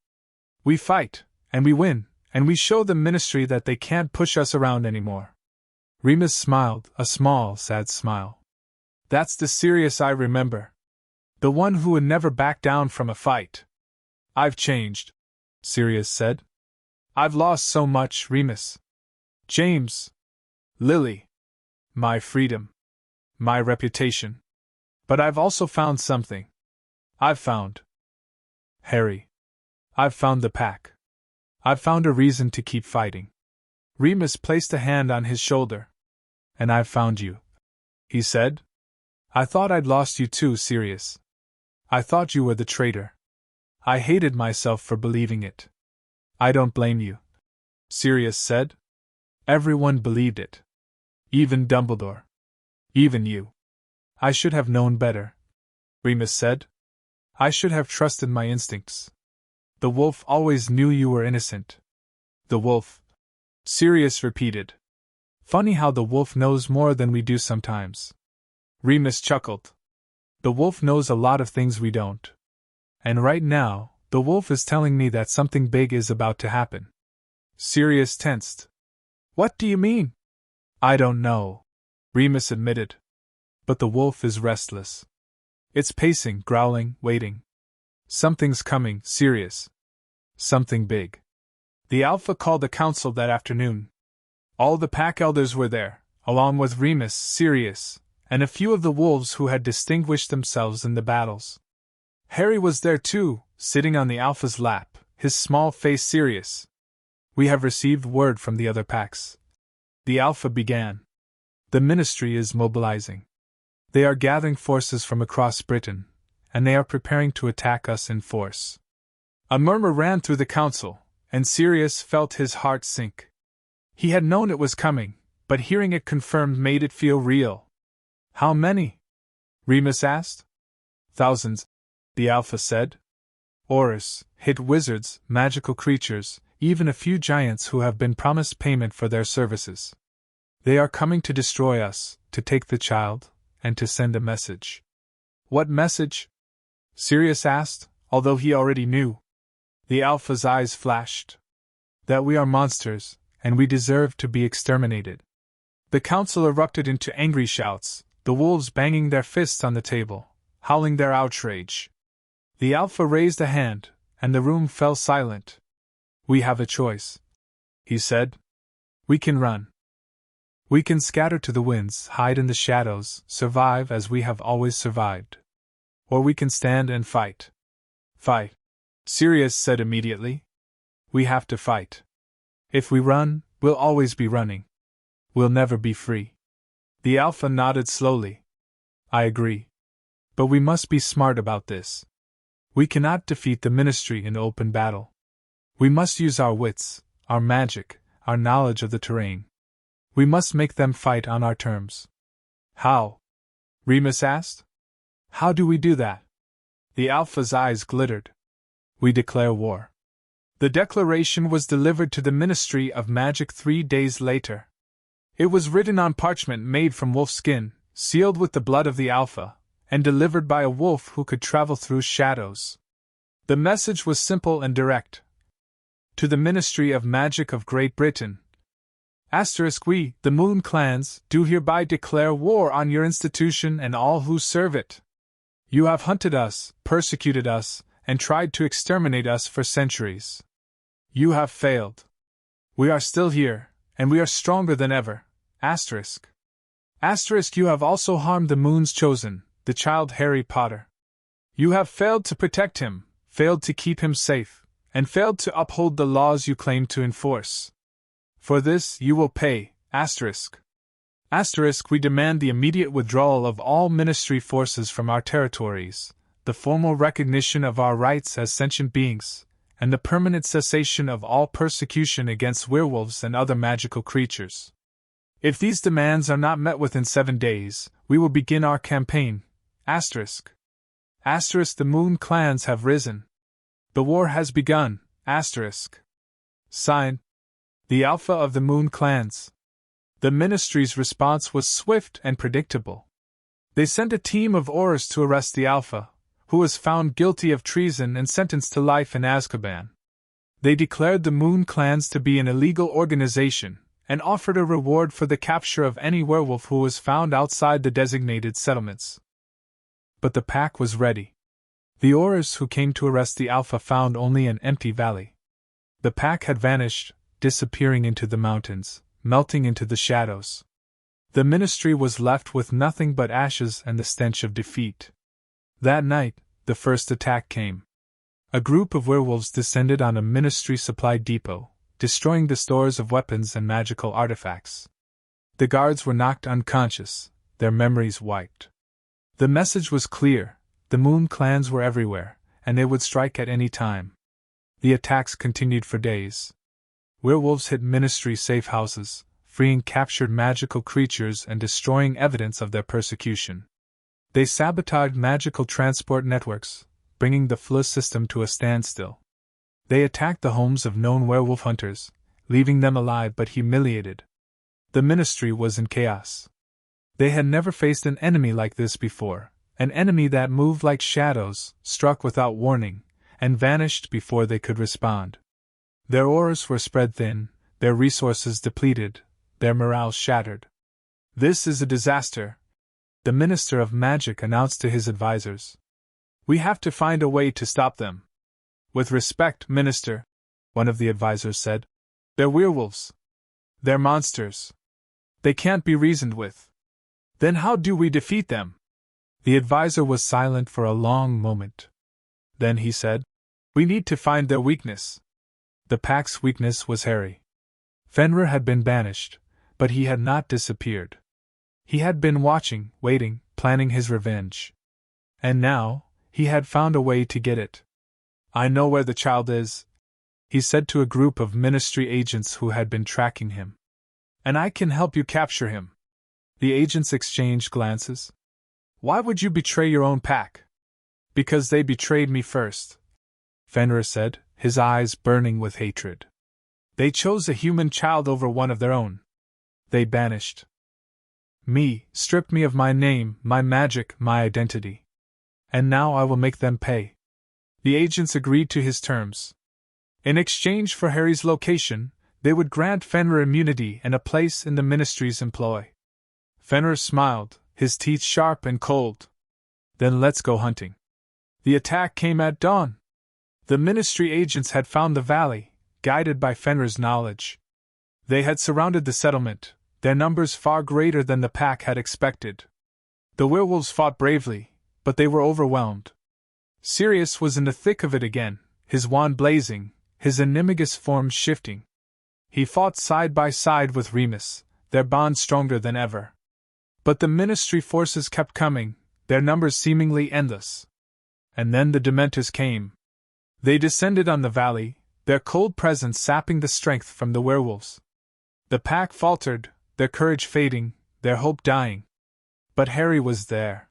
We fight, and we win, and we show the Ministry that they can't push us around anymore. Remus smiled, a small, sad smile. That's the Sirius I remember. The one who would never back down from a fight. I've changed, Sirius said. I've lost so much, Remus. James. Lily. My freedom. My reputation. But I've also found something. I've found Harry. I've found the pack. I've found a reason to keep fighting. Remus placed a hand on his shoulder. And I've found you, he said. I thought I'd lost you too, Sirius. I thought you were the traitor. I hated myself for believing it. I don't blame you, Sirius said. Everyone believed it. Even Dumbledore. Even you. I should have known better, Remus said. I should have trusted my instincts. The wolf always knew you were innocent. The wolf, Sirius repeated. Funny how the wolf knows more than we do sometimes. Remus chuckled. The wolf knows a lot of things we don't. And right now, the wolf is telling me that something big is about to happen. Sirius tensed. What do you mean? I don't know, Remus admitted. But the wolf is restless. It's pacing, growling, waiting. Something's coming, Sirius. Something big. The Alpha called a council that afternoon. All the pack elders were there, along with Remus, Sirius, and a few of the wolves who had distinguished themselves in the battles. Harry was there too, sitting on the Alpha's lap, his small face serious. We have received word from the other packs. The Alpha began. The Ministry is mobilizing. They are gathering forces from across Britain, and they are preparing to attack us in force. A murmur ran through the council, and Sirius felt his heart sink. He had known it was coming, but hearing it confirmed made it feel real. How many? Remus asked. Thousands, the Alpha said. Aurors, hit wizards, magical creatures, even a few giants who have been promised payment for their services. They are coming to destroy us, to take the child, and to send a message. What message? Sirius asked, although he already knew. The Alpha's eyes flashed. That we are monsters, and we deserve to be exterminated. The council erupted into angry shouts, the wolves banging their fists on the table, howling their outrage. The Alpha raised a hand, and the room fell silent. We have a choice, he said. We can run. We can scatter to the winds, hide in the shadows, survive as we have always survived. Or we can stand and fight. Fight, Sirius said immediately. We have to fight. If we run, we'll always be running. We'll never be free. The Alpha nodded slowly. I agree. But we must be smart about this. We cannot defeat the Ministry in open battle. We must use our wits, our magic, our knowledge of the terrain. We must make them fight on our terms. How? Remus asked. How do we do that? The Alpha's eyes glittered. We declare war. The declaration was delivered to the Ministry of Magic 3 days later. It was written on parchment made from wolf skin, sealed with the blood of the Alpha, and delivered by a wolf who could travel through shadows. The message was simple and direct. To the Ministry of Magic of Great Britain. We, the Moon Clans, do hereby declare war on your institution and all who serve it. You have hunted us, persecuted us, and tried to exterminate us for centuries. You have failed. We are still here, and we are stronger than ever. You have also harmed the Moon's chosen, the child Harry Potter. You have failed to protect him, failed to keep him safe, and failed to uphold the laws you claim to enforce. For this you will pay, we demand the immediate withdrawal of all Ministry forces from our territories, the formal recognition of our rights as sentient beings, and the permanent cessation of all persecution against werewolves and other magical creatures. If these demands are not met within 7 days, we will begin our campaign. The Moon Clans have risen. The war has begun. Signed, the Alpha of the Moon Clans. The Ministry's response was swift and predictable. They sent a team of Aurors to arrest the Alpha, who was found guilty of treason and sentenced to life in Azkaban. They declared the Moon Clans to be an illegal organization, and offered a reward for the capture of any werewolf who was found outside the designated settlements. But the pack was ready. The Aurors who came to arrest the Alpha found only an empty valley. The pack had vanished, disappearing into the mountains, melting into the shadows. The Ministry was left with nothing but ashes and the stench of defeat. That night, the first attack came. A group of werewolves descended on a Ministry supply depot, destroying the stores of weapons and magical artifacts. The guards were knocked unconscious, their memories wiped. The message was clear: the Moon Clans were everywhere, and they would strike at any time. The attacks continued for days. Werewolves hit Ministry safe houses, freeing captured magical creatures and destroying evidence of their persecution. They sabotaged magical transport networks, bringing the FLUS system to a standstill. They attacked the homes of known werewolf hunters, leaving them alive but humiliated. The Ministry was in chaos. They had never faced an enemy like this before, an enemy that moved like shadows, struck without warning, and vanished before they could respond. Their auras were spread thin, their resources depleted, their morale shattered. This is a disaster, the Minister of Magic announced to his advisors. We have to find a way to stop them. With respect, Minister, one of the advisors said. They're werewolves. They're monsters. They can't be reasoned with. Then how do we defeat them? The advisor was silent for a long moment. Then he said, We need to find their weakness. The pack's weakness was Harry. Fenrir had been banished, but he had not disappeared. He had been watching, waiting, planning his revenge. And now, he had found a way to get it. I know where the child is, he said to a group of ministry agents who had been tracking him. And I can help you capture him. The agents exchanged glances. Why would you betray your own pack? Because they betrayed me first, Fenrir said, his eyes burning with hatred. They chose a human child over one of their own. They banished me, stripped me of my name, my magic, my identity. And now I will make them pay. The agents agreed to his terms. In exchange for Harry's location, they would grant Fenrir immunity and a place in the ministry's employ. Fenrir smiled, his teeth sharp and cold. Then let's go hunting. The attack came at dawn. The ministry agents had found the valley, guided by Fenrir's knowledge. They had surrounded the settlement, their numbers far greater than the pack had expected. The werewolves fought bravely, but they were overwhelmed. Sirius was in the thick of it again, his wand blazing, his animagus form shifting. He fought side by side with Remus, their bond stronger than ever. But the ministry forces kept coming, their numbers seemingly endless. And then the Dementors came. They descended on the valley, their cold presence sapping the strength from the werewolves. The pack faltered, their courage fading, their hope dying. But Harry was there.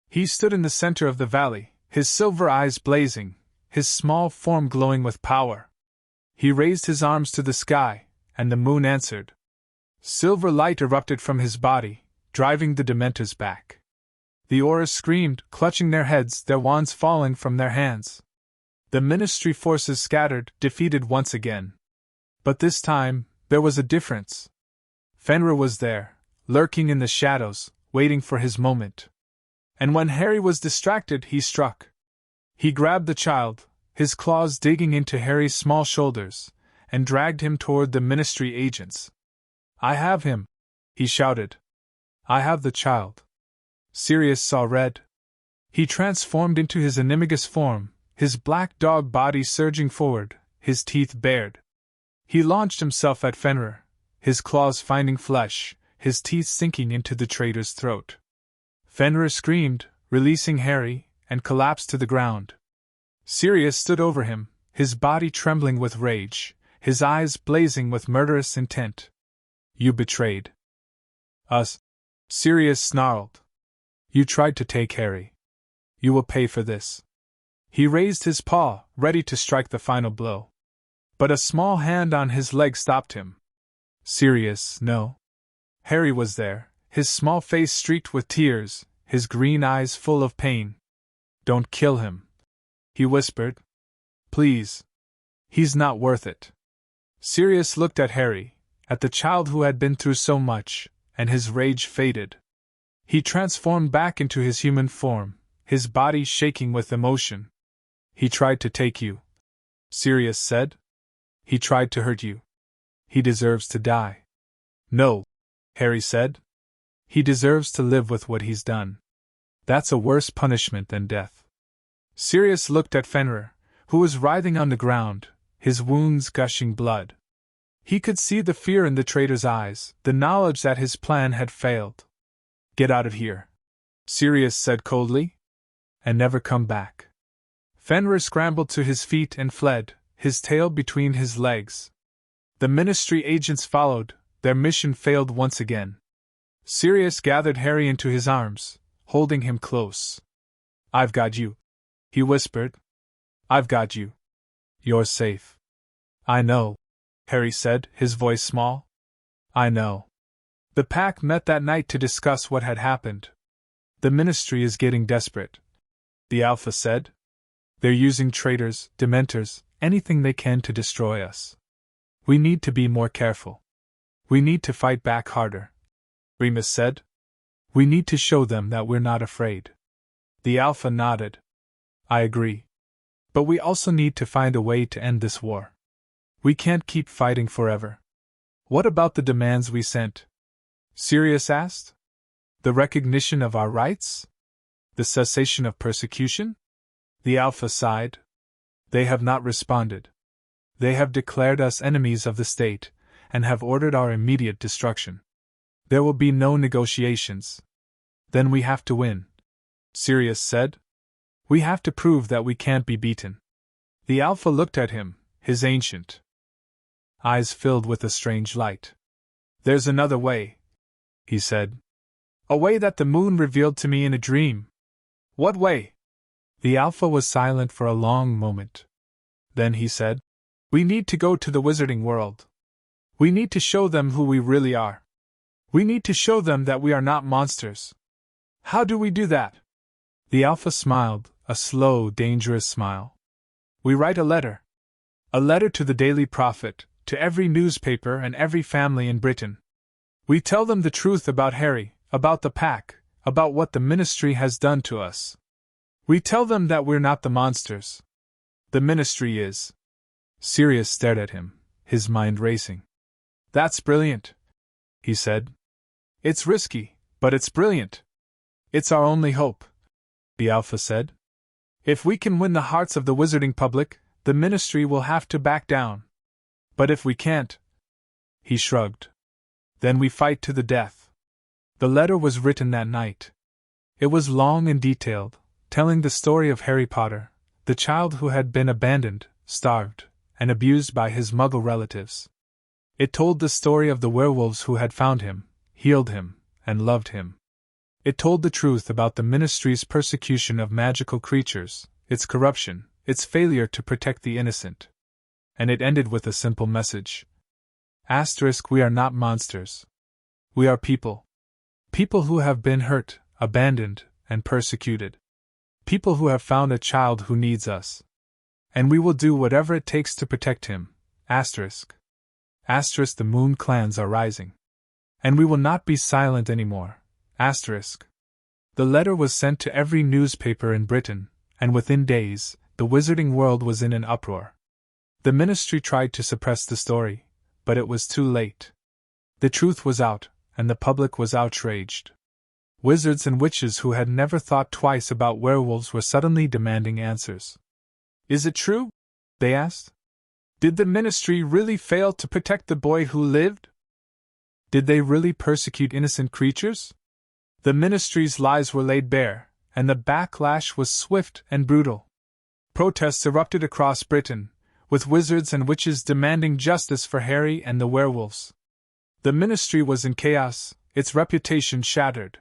He stood in the center of the valley, his silver eyes blazing, his small form glowing with power. He raised his arms to the sky, and the moon answered. Silver light erupted from his body, driving the Dementors back. The Aurors screamed, clutching their heads, their wands falling from their hands. The ministry forces scattered, defeated once again. But this time, there was a difference. Fenrir was there, lurking in the shadows, waiting for his moment. And when Harry was distracted, he struck. He grabbed the child, his claws digging into Harry's small shoulders, and dragged him toward the ministry agents. I have him, he shouted. I have the child. Sirius saw red. He transformed into his animagus form, his black dog body surging forward, his teeth bared. He launched himself at Fenrir, his claws finding flesh, his teeth sinking into the traitor's throat. Fenrir screamed, releasing Harry, and collapsed to the ground. Sirius stood over him, his body trembling with rage, his eyes blazing with murderous intent. You betrayed us, Sirius snarled. You tried to take Harry. You will pay for this. He raised his paw, ready to strike the final blow. But a small hand on his leg stopped him. Sirius, no. Harry was there, his small face streaked with tears, his green eyes full of pain. Don't kill him, he whispered. Please. He's not worth it. Sirius looked at Harry, at the child who had been through so much, and his rage faded. He transformed back into his human form, his body shaking with emotion. He tried to take you, Sirius said. He tried to hurt you. He deserves to die. No, Harry said. He deserves to live with what he's done. That's a worse punishment than death. Sirius looked at Fenrir, who was writhing on the ground, his wounds gushing blood. He could see the fear in the traitor's eyes, the knowledge that his plan had failed. Get out of here, Sirius said coldly, and never come back. Fenrir scrambled to his feet and fled, his tail between his legs. The ministry agents followed, their mission failed once again. Sirius gathered Harry into his arms, holding him close. I've got you, he whispered. I've got you. You're safe. I know, Harry said, his voice small. I know. The pack met that night to discuss what had happened. The ministry is getting desperate, the Alpha said. They're using traitors, Dementors, anything they can to destroy us. We need to be more careful. We need to fight back harder. Remus said. We need to show them that we're not afraid. The Alpha nodded. I agree. But we also need to find a way to end this war. We can't keep fighting forever. What about the demands we sent? Sirius asked. The recognition of our rights? The cessation of persecution? The Alpha sighed. They have not responded. They have declared us enemies of the state, and have ordered our immediate destruction. There will be no negotiations. Then we have to win, Sirius said. We have to prove that we can't be beaten. The Alpha looked at him, his ancient eyes filled with a strange light. There's another way, he said. A way that the moon revealed to me in a dream. What way? The Alpha was silent for a long moment. Then he said, We need to go to the wizarding world. We need to show them who we really are. We need to show them that we are not monsters. How do we do that? The Alpha smiled, a slow, dangerous smile. We write a letter. A letter to the Daily Prophet, to every newspaper and every family in Britain. We tell them the truth about Harry, about the pack, about what the ministry has done to us. We tell them that we're not the monsters. The ministry is. Sirius stared at him, his mind racing. That's brilliant, he said. It's risky, but it's brilliant. It's our only hope, the Alpha said. If we can win the hearts of the wizarding public, the ministry will have to back down. But if we can't, he shrugged. Then we fight to the death. The letter was written that night. It was long and detailed, telling the story of Harry Potter, the child who had been abandoned, starved, and abused by his Muggle relatives. It told the story of the werewolves who had found him, healed him, and loved him. It told the truth about the ministry's persecution of magical creatures, its corruption, its failure to protect the innocent. And it ended with a simple message. We are not monsters. We are people. People who have been hurt, abandoned, and persecuted. People who have found a child who needs us. And we will do whatever it takes to protect him. The moon clans are rising. And we will not be silent anymore. The letter was sent to every newspaper in Britain, and within days, the wizarding world was in an uproar. The ministry tried to suppress the story, but it was too late. The truth was out, and the public was outraged. Wizards and witches who had never thought twice about werewolves were suddenly demanding answers. Is it true? They asked. Did the ministry really fail to protect the boy who lived? Did they really persecute innocent creatures? The ministry's lies were laid bare, and the backlash was swift and brutal. Protests erupted across Britain, with wizards and witches demanding justice for Harry and the werewolves. The ministry was in chaos, its reputation shattered.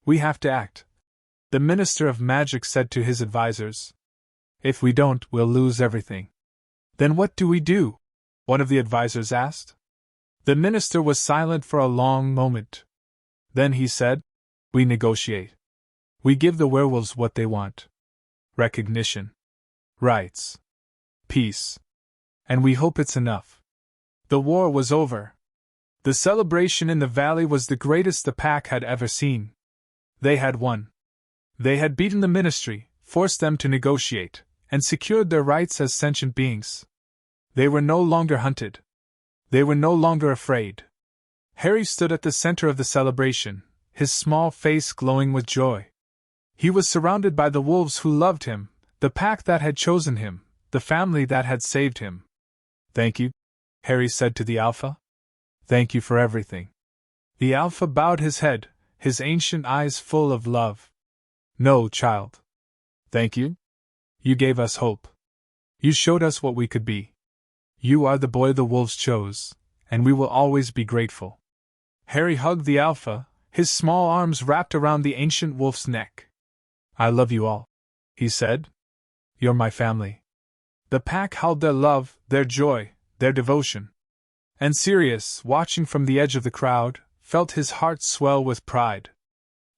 We have to act, the Minister of Magic said to his advisors. If we don't, we'll lose everything. Then what do we do? One of the advisors asked. The minister was silent for a long moment. Then he said, We negotiate. We give the werewolves what they want. Recognition. Rights. Peace. And we hope it's enough. The war was over. The celebration in the valley was the greatest the pack had ever seen. They had won. They had beaten the ministry, forced them to negotiate, and secured their rights as sentient beings. They were no longer hunted. They were no longer afraid. Harry stood at the center of the celebration, his small face glowing with joy. He was surrounded by the wolves who loved him, the pack that had chosen him, the family that had saved him. Thank you, Harry said to the Alpha. Thank you for everything. The Alpha bowed his head, his ancient eyes full of love. No, child. Thank you. You gave us hope. You showed us what we could be. You are the boy the wolves chose, and we will always be grateful. Harry hugged the Alpha, his small arms wrapped around the ancient wolf's neck. I love you all, he said. You're my family. The pack howled their love, their joy, their devotion. And Sirius, watching from the edge of the crowd, felt his heart swell with pride.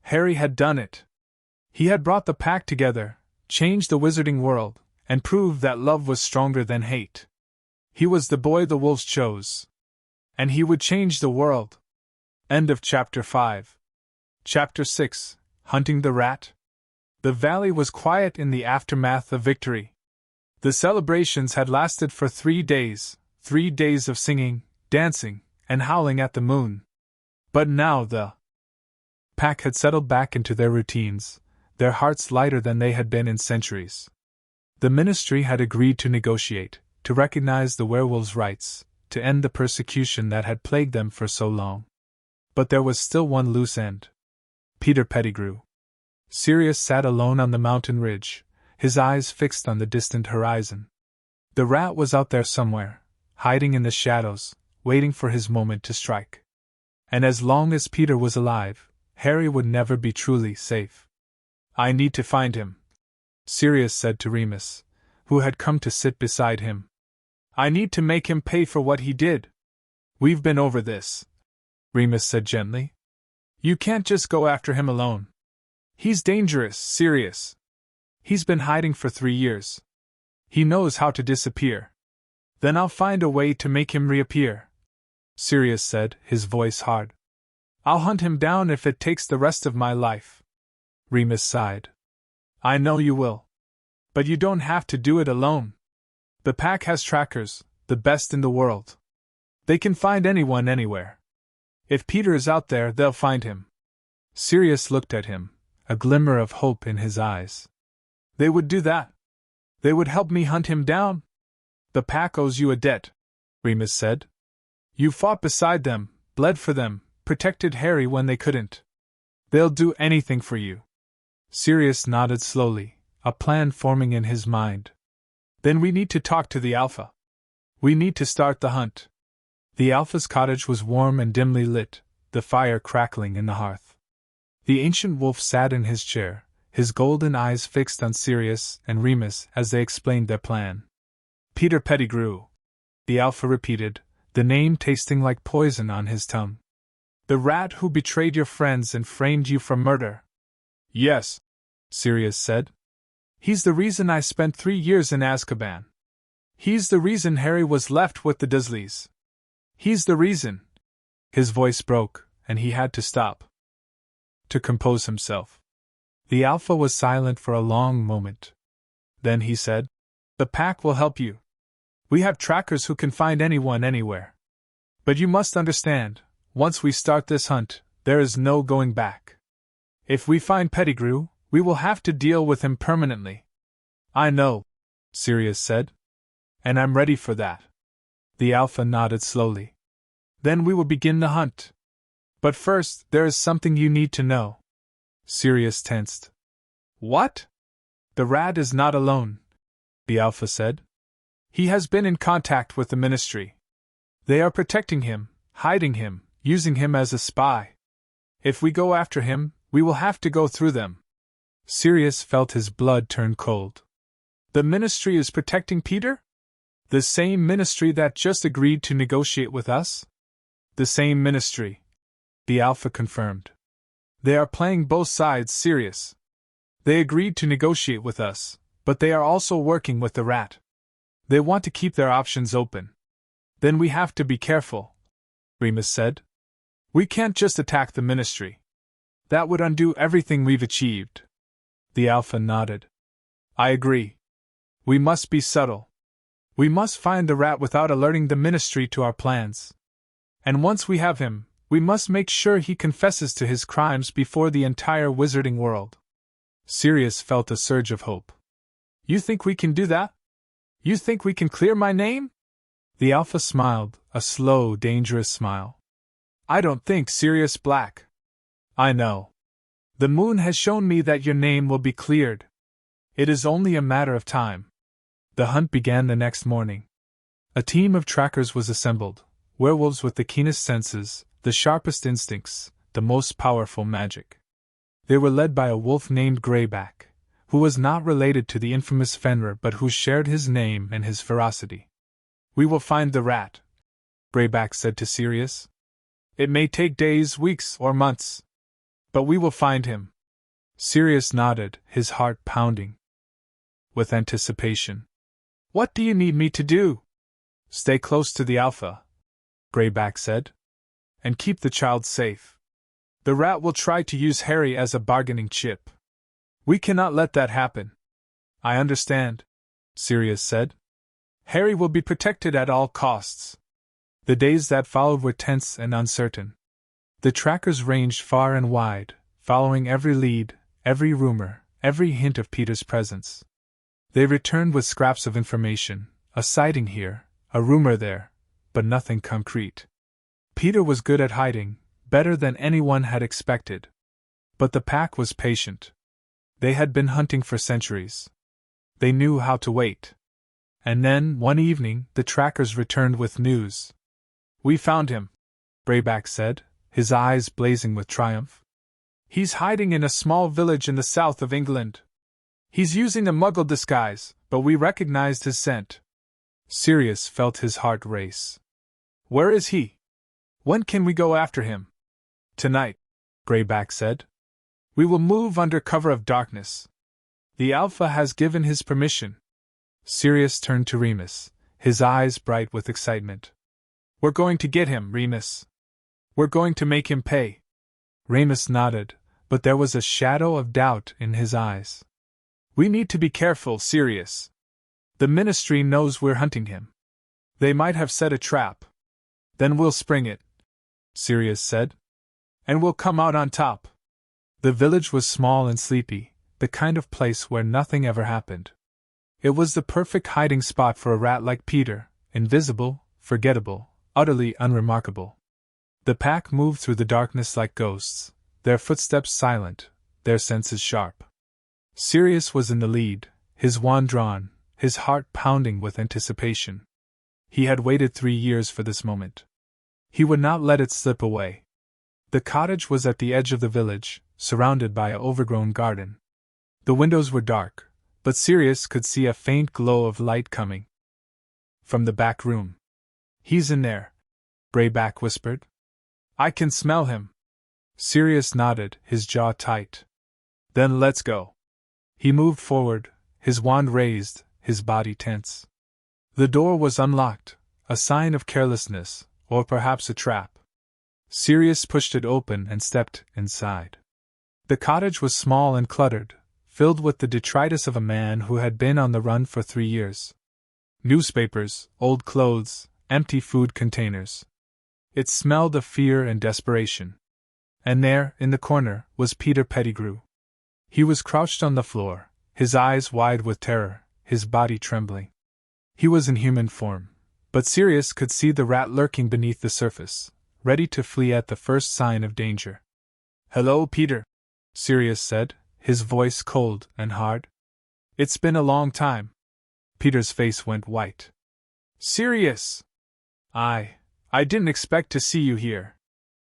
Harry had done it. He had brought the pack together, changed the wizarding world, and proved that love was stronger than hate. He was the boy the wolves chose. And he would change the world. End of Chapter 5. Chapter 6. Hunting the Rat. The valley was quiet in the aftermath of victory. The celebrations had lasted for 3 days, 3 days of singing, dancing, and howling at the moon. But now the pack had settled back into their routines, their hearts lighter than they had been in centuries. The ministry had agreed to negotiate, to recognize the werewolves' rights, to end the persecution that had plagued them for so long. But there was still one loose end. Peter Pettigrew. Sirius sat alone on the mountain ridge, his eyes fixed on the distant horizon. The rat was out there somewhere, hiding in the shadows, waiting for his moment to strike. And as long as Peter was alive, Harry would never be truly safe. "I need to find him," Sirius said to Remus, who had come to sit beside him. "I need to make him pay for what he did." "We've been over this," Remus said gently. "You can't just go after him alone. He's dangerous, Sirius. He's been hiding for 3 years. He knows how to disappear. Then I'll find a way to make him reappear," Sirius said, his voice hard. "I'll hunt him down if it takes the rest of my life." Remus sighed. "I know you will. But you don't have to do it alone. The pack has trackers, the best in the world. They can find anyone anywhere. If Peter is out there, they'll find him." Sirius looked at him, a glimmer of hope in his eyes. "They would do that? They would help me hunt him down?" "The pack owes you a debt," Remus said. "You fought beside them, bled for them, protected Harry when they couldn't. They'll do anything for you." Sirius nodded slowly, a plan forming in his mind. "Then we need to talk to the Alpha. We need to start the hunt." The Alpha's cottage was warm and dimly lit, the fire crackling in the hearth. The ancient wolf sat in his chair, his golden eyes fixed on Sirius and Remus as they explained their plan. "Peter Pettigrew," the Alpha repeated, the name tasting like poison on his tongue. "The rat who betrayed your friends and framed you for murder." "Yes," Sirius said. "He's the reason I spent 3 years in Azkaban. He's the reason Harry was left with the Dursleys. He's the reason—" His voice broke, and he had to stop to compose himself. The Alpha was silent for a long moment. Then he said, "The pack will help you. We have trackers who can find anyone anywhere. But you must understand, once we start this hunt, there is no going back. If we find Pettigrew, we will have to deal with him permanently." "I know," Sirius said. "And I'm ready for that." The Alpha nodded slowly. "Then we will begin the hunt. But first, there is something you need to know." Sirius tensed. "What?" "The rat is not alone," the Alpha said. "He has been in contact with the Ministry. They are protecting him, hiding him, using him as a spy. If we go after him, we will have to go through them." Sirius felt his blood turn cold. "The Ministry is protecting Peter? The same Ministry that just agreed to negotiate with us?" "The same Ministry," the Alpha confirmed. "They are playing both sides, Sirius. They agreed to negotiate with us, but they are also working with the rat. They want to keep their options open." "Then we have to be careful," Remus said. "We can't just attack the Ministry. That would undo everything we've achieved." The Alpha nodded. "I agree. We must be subtle. We must find the rat without alerting the Ministry to our plans. And once we have him, we must make sure he confesses to his crimes before the entire wizarding world." Sirius felt a surge of hope. "You think we can do that? You think we can clear my name?" The Alpha smiled, a slow, dangerous smile. "I don't think, Sirius Black. I know. The moon has shown me that your name will be cleared. It is only a matter of time." The hunt began the next morning. A team of trackers was assembled, werewolves with the keenest senses, the sharpest instincts, the most powerful magic. They were led by a wolf named Greyback, who was not related to the infamous Fenrir but who shared his name and his ferocity. "We will find the rat," Greyback said to Sirius. "It may take days, weeks, or months. But we will find him." Sirius nodded, his heart pounding with anticipation. "What do you need me to do?" "Stay close to the Alpha," Greyback said. and keep the child safe. The rat will try to use Harry as a bargaining chip. We cannot let that happen. I understand, Sirius said. Harry will be protected at all costs. The days that followed were tense and uncertain. The trackers ranged far and wide, following every lead, every rumor, every hint of Peter's presence. They returned with scraps of information, a sighting here, a rumor there, but nothing concrete. Peter was good at hiding, better than anyone had expected. But the pack was patient. They had been hunting for centuries. They knew how to wait. And then, one evening, the trackers returned with news. We found him, Greyback said, his eyes blazing with triumph. He's hiding in a small village in the south of England. He's using a Muggle disguise, but we recognized his scent. Sirius felt his heart race. Where is he? When can we go after him? Tonight, Greyback said. We will move under cover of darkness. The Alpha has given his permission. Sirius turned to Remus, his eyes bright with excitement. We're going to get him, Remus. We're going to make him pay. Remus nodded, but there was a shadow of doubt in his eyes. We need to be careful, Sirius. The Ministry knows we're hunting him. They might have set a trap. Then we'll spring it, Sirius said. And we'll come out on top. The village was small and sleepy, the kind of place where nothing ever happened. It was the perfect hiding spot for a rat like Peter, invisible, forgettable, utterly unremarkable. The pack moved through the darkness like ghosts, their footsteps silent, their senses sharp. Sirius was in the lead, his wand drawn, his heart pounding with anticipation. He had waited 3 years for this moment. He would not let it slip away. The cottage was at the edge of the village, surrounded by an overgrown garden. The windows were dark, but Sirius could see a faint glow of light coming from the back room. He's in there, Greyback whispered. I can smell him. Sirius nodded, his jaw tight. Then let's go. He moved forward, his wand raised, his body tense. The door was unlocked, a sign of carelessness, or perhaps a trap. Sirius pushed it open and stepped inside. The cottage was small and cluttered, filled with the detritus of a man who had been on the run for 3 years. Newspapers, old clothes, empty food containers. It smelled of fear and desperation. And there, in the corner, was Peter Pettigrew. He was crouched on the floor, his eyes wide with terror, his body trembling. He was in human form, but Sirius could see the rat lurking beneath the surface, ready to flee at the first sign of danger. Hello, Peter, Sirius said, his voice cold and hard. It's been a long time. Peter's face went white. Sirius! I didn't expect to see you here.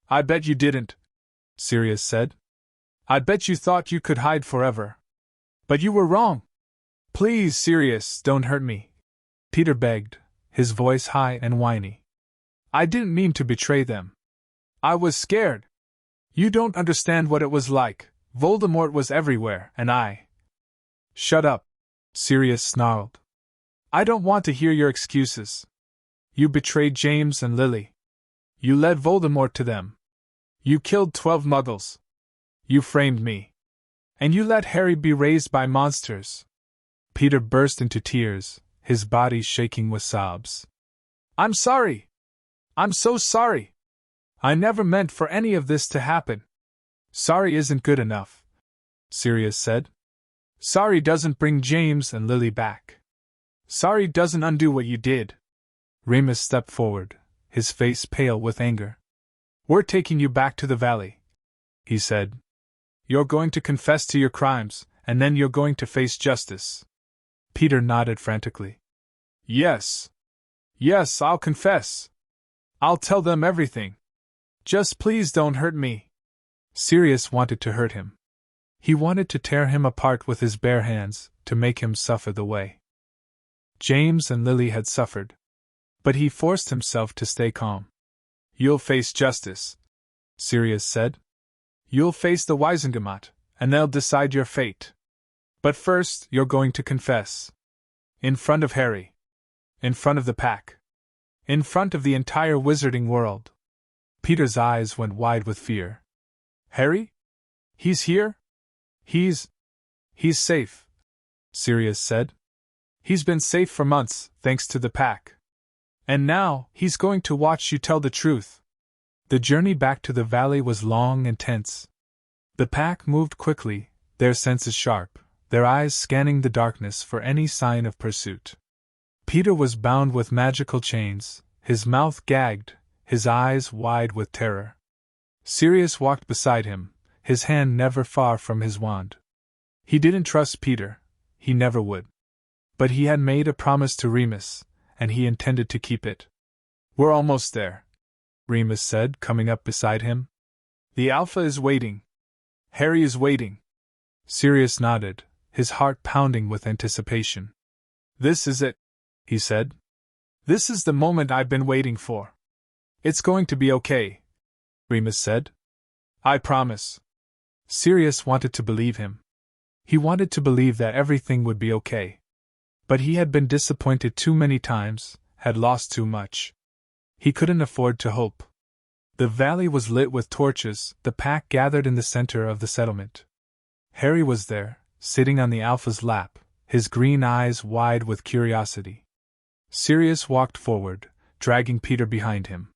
I bet you didn't, Sirius said. I bet you thought you could hide forever. But you were wrong. Please, Sirius, don't hurt me, Peter begged, his voice high and whiny. I didn't mean to betray them. I was scared. You don't understand what it was like. Voldemort was everywhere, and I... Shut up, Sirius snarled. I don't want to hear your excuses. You betrayed James and Lily. You led Voldemort to them. You killed 12 Muggles. You framed me. And you let Harry be raised by monsters. Peter burst into tears, his body shaking with sobs. I'm sorry. I'm so sorry. I never meant for any of this to happen. Sorry isn't good enough, Sirius said. Sorry doesn't bring James and Lily back. Sorry doesn't undo what you did. Remus stepped forward, his face pale with anger. We're taking you back to the valley, he said. You're going to confess to your crimes, and then you're going to face justice. Peter nodded frantically. Yes. Yes, I'll confess. I'll tell them everything. Just please don't hurt me. Sirius wanted to hurt him. He wanted to tear him apart with his bare hands, to make him suffer the way James and Lily had suffered. But he forced himself to stay calm. You'll face justice, Sirius said. You'll face the Wizengamot, and they'll decide your fate. But first, you're going to confess. In front of Harry. In front of the pack. In front of the entire wizarding world. Peter's eyes went wide with fear. Harry? He's here? He's safe, Sirius said. He's been safe for months, thanks to the pack. And now, he's going to watch you tell the truth. The journey back to the valley was long and tense. The pack moved quickly, their senses sharp, their eyes scanning the darkness for any sign of pursuit. Peter was bound with magical chains, his mouth gagged, his eyes wide with terror. Sirius walked beside him, his hand never far from his wand. He didn't trust Peter, he never would. But he had made a promise to Remus, and he intended to keep it. We're almost there, Remus said, coming up beside him. The Alpha is waiting. Harry is waiting. Sirius nodded, his heart pounding with anticipation. This is it, he said. This is the moment I've been waiting for. It's going to be okay, Remus said. I promise. Sirius wanted to believe him. He wanted to believe that everything would be okay. But he had been disappointed too many times, had lost too much. He couldn't afford to hope. The valley was lit with torches, the pack gathered in the center of the settlement. Harry was there, sitting on the Alpha's lap, his green eyes wide with curiosity. Sirius walked forward, dragging Peter behind him.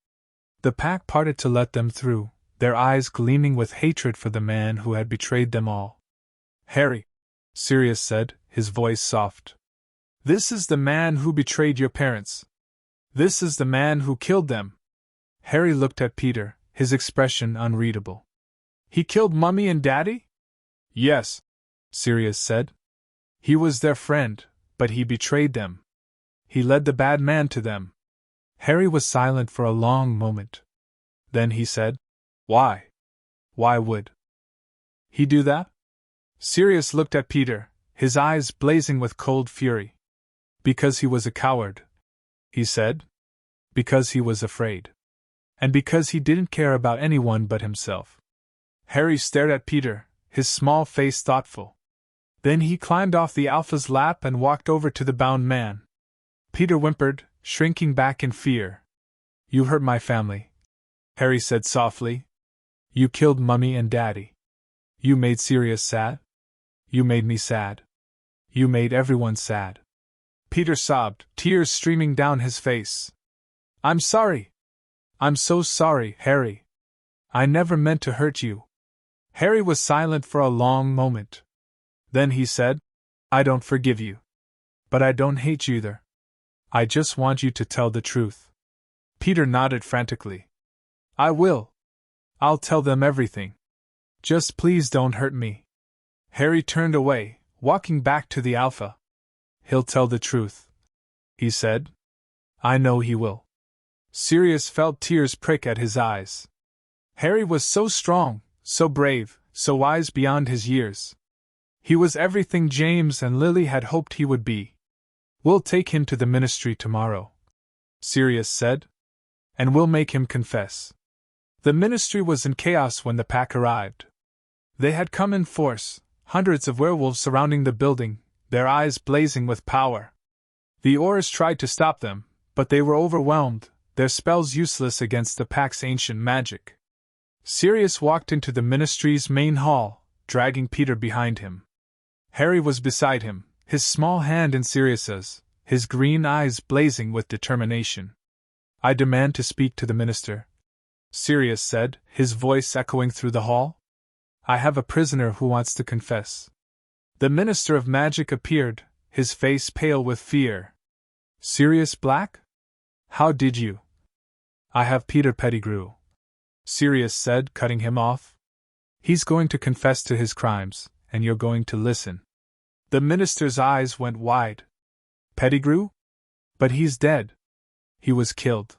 The pack parted to let them through, their eyes gleaming with hatred for the man who had betrayed them all. Harry, Sirius said, his voice soft. This is the man who betrayed your parents. This is the man who killed them. Harry looked at Peter, his expression unreadable. He killed Mummy and Daddy? Yes, Sirius said. He was their friend, but he betrayed them. He led the bad man to them. Harry was silent for a long moment. Then he said, Why? Why would he do that? Sirius looked at Peter, his eyes blazing with cold fury. Because he was a coward, he said. Because he was afraid. And because he didn't care about anyone but himself. Harry stared at Peter, his small face thoughtful. Then he climbed off the Alpha's lap and walked over to the bound man. Peter whimpered, shrinking back in fear. You hurt my family, Harry said softly. You killed Mummy and Daddy. You made Sirius sad. You made me sad. You made everyone sad. Peter sobbed, tears streaming down his face. I'm sorry. I'm so sorry, Harry. I never meant to hurt you. Harry was silent for a long moment. Then he said, I don't forgive you. But I don't hate you either. I just want you to tell the truth. Peter nodded frantically. I will. I'll tell them everything. Just please don't hurt me. Harry turned away, walking back to the Alpha. He'll tell the truth, he said. I know he will. Sirius felt tears prick at his eyes. Harry was so strong, so brave, so wise beyond his years. He was everything James and Lily had hoped he would be. We'll take him to the ministry tomorrow, Sirius said. And we'll make him confess. The ministry was in chaos when the pack arrived. They had come in force, hundreds of werewolves surrounding the building, their eyes blazing with power. The Aurors tried to stop them, but they were overwhelmed, their spells useless against the pack's ancient magic. Sirius walked into the ministry's main hall, dragging Peter behind him. Harry was beside him, his small hand in Sirius's, his green eyes blazing with determination. I demand to speak to the minister, Sirius said, his voice echoing through the hall. I have a prisoner who wants to confess. The minister of magic appeared, his face pale with fear. Sirius Black? How did you? I have Peter Pettigrew, Sirius said, cutting him off. He's going to confess to his crimes, and you're going to listen. The minister's eyes went wide. Pettigrew? But he's dead. He was killed.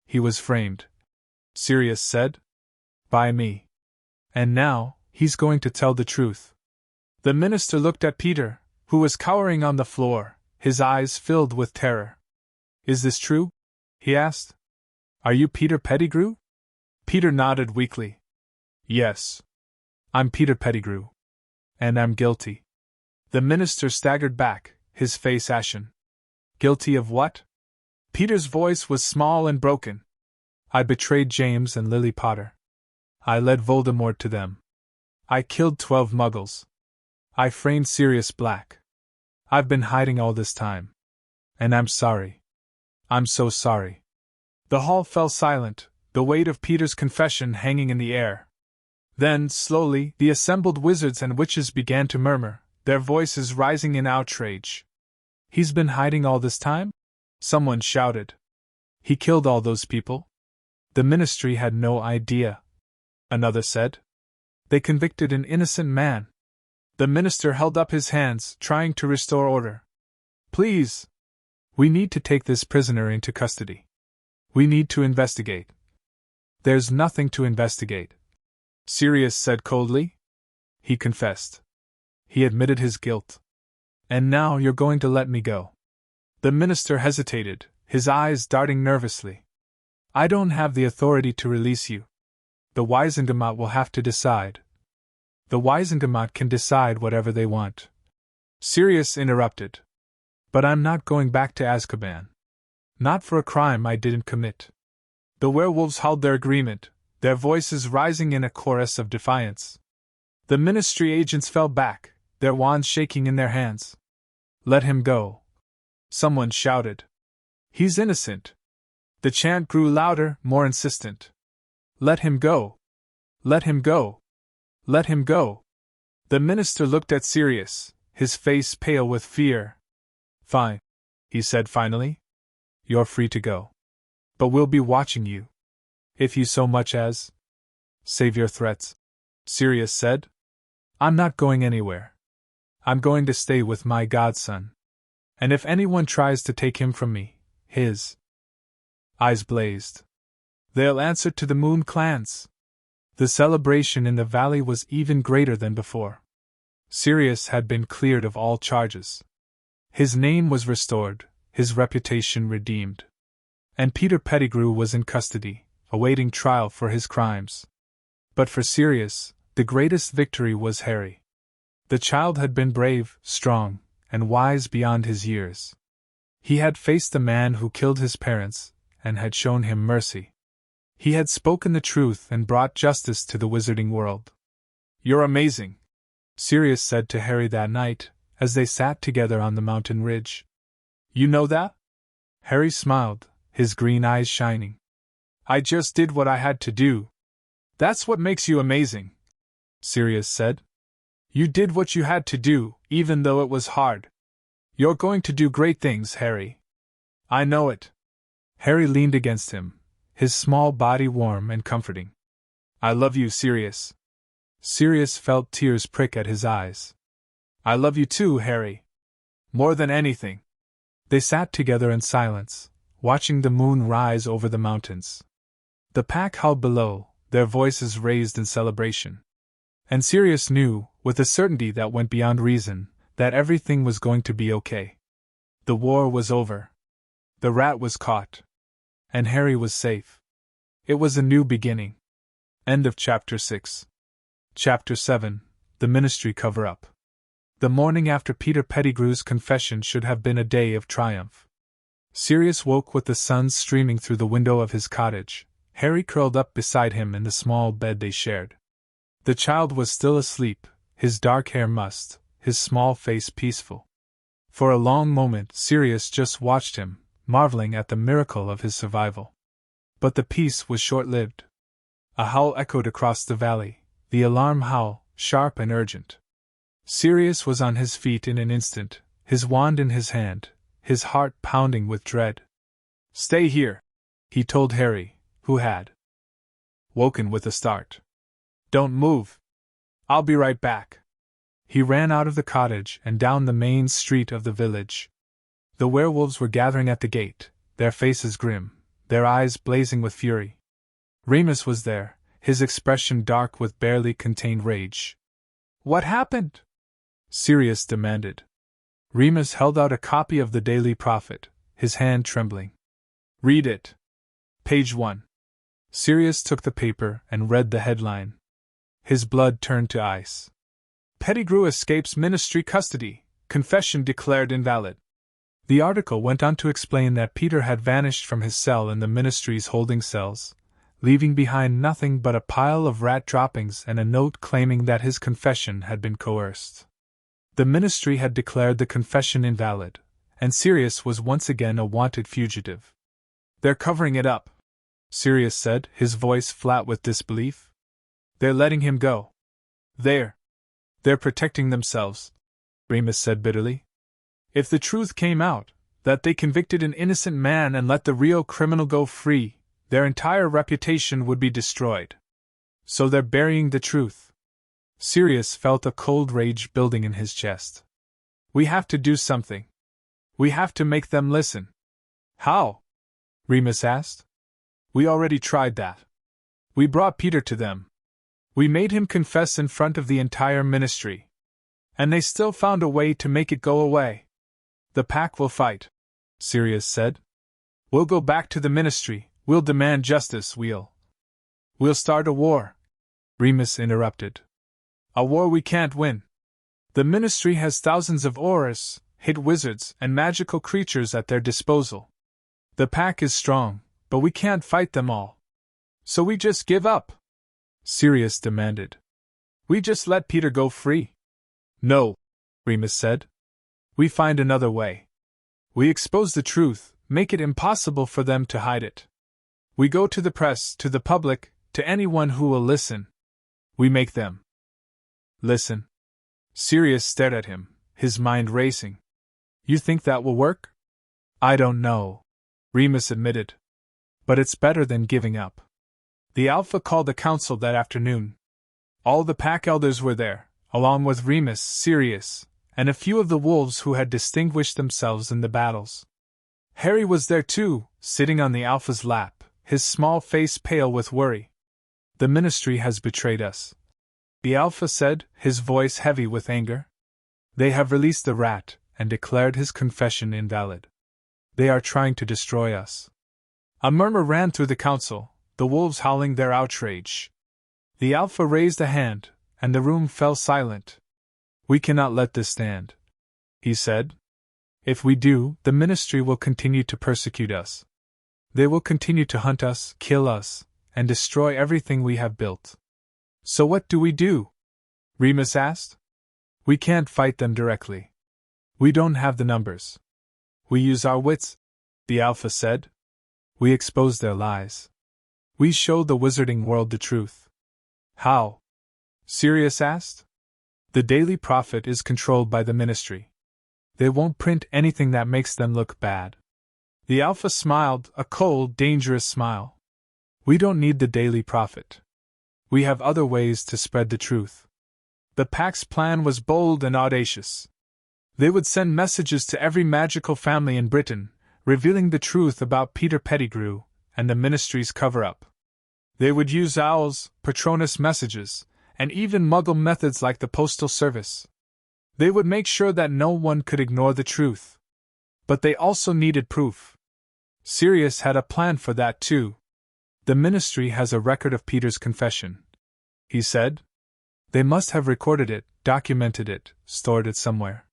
He was framed, Sirius said. By me. And now, he's going to tell the truth. The minister looked at Peter, who was cowering on the floor, his eyes filled with terror. Is this true? He asked. Are you Peter Pettigrew? Peter nodded weakly. Yes. I'm Peter Pettigrew. And I'm guilty. The minister staggered back, his face ashen. Guilty of what? Peter's voice was small and broken. I betrayed James and Lily Potter. I led Voldemort to them. I killed 12 Muggles. I framed Sirius Black. I've been hiding all this time. And I'm sorry. I'm so sorry. The hall fell silent, the weight of Peter's confession hanging in the air. Then, slowly, the assembled wizards and witches began to murmur, their voices rising in outrage. He's been hiding all this time? Someone shouted. He killed all those people? The ministry had no idea. Another said. They convicted an innocent man. The minister held up his hands, trying to restore order. Please! We need to take this prisoner into custody. We need to investigate. There's nothing to investigate, Sirius said coldly. He confessed. He admitted his guilt. And now you're going to let me go. The minister hesitated, his eyes darting nervously. I don't have the authority to release you. The Wisengamot will have to decide. The Wisengamot can decide whatever they want. Sirius interrupted. But I'm not going back to Azkaban. Not for a crime I didn't commit. The werewolves held their agreement, their voices rising in a chorus of defiance. The ministry agents fell back, their wands shaking in their hands. Let him go. Someone shouted. He's innocent. The chant grew louder, more insistent. Let him go. Let him go. Let him go. The minister looked at Sirius, his face pale with fear. Fine, he said finally. You're free to go. But we'll be watching you. If you so much as save your threats, Sirius said. I'm not going anywhere. I'm going to stay with my godson. And if anyone tries to take him from me, his eyes blazed. They'll answer to the Moon Clans. The celebration in the valley was even greater than before. Sirius had been cleared of all charges. His name was restored, his reputation redeemed. And Peter Pettigrew was in custody, awaiting trial for his crimes. But for Sirius, the greatest victory was Harry. The child had been brave, strong, and wise beyond his years. He had faced the man who killed his parents, and had shown him mercy. He had spoken the truth and brought justice to the wizarding world. You're amazing, Sirius said to Harry that night, as they sat together on the mountain ridge. You know that? Harry smiled, his green eyes shining. I just did what I had to do. That's what makes you amazing, Sirius said. You did what you had to do, even though it was hard. You're going to do great things, Harry. I know it. Harry leaned against him, his small body warm and comforting. I love you, Sirius. Sirius felt tears prick at his eyes. I love you too, Harry. More than anything. They sat together in silence, watching the moon rise over the mountains. The pack howled below, their voices raised in celebration. And Sirius knew, with a certainty that went beyond reason, that everything was going to be okay. The war was over. The rat was caught. And Harry was safe. It was a new beginning. End of Chapter 6. Chapter 7, The Ministry Cover-Up. The morning after Peter Pettigrew's confession should have been a day of triumph. Sirius woke with the sun streaming through the window of his cottage, Harry curled up beside him in the small bed they shared. The child was still asleep, his dark hair mussed, his small face peaceful. For a long moment Sirius just watched him, marveling at the miracle of his survival. But the peace was short-lived. A howl echoed across the valley, the alarm howl, sharp and urgent. Sirius was on his feet in an instant, his wand in his hand, his heart pounding with dread. Stay here, he told Harry, who had woken with a start. Don't move. I'll be right back. He ran out of the cottage and down the main street of the village. The werewolves were gathering at the gate, their faces grim, their eyes blazing with fury. Remus was there, his expression dark with barely contained rage. What happened? Sirius demanded. Remus held out a copy of the Daily Prophet, his hand trembling. Read it. Page 1. Sirius took the paper and read the headline. His blood turned to ice. Pettigrew escapes ministry custody, confession declared invalid. The article went on to explain that Peter had vanished from his cell in the ministry's holding cells, leaving behind nothing but a pile of rat droppings and a note claiming that his confession had been coerced. The ministry had declared the confession invalid, and Sirius was once again a wanted fugitive. "They're covering it up," Sirius said, his voice flat with disbelief. "They're letting him go. They're protecting themselves," Remus said bitterly. "If the truth came out, that they convicted an innocent man and let the real criminal go free, their entire reputation would be destroyed. So they're burying the truth." Sirius felt a cold rage building in his chest. "We have to do something. We have to make them listen." "How?" Remus asked. "We already tried that. We brought Peter to them. We made him confess in front of the entire ministry. And they still found a way to make it go away." "The pack will fight," Sirius said. "We'll go back to the ministry, we'll demand justice, we'll start a war," Remus interrupted. "A war we can't win. The ministry has thousands of aurors, hit wizards, and magical creatures at their disposal. The pack is strong, but we can't fight them all. So we just give up," Sirius demanded. "We just let Peter go free." "No," Remus said. "We find another way. We expose the truth, make it impossible for them to hide it. We go to the press, to the public, to anyone who will listen. We make them listen." Sirius stared at him, his mind racing. "You think that will work?" "I don't know," Remus admitted. "But it's better than giving up." The Alpha called a council that afternoon. All the pack elders were there, along with Remus, Sirius, and a few of the wolves who had distinguished themselves in the battles. Harry was there too, sitting on the Alpha's lap, his small face pale with worry. "The ministry has betrayed us," the Alpha said, his voice heavy with anger. "They have released the rat, and declared his confession invalid. They are trying to destroy us." A murmur ran through the council, the wolves howling their outrage. The Alpha raised a hand, and the room fell silent. "We cannot let this stand," he said. "If we do, the ministry will continue to persecute us. They will continue to hunt us, kill us, and destroy everything we have built." "So what do we do?" Remus asked. "We can't fight them directly. We don't have the numbers. We use our wits," the Alpha said. "We expose their lies. We show the wizarding world the truth." "How?" Sirius asked. "The Daily Prophet is controlled by the ministry. They won't print anything that makes them look bad." The Alpha smiled, a cold, dangerous smile. "We don't need the Daily Prophet. We have other ways to spread the truth." The pack's plan was bold and audacious. They would send messages to every magical family in Britain, revealing the truth about Peter Pettigrew and the ministry's cover-up. They would use owls, Patronus messages, and even Muggle methods like the Postal Service. They would make sure that no one could ignore the truth. But they also needed proof. Sirius had a plan for that too. "The ministry has a record of Peter's confession," he said. "They must have recorded it, documented it, stored it somewhere.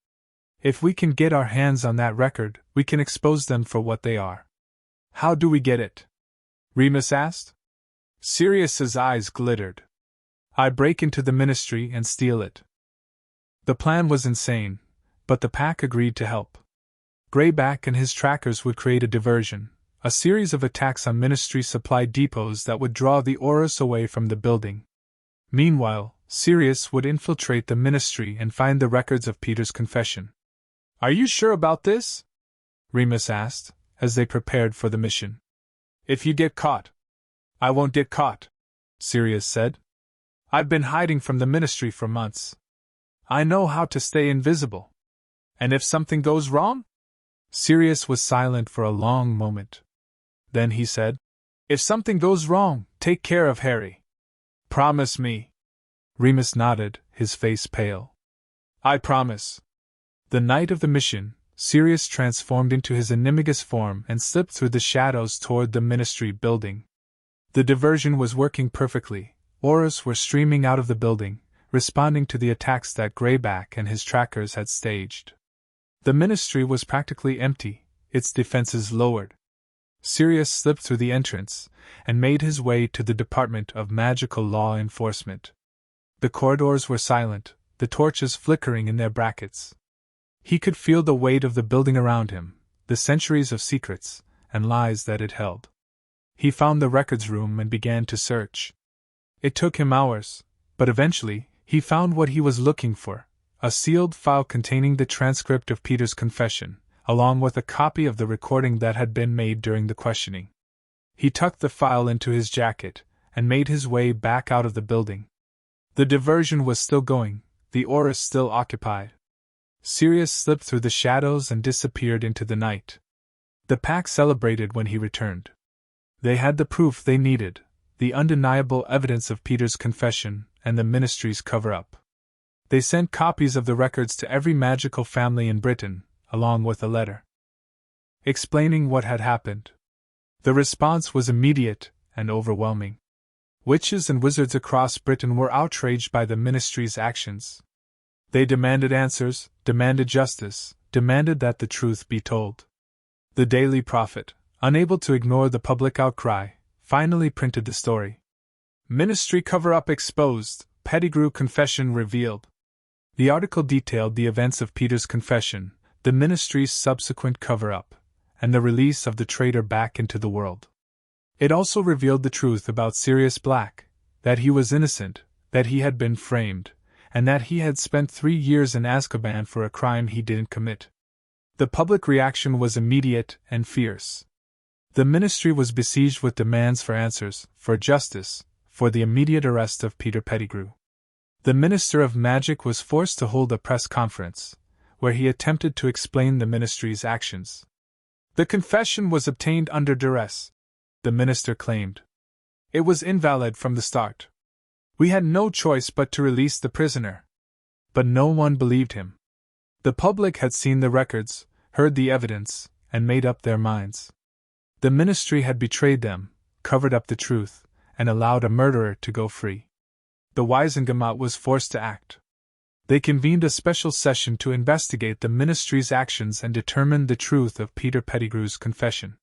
If we can get our hands on that record, we can expose them for what they are." "How do we get it?" Remus asked. Sirius's eyes glittered. "I break into the ministry and steal it." The plan was insane, but the pack agreed to help. Greyback and his trackers would create a diversion, a series of attacks on ministry supply depots that would draw the Aurors away from the building. Meanwhile, Sirius would infiltrate the ministry and find the records of Peter's confession. "Are you sure about this?" Remus asked, as they prepared for the mission. "If you get caught." "I won't get caught," Sirius said. "I've been hiding from the ministry for months. I know how to stay invisible. And if something goes wrong?" Sirius was silent for a long moment. Then he said, "If something goes wrong, take care of Harry. Promise me." Remus nodded, his face pale. "I promise." The night of the mission, Sirius transformed into his animagus form and slipped through the shadows toward the ministry building. The diversion was working perfectly. Aurors were streaming out of the building, responding to the attacks that Greyback and his trackers had staged. The ministry was practically empty, its defenses lowered. Sirius slipped through the entrance and made his way to the Department of Magical Law Enforcement. The corridors were silent, the torches flickering in their brackets. He could feel the weight of the building around him, the centuries of secrets and lies that it held. He found the records room and began to search. It took him hours, but eventually, he found what he was looking for, a sealed file containing the transcript of Peter's confession, along with a copy of the recording that had been made during the questioning. He tucked the file into his jacket and made his way back out of the building. The diversion was still going, the Aurus still occupied. Sirius slipped through the shadows and disappeared into the night. The pack celebrated when he returned. They had the proof they needed, the undeniable evidence of Peter's confession and the Ministry's cover-up. They sent copies of the records to every magical family in Britain, along with a letter explaining what had happened. The response was immediate and overwhelming. Witches and wizards across Britain were outraged by the Ministry's actions. They demanded answers, demanded justice, demanded that the truth be told. The Daily Prophet, unable to ignore the public outcry, finally printed the story. Ministry cover-up exposed, Pettigrew confession revealed. The article detailed the events of Peter's confession, the Ministry's subsequent cover-up, and the release of the traitor back into the world. It also revealed the truth about Sirius Black, that he was innocent, that he had been framed, and that he had spent 3 years in Azkaban for a crime he didn't commit. The public reaction was immediate and fierce. The Ministry was besieged with demands for answers, for justice, for the immediate arrest of Peter Pettigrew. The Minister of Magic was forced to hold a press conference, where he attempted to explain the Ministry's actions. The confession was obtained under duress, the minister claimed. It was invalid from the start. We had no choice but to release the prisoner. But no one believed him. The public had seen the records, heard the evidence, and made up their minds. The Ministry had betrayed them, covered up the truth, and allowed a murderer to go free. The Wiesengemot was forced to act. They convened a special session to investigate the Ministry's actions and determine the truth of Peter Pettigrew's confession.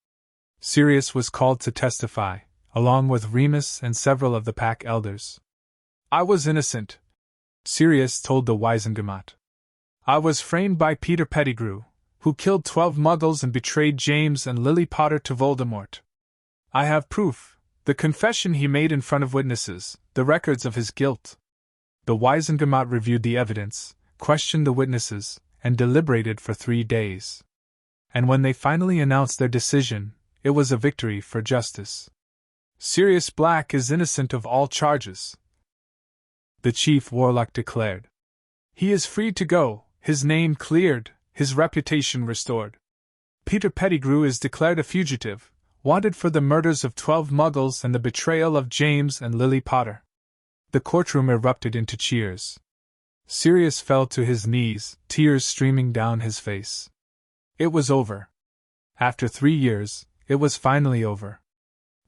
Sirius was called to testify, along with Remus and several of the pack elders. I was innocent, Sirius told the Wiesengemot. I was framed by Peter Pettigrew, who killed 12 Muggles and betrayed James and Lily Potter to Voldemort. I have proof, the confession he made in front of witnesses, the records of his guilt. The Wiesengemot reviewed the evidence, questioned the witnesses, and deliberated for 3 days. And when they finally announced their decision, it was a victory for justice. Sirius Black is innocent of all charges, the chief warlock declared. He is free to go, his name cleared, his reputation restored. Peter Pettigrew is declared a fugitive, wanted for the murders of 12 Muggles and the betrayal of James and Lily Potter. The courtroom erupted into cheers. Sirius fell to his knees, tears streaming down his face. It was over. After 3 years, it was finally over.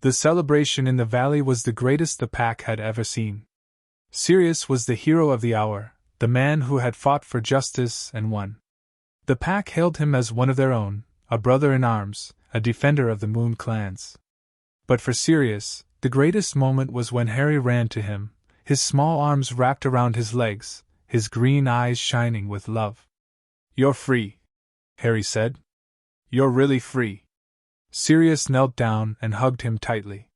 The celebration in the valley was the greatest the pack had ever seen. Sirius was the hero of the hour, the man who had fought for justice and won. The pack hailed him as one of their own, a brother in arms, a defender of the Moon clans. But for Sirius, the greatest moment was when Harry ran to him, his small arms wrapped around his legs, his green eyes shining with love. You're free, Harry said. You're really free. Sirius knelt down and hugged him tightly.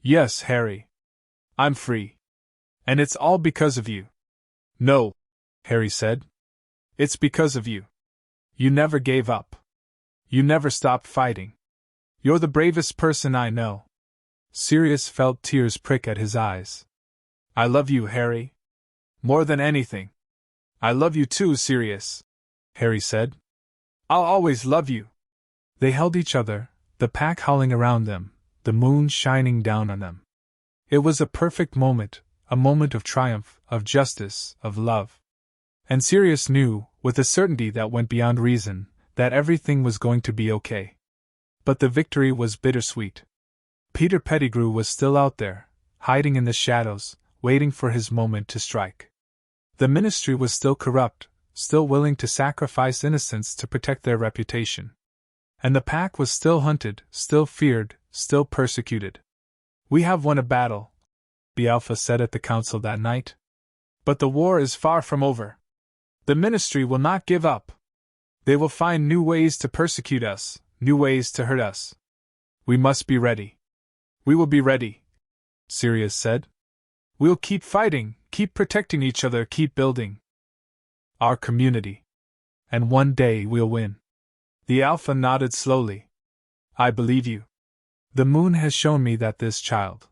Yes, Harry. I'm free. And it's all because of you. No, Harry said. It's because of you. You never gave up. You never stopped fighting. You're the bravest person I know. Sirius felt tears prick at his eyes. I love you, Harry. More than anything. I love you too, Sirius, Harry said. I'll always love you. They held each other, the pack howling around them, the moon shining down on them. It was a perfect moment, a moment of triumph, of justice, of love. And Sirius knew, with a certainty that went beyond reason, that everything was going to be okay. But the victory was bittersweet. Peter Pettigrew was still out there, hiding in the shadows, waiting for his moment to strike. The Ministry was still corrupt, still willing to sacrifice innocence to protect their reputation. And the pack was still hunted, still feared, still persecuted. "We have won a battle," the Alpha said at the council that night. "But the war is far from over. The ministry will not give up. They will find new ways to persecute us, new ways to hurt us. We must be ready." "We will be ready," Sirius said. "We'll keep fighting, keep protecting each other, keep building our community. And one day we'll win." The Alpha nodded slowly. "I believe you. The moon has shown me that this child,"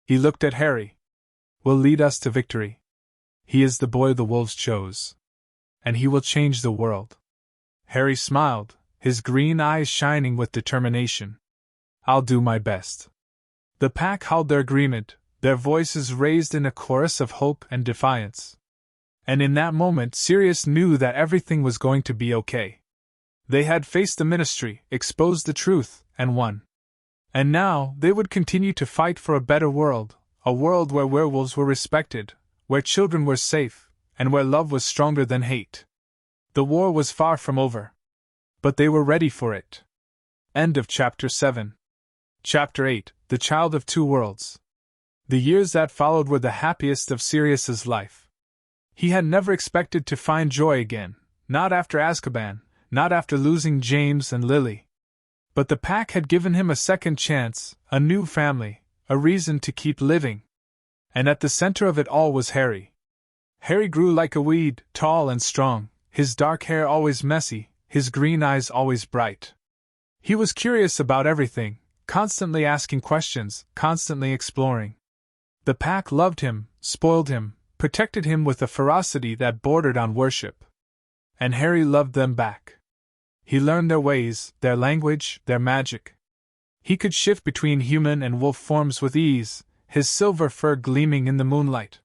he looked at Harry, "will lead us to victory. He is the boy the wolves chose. And he will change the world." Harry smiled, his green eyes shining with determination. "I'll do my best." The pack howled their agreement, their voices raised in a chorus of hope and defiance. And in that moment Sirius knew that everything was going to be okay. They had faced the ministry, exposed the truth, and won. And now they would continue to fight for a better world, a world where werewolves were respected, where children were safe, and where love was stronger than hate. The war was far from over. But they were ready for it. End of Chapter 7. Chapter 8, The Child of Two Worlds. The years that followed were the happiest of Sirius's life. He had never expected to find joy again, not after Azkaban, not after losing James and Lily. But the pack had given him a second chance, a new family, a reason to keep living. And at the center of it all was Harry. Harry grew like a weed, tall and strong, his dark hair always messy, his green eyes always bright. He was curious about everything, constantly asking questions, constantly exploring. The pack loved him, spoiled him, protected him with a ferocity that bordered on worship. And Harry loved them back. He learned their ways, their language, their magic. He could shift between human and wolf forms with ease, his silver fur gleaming in the moonlight.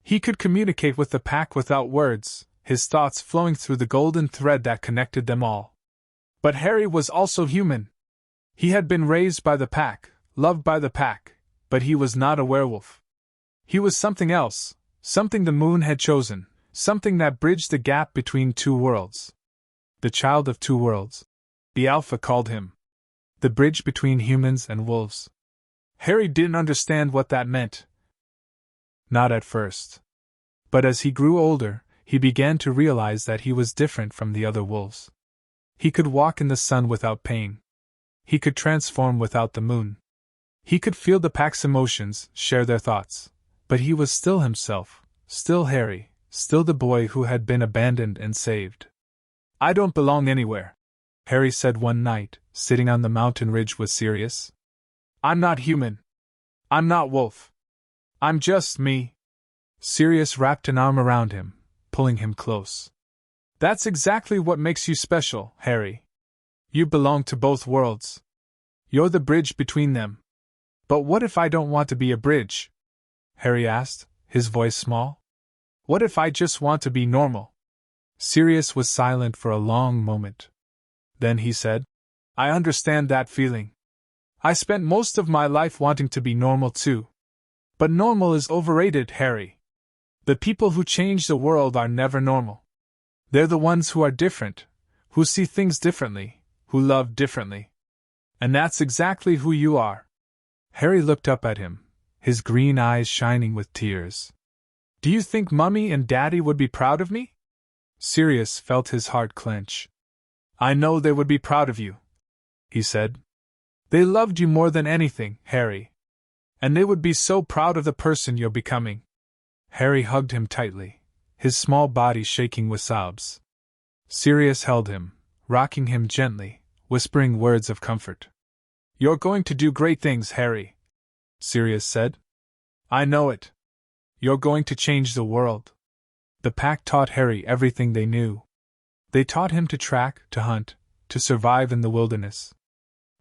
He could communicate with the pack without words, his thoughts flowing through the golden thread that connected them all. But Harry was also human. He had been raised by the pack, loved by the pack, but he was not a werewolf. He was something else, something the moon had chosen, something that bridged the gap between two worlds. The child of two worlds, the Alpha called him. The bridge between humans and wolves. Harry didn't understand what that meant. Not at first. But as he grew older, he began to realize that he was different from the other wolves. He could walk in the sun without pain. He could transform without the moon. He could feel the pack's emotions, share their thoughts. But he was still himself, still Harry, still the boy who had been abandoned and saved. "I don't belong anywhere," Harry said one night, sitting on the mountain ridge with Sirius. "I'm not human. I'm not wolf. I'm just me." Sirius wrapped an arm around him, pulling him close. "That's exactly what makes you special, Harry. You belong to both worlds. You're the bridge between them." "But what if I don't want to be a bridge?" Harry asked, his voice small. "What if I just want to be normal?" Sirius was silent for a long moment. Then he said, "I understand that feeling. I spent most of my life wanting to be normal too. But normal is overrated, Harry. The people who change the world are never normal. They're the ones who are different, who see things differently, who love differently. And that's exactly who you are." Harry looked up at him, his green eyes shining with tears. "Do you think Mummy and Daddy would be proud of me?" Sirius felt his heart clench. "I know they would be proud of you," he said. "They loved you more than anything, Harry. And they would be so proud of the person you're becoming." Harry hugged him tightly, his small body shaking with sobs. Sirius held him, rocking him gently, whispering words of comfort. "You're going to do great things, Harry," Sirius said. "I know it. You're going to change the world." The pack taught Harry everything they knew. They taught him to track, to hunt, to survive in the wilderness.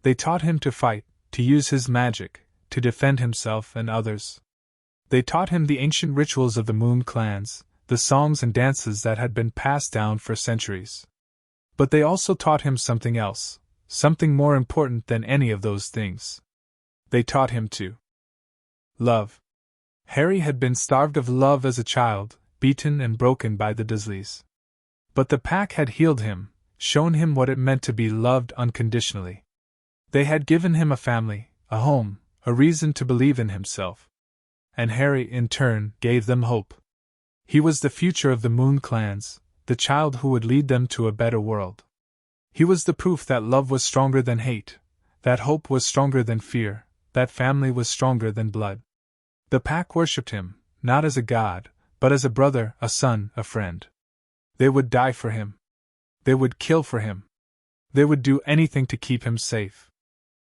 They taught him to fight, to use his magic, to defend himself and others. They taught him the ancient rituals of the Moon clans, the songs and dances that had been passed down for centuries. But they also taught him something else, something more important than any of those things. They taught him to love. Harry had been starved of love as a child, beaten and broken by the Dursleys. But the pack had healed him, shown him what it meant to be loved unconditionally. They had given him a family, a home, a reason to believe in himself. And Harry, in turn, gave them hope. He was the future of the Moon clans, the child who would lead them to a better world. He was the proof that love was stronger than hate, that hope was stronger than fear, that family was stronger than blood. The pack worshipped him, not as a god, but as a brother, a son, a friend. They would die for him. They would kill for him. They would do anything to keep him safe.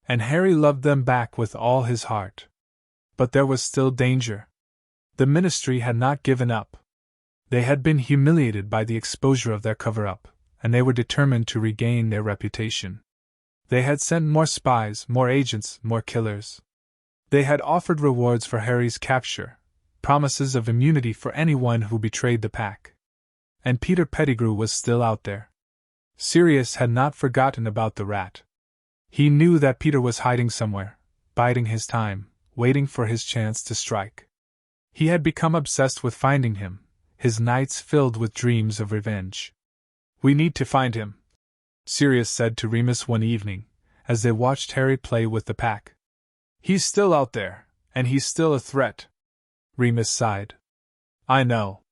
And Harry loved them back with all his heart. But there was still danger. The Ministry had not given up. They had been humiliated by the exposure of their cover-up, and they were determined to regain their reputation. They had sent more spies, more agents, more killers. They had offered rewards for Harry's capture, promises of immunity for anyone who betrayed the pack. And Peter Pettigrew was still out there. Sirius had not forgotten about the rat. He knew that Peter was hiding somewhere, biding his time, waiting for his chance to strike. He had become obsessed with finding him, his nights filled with dreams of revenge. "We need to find him," Sirius said to Remus one evening, as they watched Harry play with the pack. "He's still out there, and he's still a threat." Remus sighed. "I know.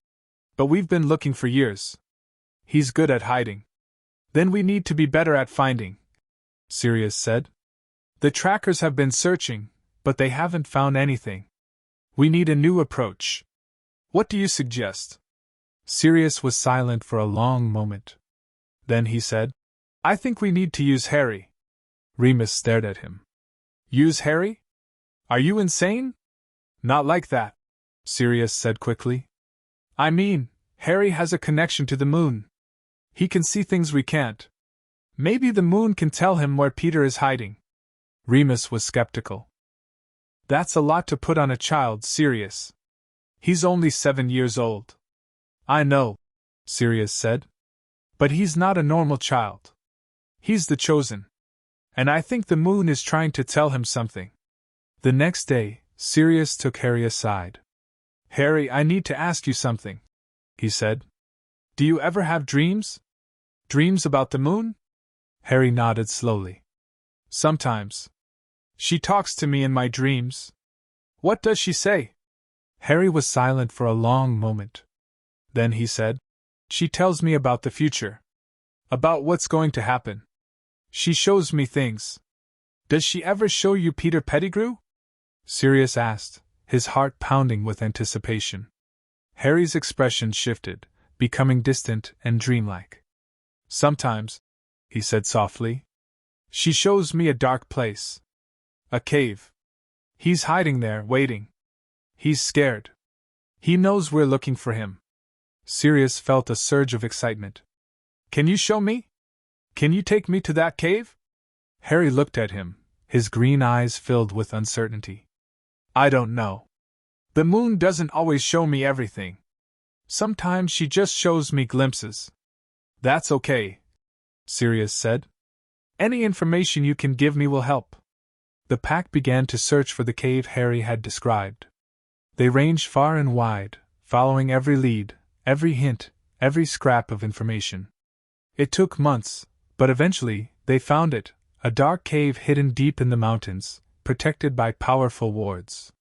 But we've been looking for years. He's good at hiding. Then we need to be better at finding," Sirius said. "The trackers have been searching, but they haven't found anything. We need a new approach. What do you suggest?" Sirius was silent for a long moment. Then he said, "I think we need to use Harry." Remus stared at him. "Use Harry? Are you insane?" "Not like that," Sirius said quickly. "I mean, Harry has a connection to the Moon. He can see things we can't. Maybe the Moon can tell him where Peter is hiding." Remus was skeptical. "That's a lot to put on a child, Sirius. He's only 7 years old." "I know," Sirius said. "But he's not a normal child. He's the chosen. And I think the Moon is trying to tell him something." The next day, Sirius took Harry aside. "Harry, I need to ask you something," he said. "Do you ever have dreams? Dreams about the Moon?" Harry nodded slowly. "Sometimes. She talks to me in my dreams." "What does she say?" Harry was silent for a long moment. Then he said, "She tells me about the future. About what's going to happen. She shows me things." "Does she ever show you Peter Pettigrew?" Sirius asked, his heart pounding with anticipation. Harry's expression shifted, becoming distant and dreamlike. "Sometimes," he said softly. "She shows me a dark place. A cave. He's hiding there, waiting. He's scared. He knows we're looking for him." Sirius felt a surge of excitement. "Can you show me? Can you take me to that cave?" Harry looked at him, his green eyes filled with uncertainty. "I don't know. The Moon doesn't always show me everything. Sometimes she just shows me glimpses." "That's okay," Sirius said. "Any information you can give me will help." The pack began to search for the cave Harry had described. They ranged far and wide, following every lead, every hint, every scrap of information. It took months, but eventually, they found it, a dark cave hidden deep in the mountains, protected by powerful wards.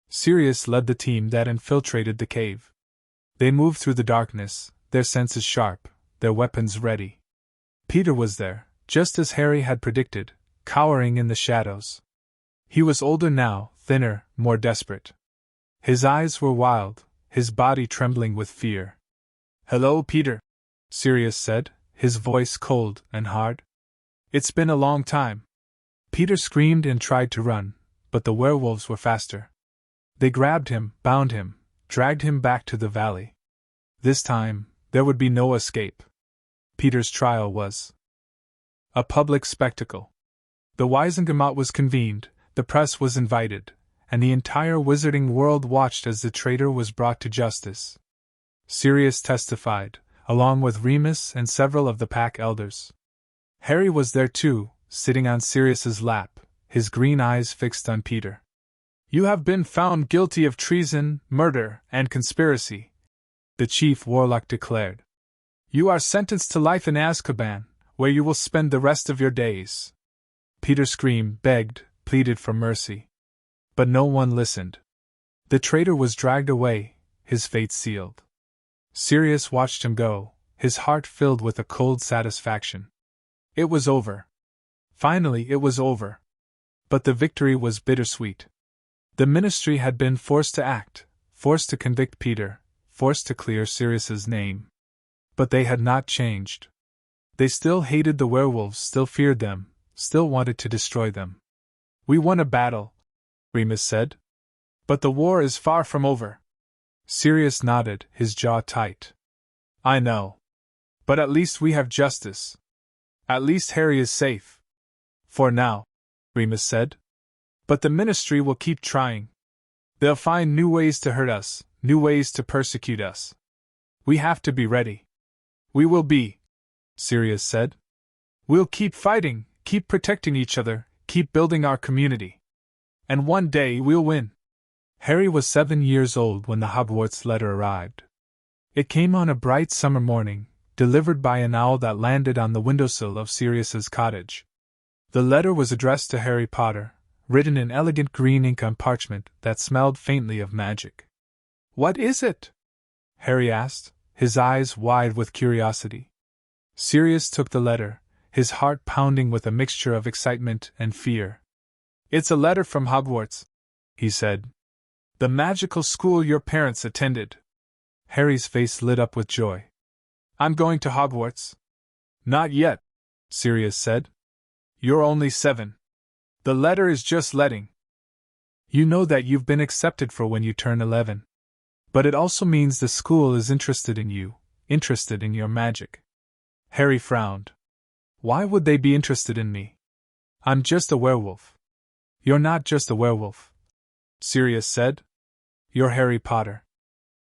Sirius led the team that infiltrated the cave. They moved through the darkness, their senses sharp, their weapons ready. Peter was there, just as Harry had predicted, cowering in the shadows. He was older now, thinner, more desperate. His eyes were wild, his body trembling with fear. "Hello, Peter," Sirius said, his voice cold and hard. "It's been a long time." Peter screamed and tried to run, but the werewolves were faster. They grabbed him, bound him, dragged him back to the valley. This time, there would be no escape. Peter's trial was a public spectacle. The Wizengamot was convened, the press was invited, and the entire wizarding world watched as the traitor was brought to justice. Sirius testified, along with Remus and several of the pack elders. Harry was there too, sitting on Sirius's lap, his green eyes fixed on Peter. "You have been found guilty of treason, murder, and conspiracy," the chief warlock declared. "You are sentenced to life in Azkaban, where you will spend the rest of your days. Peter screamed, begged, pleaded for mercy. But no one listened. The traitor was dragged away, his fate sealed. Sirius watched him go, his heart filled with a cold satisfaction. It was over. Finally, it was over. But the victory was bittersweet. The ministry had been forced to act, forced to convict Peter, forced to clear Sirius's name. But they had not changed. They still hated the werewolves, still feared them, still wanted to destroy them. We won a battle, Remus said. But the war is far from over. Sirius nodded, his jaw tight. I know. But at least we have justice. At least Harry is safe. For now, Remus said. But the ministry will keep trying. They'll find new ways to hurt us, new ways to persecute us. We have to be ready. We will be, Sirius said. We'll keep fighting, keep protecting each other, keep building our community. And one day we'll win. Harry was 7 years old when the Hogwarts letter arrived. It came on a bright summer morning, delivered by an owl that landed on the windowsill of Sirius's cottage. The letter was addressed to Harry Potter, written in elegant green ink on parchment that smelled faintly of magic. What is it? Harry asked, his eyes wide with curiosity. Sirius took the letter, his heart pounding with a mixture of excitement and fear. It's a letter from Hogwarts, he said. The magical school your parents attended. Harry's face lit up with joy. I'm going to Hogwarts. Not yet, Sirius said. You're only 7. The letter is just letting you know that you've been accepted for when you turn 11. But it also means the school is interested in you, interested in your magic. Harry frowned. Why would they be interested in me? I'm just a werewolf. You're not just a werewolf, Sirius said. You're Harry Potter.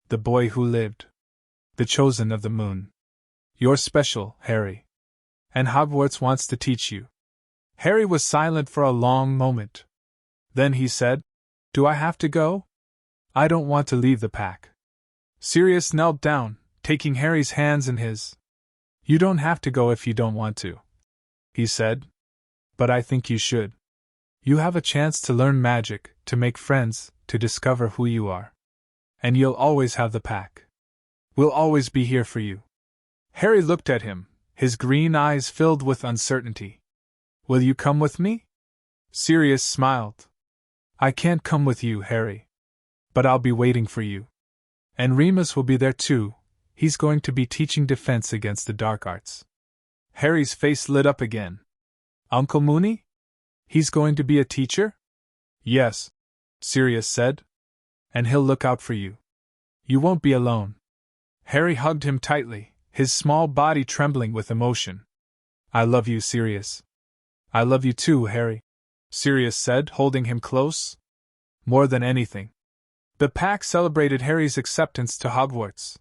The boy who lived. The chosen of the moon. You're special, Harry. And Hogwarts wants to teach you. Harry was silent for a long moment. Then he said, Do I have to go? I don't want to leave the pack. Sirius knelt down, taking Harry's hands in his. You don't have to go if you don't want to, he said. But I think you should. You have a chance to learn magic, to make friends, to discover who you are. And you'll always have the pack. We'll always be here for you. Harry looked at him, his green eyes filled with uncertainty. Will you come with me? Sirius smiled. I can't come with you, Harry. But I'll be waiting for you. And Remus will be there too. He's going to be teaching defense against the dark arts. Harry's face lit up again. Uncle Moony? He's going to be a teacher? Yes, Sirius said. And he'll look out for you. You won't be alone. Harry hugged him tightly, his small body trembling with emotion. I love you, Sirius. I love you too, Harry, Sirius said, holding him close. More than anything. The pack celebrated Harry's acceptance to Hogwarts.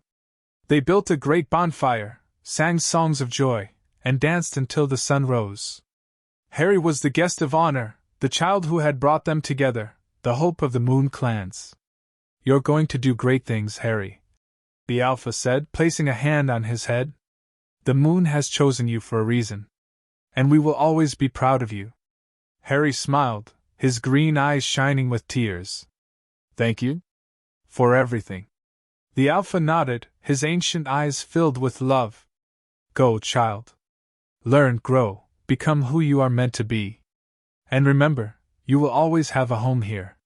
They built a great bonfire, sang songs of joy, and danced until the sun rose. Harry was the guest of honor, the child who had brought them together, the hope of the Moon clans. You're going to do great things, Harry, the Alpha said, placing a hand on his head. The Moon has chosen you for a reason. And we will always be proud of you. Harry smiled, his green eyes shining with tears. Thank you? For everything. The Alpha nodded, his ancient eyes filled with love. Go, child. Learn, grow, become who you are meant to be. And remember, you will always have a home here.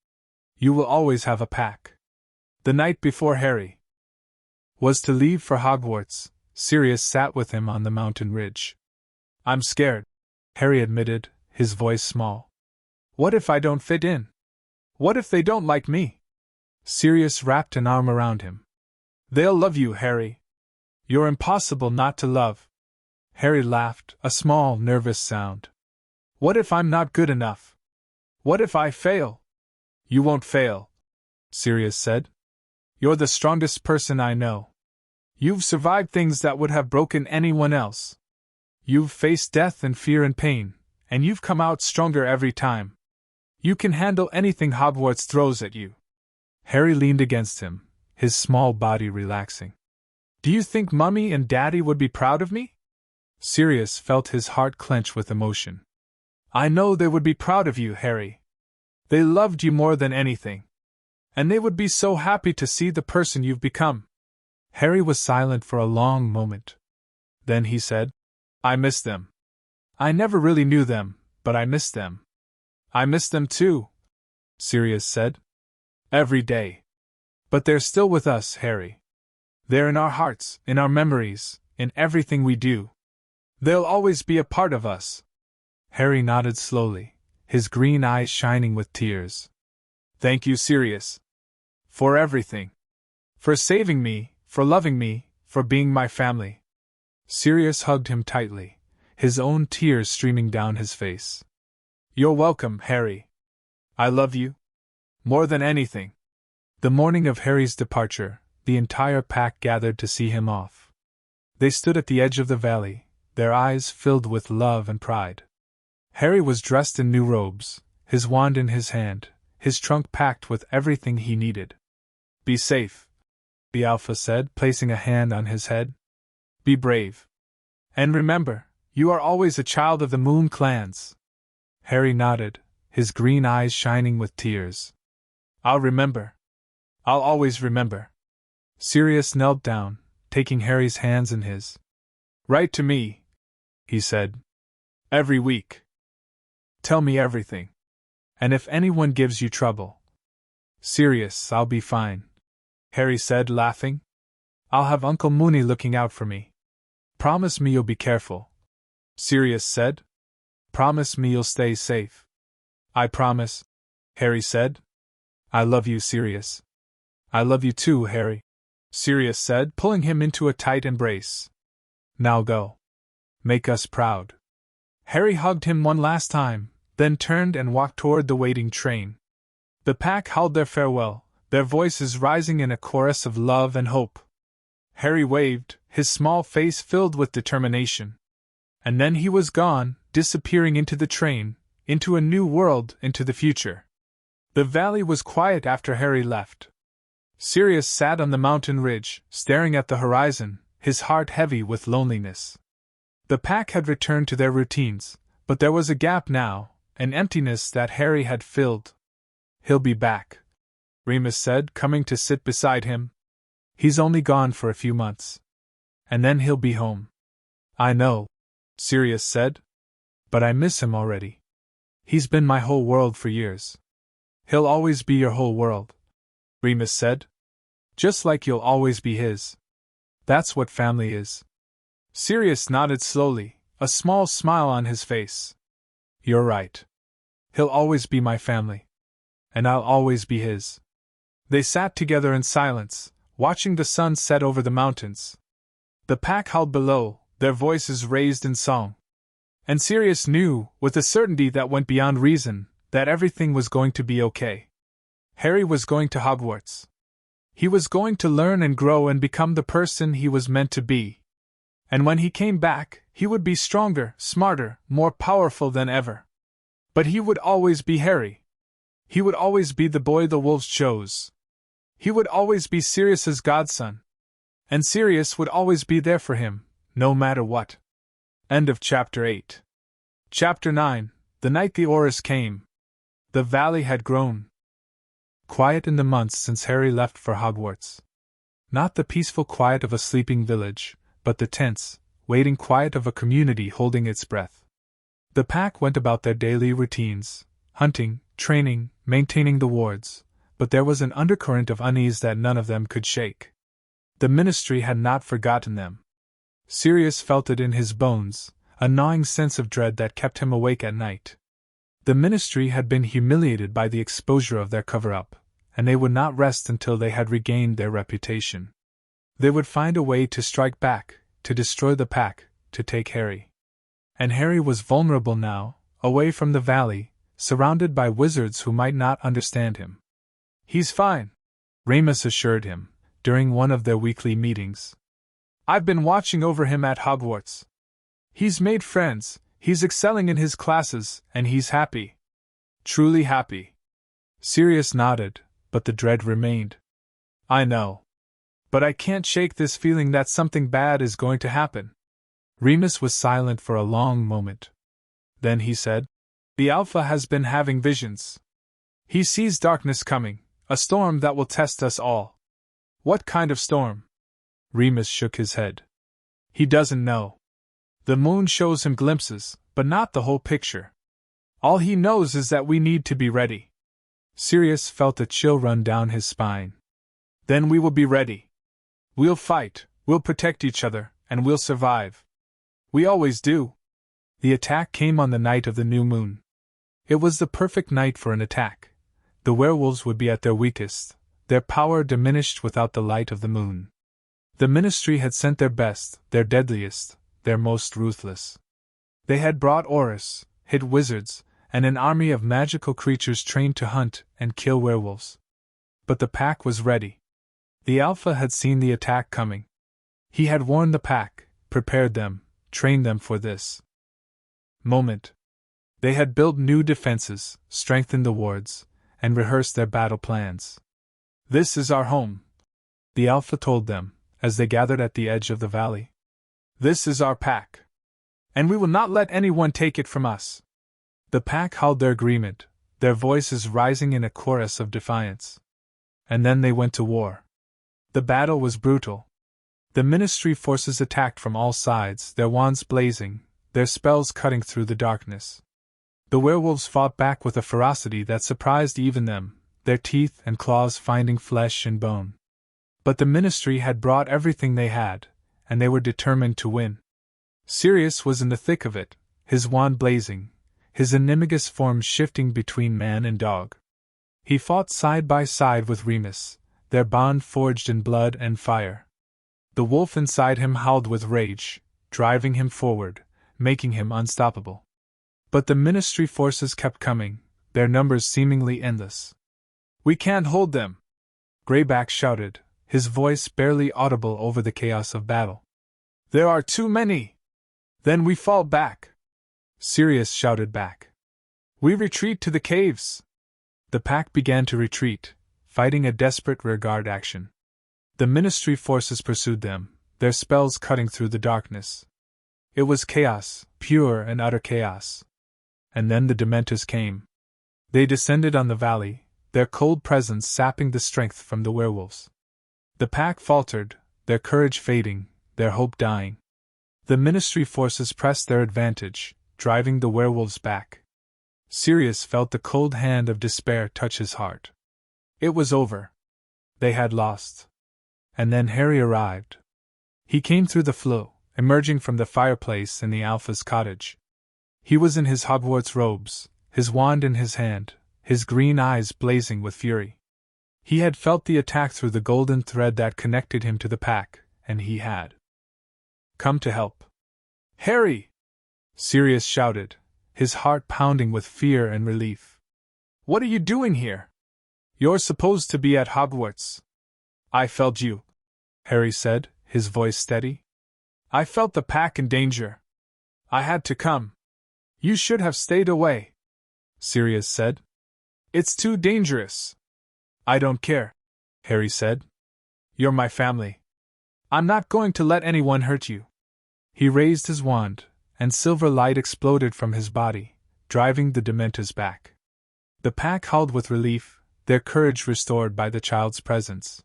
You will always have a pack. The night before Harry was to leave for Hogwarts, Sirius sat with him on the mountain ridge. I'm scared, Harry admitted, his voice small. What if I don't fit in? What if they don't like me? Sirius wrapped an arm around him. They'll love you, Harry. You're impossible not to love. Harry laughed, a small, nervous sound. What if I'm not good enough? What if I fail? You won't fail, Sirius said. You're the strongest person I know. You've survived things that would have broken anyone else. You've faced death and fear and pain, and you've come out stronger every time. You can handle anything Hogwarts throws at you. Harry leaned against him, his small body relaxing. Do you think Mummy and Daddy would be proud of me? Sirius felt his heart clench with emotion. I know they would be proud of you, Harry. They loved you more than anything. And they would be so happy to see the person you've become. Harry was silent for a long moment. Then he said, I miss them. I never really knew them, but I miss them. I miss them too, Sirius said. Every day. But they're still with us, Harry. They're in our hearts, in our memories, in everything we do. They'll always be a part of us. Harry nodded slowly, his green eyes shining with tears. Thank you, Sirius. For everything. For saving me, for loving me, for being my family. Sirius hugged him tightly, his own tears streaming down his face. You're welcome, Harry. I love you. More than anything. The morning of Harry's departure, the entire pack gathered to see him off. They stood at the edge of the valley, their eyes filled with love and pride. Harry was dressed in new robes, his wand in his hand, his trunk packed with everything he needed. Be safe, the Alpha said, placing a hand on his head. Be brave. And remember, you are always a child of the Moon clans. Harry nodded, his green eyes shining with tears. I'll remember. I'll always remember. Sirius knelt down, taking Harry's hands in his. Write to me, he said. Every week. Tell me everything. And if anyone gives you trouble. Sirius, I'll be fine, Harry said, laughing. I'll have Uncle Mooney looking out for me. Promise me you'll be careful. Sirius said. Promise me you'll stay safe. I promise, Harry said. I love you, Sirius. I love you too, Harry, Sirius said, pulling him into a tight embrace. Now go. Make us proud. Harry hugged him one last time, then turned and walked toward the waiting train. The pack howled their farewell, their voices rising in a chorus of love and hope. Harry waved, his small face filled with determination. And then he was gone, disappearing into the train, into a new world, into the future. The valley was quiet after Harry left. Sirius sat on the mountain ridge, staring at the horizon, his heart heavy with loneliness. The pack had returned to their routines, but there was a gap now, an emptiness that Harry had filled. He'll be back, Remus said, coming to sit beside him. He's only gone for a few months. And then he'll be home. I know, Sirius said. But I miss him already. He's been my whole world for years. He'll always be your whole world, Remus said. Just like you'll always be his. That's what family is. Sirius nodded slowly, a small smile on his face. You're right. He'll always be my family. And I'll always be his. They sat together in silence, watching the sun set over the mountains. The pack howled below, their voices raised in song. And Sirius knew, with a certainty that went beyond reason, that everything was going to be okay. Harry was going to Hogwarts. He was going to learn and grow and become the person he was meant to be. And when he came back, he would be stronger, smarter, more powerful than ever. But he would always be Harry. He would always be the boy the wolves chose. He would always be Sirius's godson. And Sirius would always be there for him, no matter what. End of Chapter 8. Chapter 9. The night the Aurors came. The valley had grown quiet in the months since Harry left for Hogwarts. Not the peaceful quiet of a sleeping village, but the tense, waiting quiet of a community holding its breath. The pack went about their daily routines, hunting, training, maintaining the wards, but there was an undercurrent of unease that none of them could shake. The Ministry had not forgotten them. Sirius felt it in his bones, a gnawing sense of dread that kept him awake at night. The Ministry had been humiliated by the exposure of their cover-up, and they would not rest until they had regained their reputation. They would find a way to strike back, to destroy the pack, to take Harry. And Harry was vulnerable now, away from the valley, surrounded by wizards who might not understand him. He's fine, Remus assured him, during one of their weekly meetings. I've been watching over him at Hogwarts. He's made friends, he's excelling in his classes, and he's happy. Truly happy. Sirius nodded, but the dread remained. I know. But I can't shake this feeling that something bad is going to happen. Remus was silent for a long moment. Then he said, "The Alpha has been having visions. He sees darkness coming, a storm that will test us all." "What kind of storm?" Remus shook his head. "He doesn't know. The moon shows him glimpses, but not the whole picture. All he knows is that we need to be ready." Sirius felt a chill run down his spine. "Then we will be ready. We'll fight, we'll protect each other, and we'll survive. We always do." The attack came on the night of the new moon. It was the perfect night for an attack. The werewolves would be at their weakest, their power diminished without the light of the moon. The Ministry had sent their best, their deadliest, their most ruthless. They had brought Orus, hid wizards, and an army of magical creatures trained to hunt and kill werewolves. But the pack was ready. The Alpha had seen the attack coming. He had warned the pack, prepared them, trained them for this moment. They had built new defenses, strengthened the wards, and rehearsed their battle plans. "This is our home," the Alpha told them, as they gathered at the edge of the valley. "This is our pack. And we will not let anyone take it from us." The pack howled their agreement, their voices rising in a chorus of defiance. And then they went to war. The battle was brutal. The Ministry forces attacked from all sides, their wands blazing, their spells cutting through the darkness. The werewolves fought back with a ferocity that surprised even them, their teeth and claws finding flesh and bone. But the Ministry had brought everything they had, and they were determined to win. Sirius was in the thick of it, his wand blazing, his animagus form shifting between man and dog. He fought side by side with Remus, their bond forged in blood and fire. The wolf inside him howled with rage, driving him forward, making him unstoppable. But the Ministry forces kept coming, their numbers seemingly endless. "We can't hold them!" Greyback shouted, his voice barely audible over the chaos of battle. "There are too many!" "Then we fall back!" Sirius shouted back. "We retreat to the caves!" The pack began to retreat, fighting a desperate rearguard action. The Ministry forces pursued them, their spells cutting through the darkness. It was chaos, pure and utter chaos. And then the Dementors came. They descended on the valley, their cold presence sapping the strength from the werewolves. The pack faltered, their courage fading, their hope dying. The Ministry forces pressed their advantage, driving the werewolves back. Sirius felt the cold hand of despair touch his heart. It was over. They had lost. And then Harry arrived. He came through the flue, emerging from the fireplace in the Alpha's cottage. He was in his Hogwarts robes, his wand in his hand, his green eyes blazing with fury. He had felt the attack through the golden thread that connected him to the pack, and he had come to help. "Harry!" Sirius shouted, his heart pounding with fear and relief. "What are you doing here? You're supposed to be at Hogwarts." "I felt you," Harry said, his voice steady. "I felt the pack in danger. I had to come." "You should have stayed away," Sirius said. "It's too dangerous." "I don't care," Harry said. "You're my family. I'm not going to let anyone hurt you." He raised his wand, and silver light exploded from his body, driving the Dementors back. The pack howled with relief, their courage restored by the child's presence.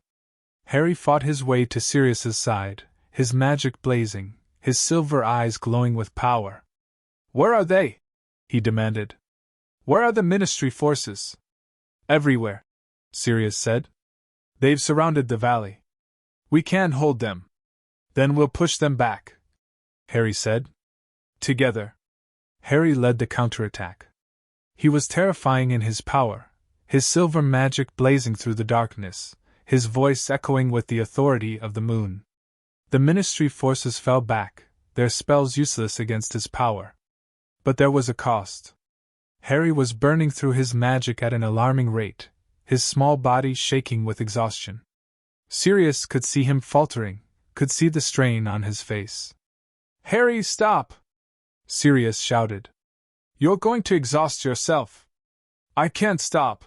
Harry fought his way to Sirius's side, his magic blazing, his silver eyes glowing with power. "Where are they?" he demanded. "Where are the Ministry forces?" "Everywhere," Sirius said. "They've surrounded the valley. We can't hold them." "Then we'll push them back," Harry said. Together, Harry led the counterattack. He was terrifying in his power, his silver magic blazing through the darkness, his voice echoing with the authority of the moon. The Ministry forces fell back, their spells useless against his power. But there was a cost. Harry was burning through his magic at an alarming rate, his small body shaking with exhaustion. Sirius could see him faltering, could see the strain on his face. "Harry, stop!" Sirius shouted. "You're going to exhaust yourself." "I can't stop,"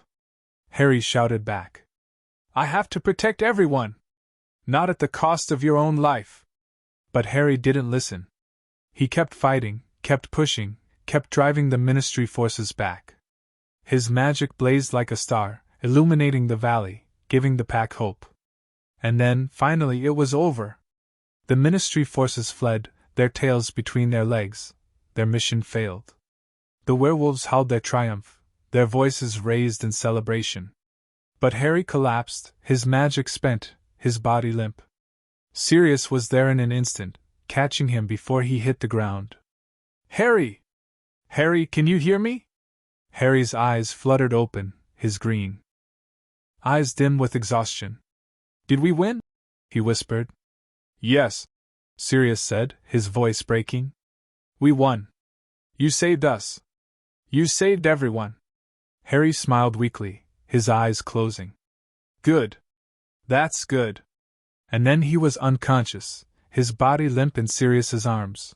Harry shouted back. "I have to protect everyone. Not at the cost of your own life." But Harry didn't listen. He kept fighting, kept pushing, kept driving the Ministry forces back. His magic blazed like a star, illuminating the valley, giving the pack hope. And then, finally, it was over. The Ministry forces fled, their tails between their legs. Their mission failed. The werewolves howled their triumph, their voices raised in celebration. But Harry collapsed, his magic spent, his body limp. Sirius was there in an instant, catching him before he hit the ground. "Harry! Harry, can you hear me?" Harry's eyes fluttered open, his green eyes dim with exhaustion. "Did we win?" he whispered. "Yes," Sirius said, his voice breaking. "We won. You saved us. You saved everyone." Harry smiled weakly, his eyes closing. "Good. That's good." And then he was unconscious, his body limp in Sirius's arms.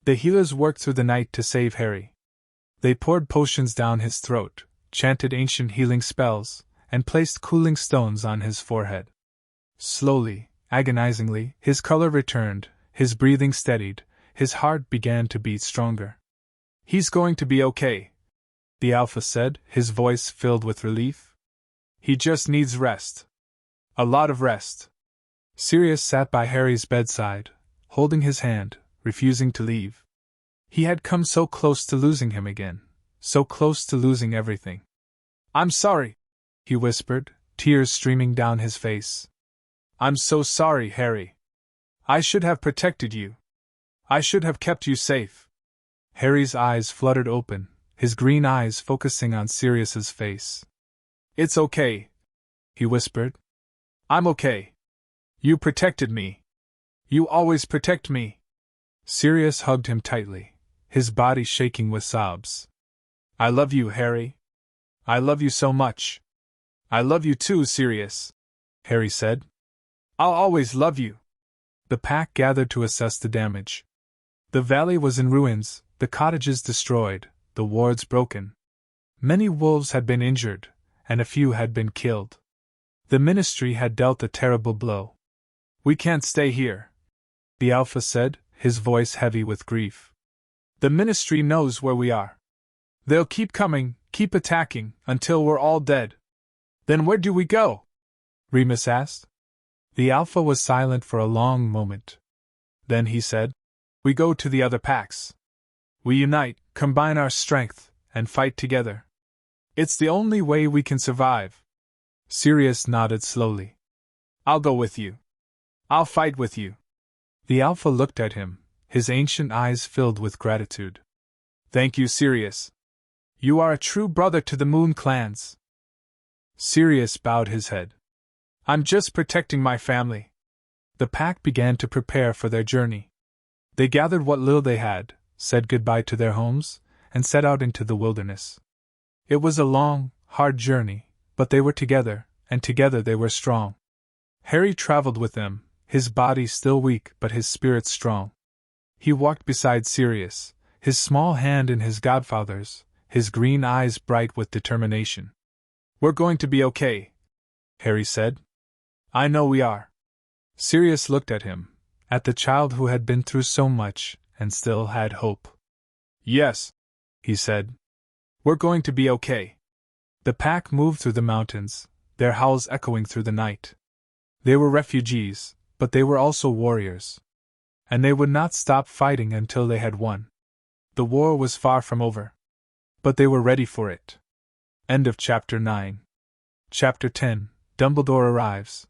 The healers worked through the night to save Harry. They poured potions down his throat, chanted ancient healing spells, and placed cooling stones on his forehead. Slowly, agonizingly, his color returned, his breathing steadied, his heart began to beat stronger. "He's going to be okay," the Alpha said, his voice filled with relief. "He just needs rest. A lot of rest." Sirius sat by Harry's bedside, holding his hand, refusing to leave. He had come so close to losing him again, so close to losing everything. "I'm sorry," he whispered, tears streaming down his face. "I'm so sorry, Harry. I should have protected you. I should have kept you safe." Harry's eyes fluttered open, his green eyes focusing on Sirius's face. "It's okay," he whispered. "I'm okay. You protected me. You always protect me." Sirius hugged him tightly, his body shaking with sobs. "I love you, Harry. I love you so much." "I love you too, Sirius," Harry said. "I'll always love you." The pack gathered to assess the damage. The valley was in ruins, the cottages destroyed, the wards broken. Many wolves had been injured, and a few had been killed. The Ministry had dealt a terrible blow. "We can't stay here," the Alpha said, his voice heavy with grief. "The Ministry knows where we are. They'll keep coming, keep attacking, until we're all dead." "Then where do we go?" Remus asked. The Alpha was silent for a long moment. Then he said, "We go to the other packs. We unite, combine our strength, and fight together. It's the only way we can survive." Sirius nodded slowly. "I'll go with you. I'll fight with you." The Alpha looked at him, his ancient eyes filled with gratitude. "Thank you, Sirius. You are a true brother to the Moon clans." Sirius bowed his head. "I'm just protecting my family." The pack began to prepare for their journey. They gathered what little they had, said goodbye to their homes, and set out into the wilderness. It was a long, hard journey, but they were together, and together they were strong. Harry traveled with them, his body still weak but his spirit strong. He walked beside Sirius, his small hand in his godfather's, his green eyes bright with determination. "We're going to be okay," Harry said. "I know we are." Sirius looked at him, at the child who had been through so much, and still had hope. "Yes," he said. "We're going to be okay." The pack moved through the mountains, their howls echoing through the night. They were refugees, but they were also warriors. And they would not stop fighting until they had won. The war was far from over. But they were ready for it. End of Chapter 9. Chapter 10, Dumbledore Arrives.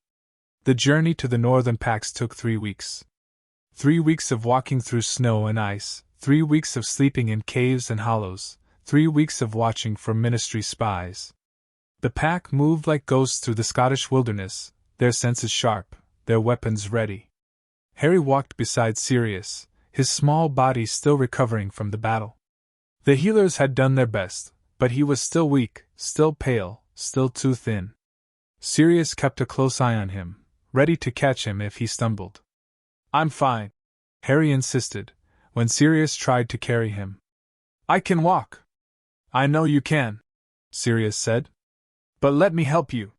The journey to the northern packs took 3 weeks. 3 weeks of walking through snow and ice, 3 weeks of sleeping in caves and hollows, 3 weeks of watching for Ministry spies. The pack moved like ghosts through the Scottish wilderness, their senses sharp, their weapons ready. Harry walked beside Sirius, his small body still recovering from the battle. The healers had done their best, but he was still weak, still pale, still too thin. Sirius kept a close eye on him, ready to catch him if he stumbled. "I'm fine," Harry insisted, when Sirius tried to carry him. "I can walk." "I know you can," Sirius said. "But let me help you.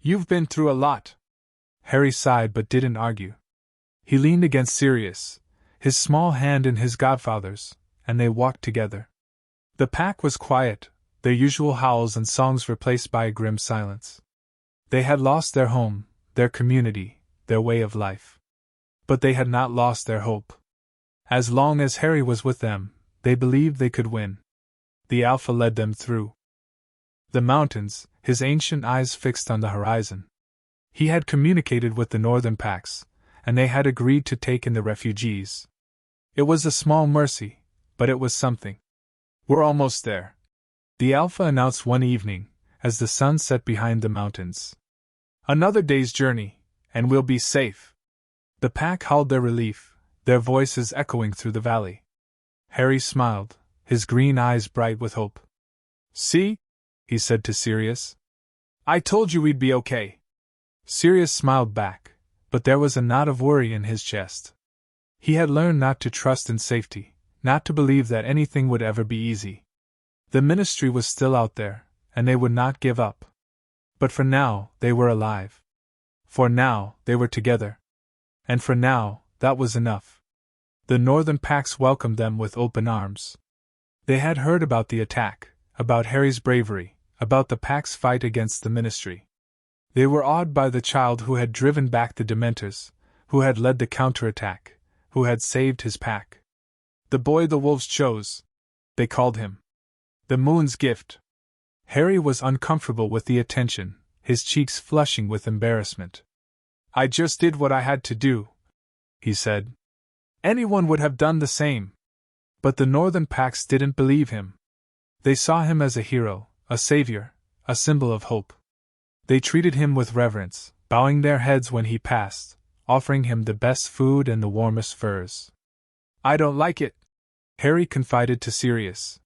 You've been through a lot." Harry sighed but didn't argue. He leaned against Sirius, his small hand in his godfather's, and they walked together. The pack was quiet, their usual howls and songs replaced by a grim silence. They had lost their home, their community, their way of life. But they had not lost their hope. As long as Harry was with them, they believed they could win. The Alpha led them through the mountains, his ancient eyes fixed on the horizon. He had communicated with the northern packs, and they had agreed to take in the refugees. It was a small mercy, but it was something. "We're almost there," the Alpha announced one evening, as the sun set behind the mountains. "Another day's journey, and we'll be safe." The pack howled their relief, their voices echoing through the valley. Harry smiled, his green eyes bright with hope. "See?" he said to Sirius. "I told you we'd be okay." Sirius smiled back, but there was a knot of worry in his chest. He had learned not to trust in safety, not to believe that anything would ever be easy. The ministry was still out there, and they would not give up. But for now, they were alive. For now, they were together. And for now, that was enough. The northern packs welcomed them with open arms. They had heard about the attack, about Harry's bravery, about the pack's fight against the ministry. They were awed by the child who had driven back the Dementors, who had led the counterattack, who had saved his pack. The boy the wolves chose, they called him. The moon's gift. Harry was uncomfortable with the attention, his cheeks flushing with embarrassment. "I just did what I had to do," he said. "Anyone would have done the same." But the northern packs didn't believe him. They saw him as a hero, a savior, a symbol of hope. They treated him with reverence, bowing their heads when he passed, offering him the best food and the warmest furs. "I don't like it," Harry confided to Sirius.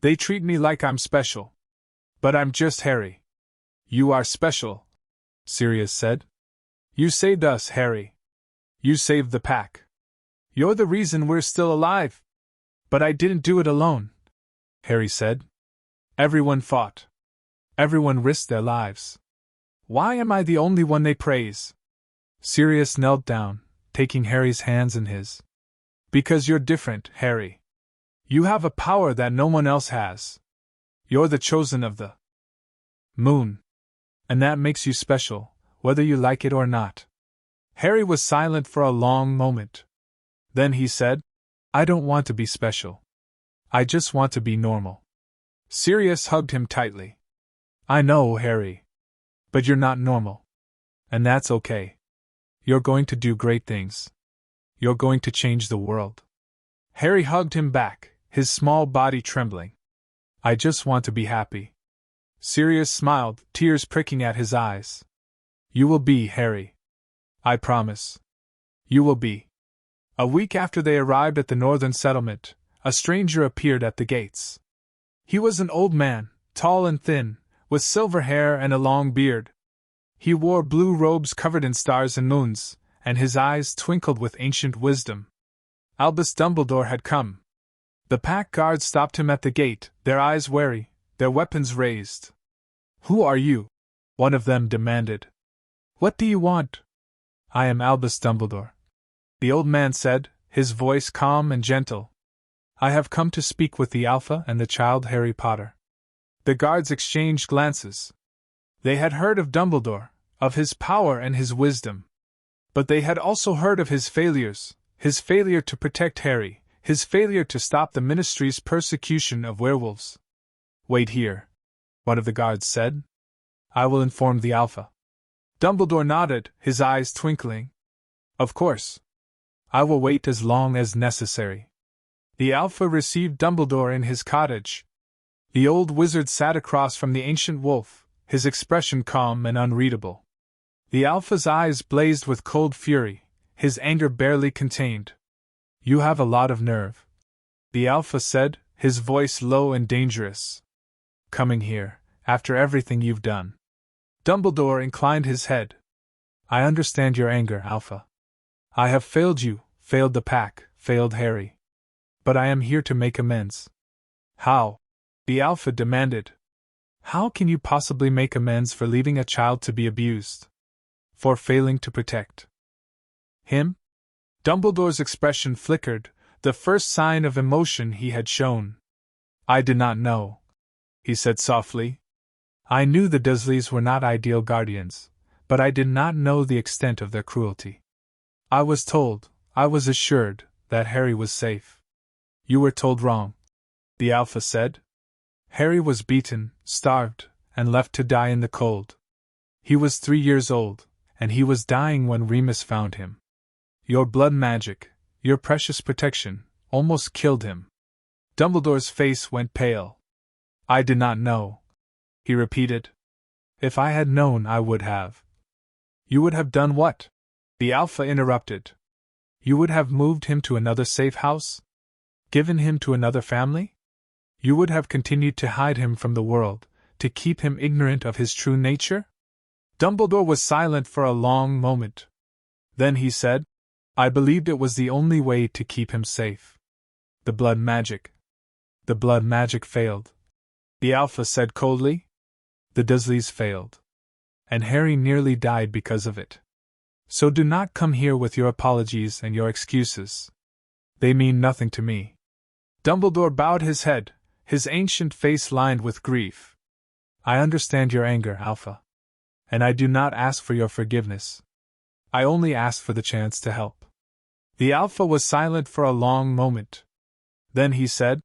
"They treat me like I'm special. But I'm just Harry." "You are special," Sirius said. "You saved us, Harry. You saved the pack. You're the reason we're still alive." "But I didn't do it alone," Harry said. "Everyone fought. Everyone risked their lives. Why am I the only one they praise?" Sirius knelt down, taking Harry's hands in his. "Because you're different, Harry. You have a power that no one else has. You're the chosen of the moon. And that makes you special, whether you like it or not." Harry was silent for a long moment. Then he said, "I don't want to be special. I just want to be normal." Sirius hugged him tightly. "I know, Harry. But you're not normal. And that's okay. You're going to do great things. You're going to change the world." Harry hugged him back, his small body trembling. "I just want to be happy." Sirius smiled, tears pricking at his eyes. "You will be, Harry. I promise. You will be." A week after they arrived at the northern settlement, a stranger appeared at the gates. He was an old man, tall and thin, with silver hair and a long beard. He wore blue robes covered in stars and moons, and his eyes twinkled with ancient wisdom. Albus Dumbledore had come. The pack guards stopped him at the gate, their eyes wary, their weapons raised. "Who are you?" one of them demanded. "What do you want?" "I am Albus Dumbledore," the old man said, his voice calm and gentle. "I have come to speak with the Alpha and the child Harry Potter." The guards exchanged glances. They had heard of Dumbledore, of his power and his wisdom. But they had also heard of his failures, his failure to protect Harry, his failure to stop the Ministry's persecution of werewolves. "Wait here," one of the guards said. "I will inform the Alpha." Dumbledore nodded, his eyes twinkling. "Of course. I will wait as long as necessary." The Alpha received Dumbledore in his cottage. The old wizard sat across from the ancient wolf, his expression calm and unreadable. The Alpha's eyes blazed with cold fury, his anger barely contained. "You have a lot of nerve," the Alpha said, his voice low and dangerous. "Coming here, after everything you've done." Dumbledore inclined his head. "I understand your anger, Alpha. I have failed you, failed the pack, failed Harry. But I am here to make amends." "How?" the Alpha demanded. "How can you possibly make amends for leaving a child to be abused? For failing to protect him?" Dumbledore's expression flickered, the first sign of emotion he had shown. "I did not know," he said softly. "I knew the Dursleys were not ideal guardians, but I did not know the extent of their cruelty. I was assured, that Harry was safe." "You were told wrong," the Alpha said. "Harry was beaten, starved, and left to die in the cold. He was 3 years old, and he was dying when Remus found him. Your blood magic, your precious protection, almost killed him." Dumbledore's face went pale. "I did not know," he repeated. "If I had known, I would have." "You would have done what?" the Alpha interrupted. "You would have moved him to another safe house? Given him to another family? You would have continued to hide him from the world, to keep him ignorant of his true nature?" Dumbledore was silent for a long moment. Then he said, "I believed it was the only way to keep him safe. The blood magic failed," the Alpha said coldly. "The Dursleys failed. And Harry nearly died because of it. So do not come here with your apologies and your excuses. They mean nothing to me." Dumbledore bowed his head, his ancient face lined with grief. "I understand your anger, Alpha. And I do not ask for your forgiveness. I only ask for the chance to help." The Alpha was silent for a long moment. Then he said,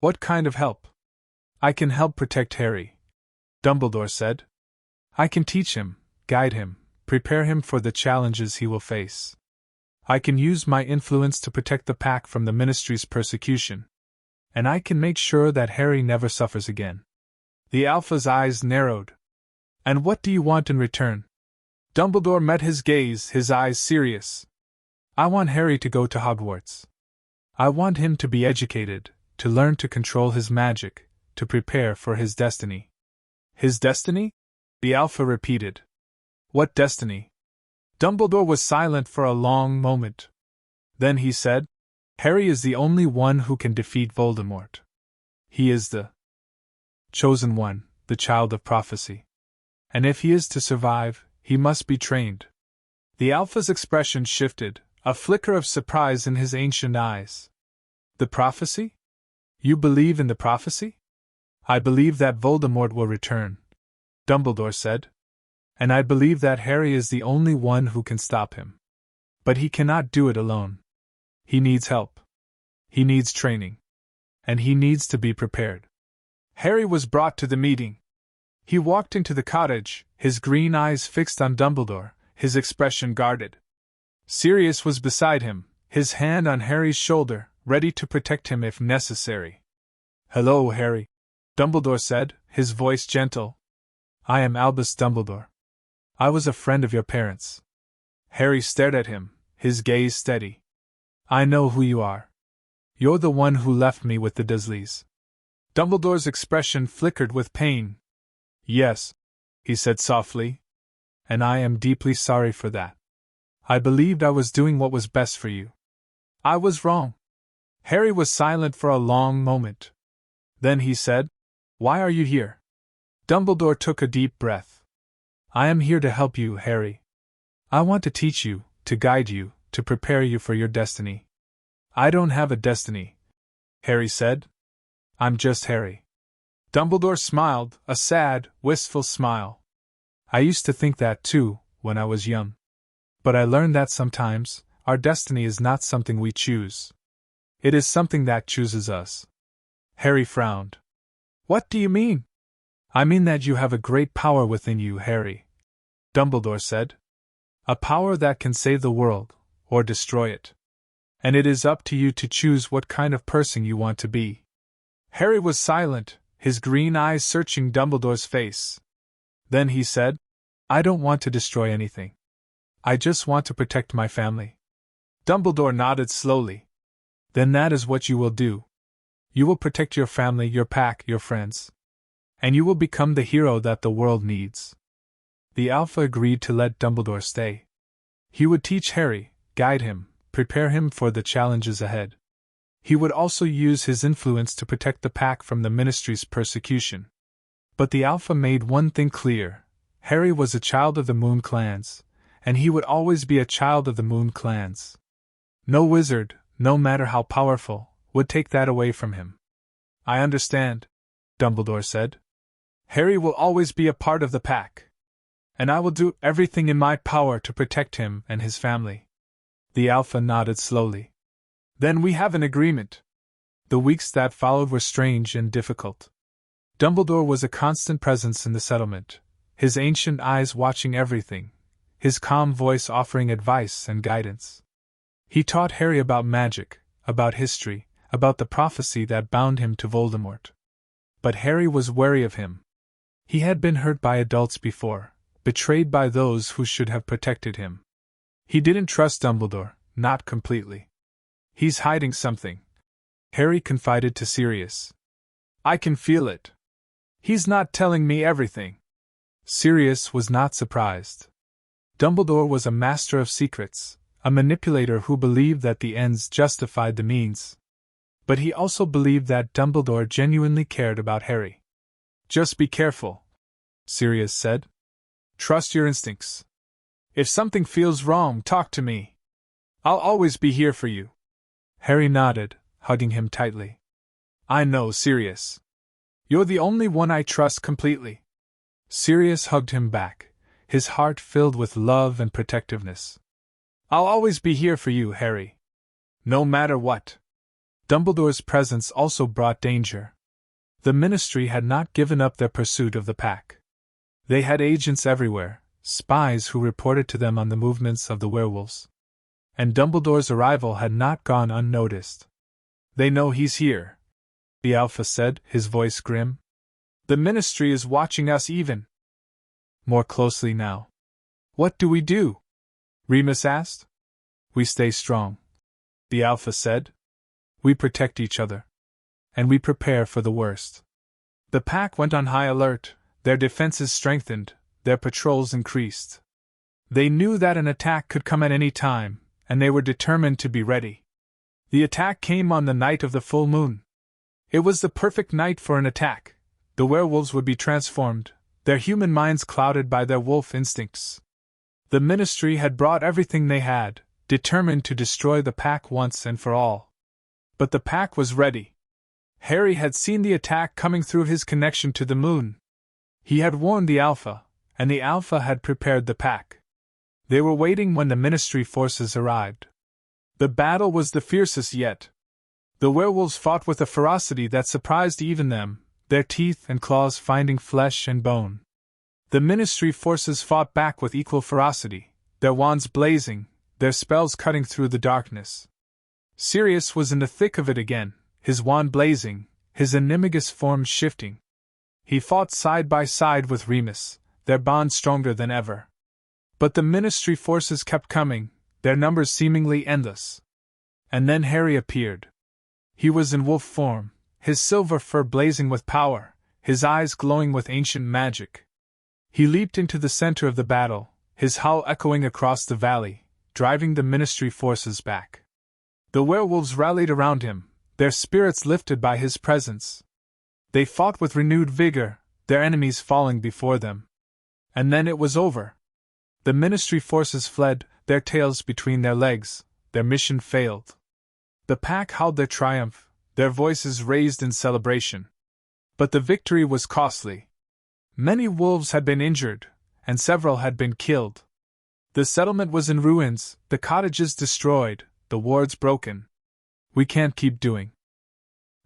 "What kind of help?" "I can help protect Harry," Dumbledore said. "I can teach him, guide him, prepare him for the challenges he will face. I can use my influence to protect the pack from the Ministry's persecution. And I can make sure that Harry never suffers again." The Alpha's eyes narrowed. "And what do you want in return?" Dumbledore met his gaze, his eyes serious. "I want Harry to go to Hogwarts. I want him to be educated, to learn to control his magic, to prepare for his destiny." "His destiny?" the Alpha repeated. "What destiny?" Dumbledore was silent for a long moment. Then he said, "Harry is the only one who can defeat Voldemort. He is the chosen one, the child of prophecy. And if he is to survive, he must be trained." The Alpha's expression shifted, a flicker of surprise in his ancient eyes. "The prophecy? You believe in the prophecy?" "I believe that Voldemort will return," Dumbledore said. "And I believe that Harry is the only one who can stop him. But he cannot do it alone. He needs help. He needs training. And he needs to be prepared." Harry was brought to the meeting. He walked into the cottage, his green eyes fixed on Dumbledore, his expression guarded. Sirius was beside him, his hand on Harry's shoulder, ready to protect him if necessary. "Hello, Harry," Dumbledore said, his voice gentle. "I am Albus Dumbledore. I was a friend of your parents." Harry stared at him, his gaze steady. "I know who you are. You're the one who left me with the Dursleys." Dumbledore's expression flickered with pain. "Yes," he said softly. "And I am deeply sorry for that. I believed I was doing what was best for you. I was wrong." Harry was silent for a long moment. Then he said, "Why are you here?" Dumbledore took a deep breath. "I am here to help you, Harry. I want to teach you, to guide you, to prepare you for your destiny." "I don't have a destiny," Harry said. "I'm just Harry." Dumbledore smiled, a sad, wistful smile. "I used to think that too, when I was young. But I learned that sometimes, our destiny is not something we choose. It is something that chooses us." Harry frowned. "What do you mean?" "I mean that you have a great power within you, Harry," Dumbledore said. "A power that can save the world, or destroy it. And it is up to you to choose what kind of person you want to be." Harry was silent, his green eyes searching Dumbledore's face. Then he said, "I don't want to destroy anything. I just want to protect my family." Dumbledore nodded slowly. "Then that is what you will do. You will protect your family, your pack, your friends. And you will become the hero that the world needs." The Alpha agreed to let Dumbledore stay. He would teach Harry, guide him, prepare him for the challenges ahead. He would also use his influence to protect the pack from the Ministry's persecution. But the Alpha made one thing clear: Harry was a child of the Moon Clans, and he would always be a child of the Moon Clans. No wizard, no matter how powerful, would take that away from him. I understand, Dumbledore said. Harry will always be a part of the pack. And I will do everything in my power to protect him and his family. The Alpha nodded slowly. Then we have an agreement. The weeks that followed were strange and difficult. Dumbledore was a constant presence in the settlement, his ancient eyes watching everything, his calm voice offering advice and guidance. He taught Harry about magic, about history, about the prophecy that bound him to Voldemort. But Harry was wary of him. He had been hurt by adults before, betrayed by those who should have protected him. He didn't trust Dumbledore, not completely. He's hiding something, Harry confided to Sirius. I can feel it. He's not telling me everything. Sirius was not surprised. Dumbledore was a master of secrets, a manipulator who believed that the ends justified the means. But he also believed that Dumbledore genuinely cared about Harry. Just be careful, Sirius said. Trust your instincts. If something feels wrong, talk to me. I'll always be here for you. Harry nodded, hugging him tightly. I know, Sirius. You're the only one I trust completely. Sirius hugged him back, his heart filled with love and protectiveness. I'll always be here for you, Harry. No matter what. Dumbledore's presence also brought danger. The Ministry had not given up their pursuit of the pack. They had agents everywhere, spies who reported to them on the movements of the werewolves. And Dumbledore's arrival had not gone unnoticed. They know he's here, the Alpha said, his voice grim. The Ministry is watching us even more closely now. What do we do? Remus asked. We stay strong, the Alpha said. We protect each other. And we prepare for the worst. The pack went on high alert, their defenses strengthened, their patrols increased. They knew that an attack could come at any time, and they were determined to be ready. The attack came on the night of the full moon. It was the perfect night for an attack. The werewolves would be transformed, their human minds clouded by their wolf instincts. The Ministry had brought everything they had, determined to destroy the pack once and for all. But the pack was ready. Harry had seen the attack coming through his connection to the moon. He had warned the Alpha, and the Alpha had prepared the pack. They were waiting when the Ministry forces arrived. The battle was the fiercest yet. The werewolves fought with a ferocity that surprised even them, their teeth and claws finding flesh and bone. The Ministry forces fought back with equal ferocity, their wands blazing, their spells cutting through the darkness. Sirius was in the thick of it again, his wand blazing, his animagus form shifting. He fought side by side with Remus, their bond stronger than ever. But the Ministry forces kept coming, their numbers seemingly endless. And then Harry appeared. He was in wolf form, his silver fur blazing with power, his eyes glowing with ancient magic. He leaped into the center of the battle, his howl echoing across the valley, driving the Ministry forces back. The werewolves rallied around him, their spirits lifted by his presence. They fought with renewed vigor, their enemies falling before them. And then it was over. The Ministry forces fled, their tails between their legs, their mission failed. The pack howled their triumph, their voices raised in celebration. But the victory was costly. Many wolves had been injured, and several had been killed. The settlement was in ruins, the cottages destroyed, the wards broken. We can't keep doing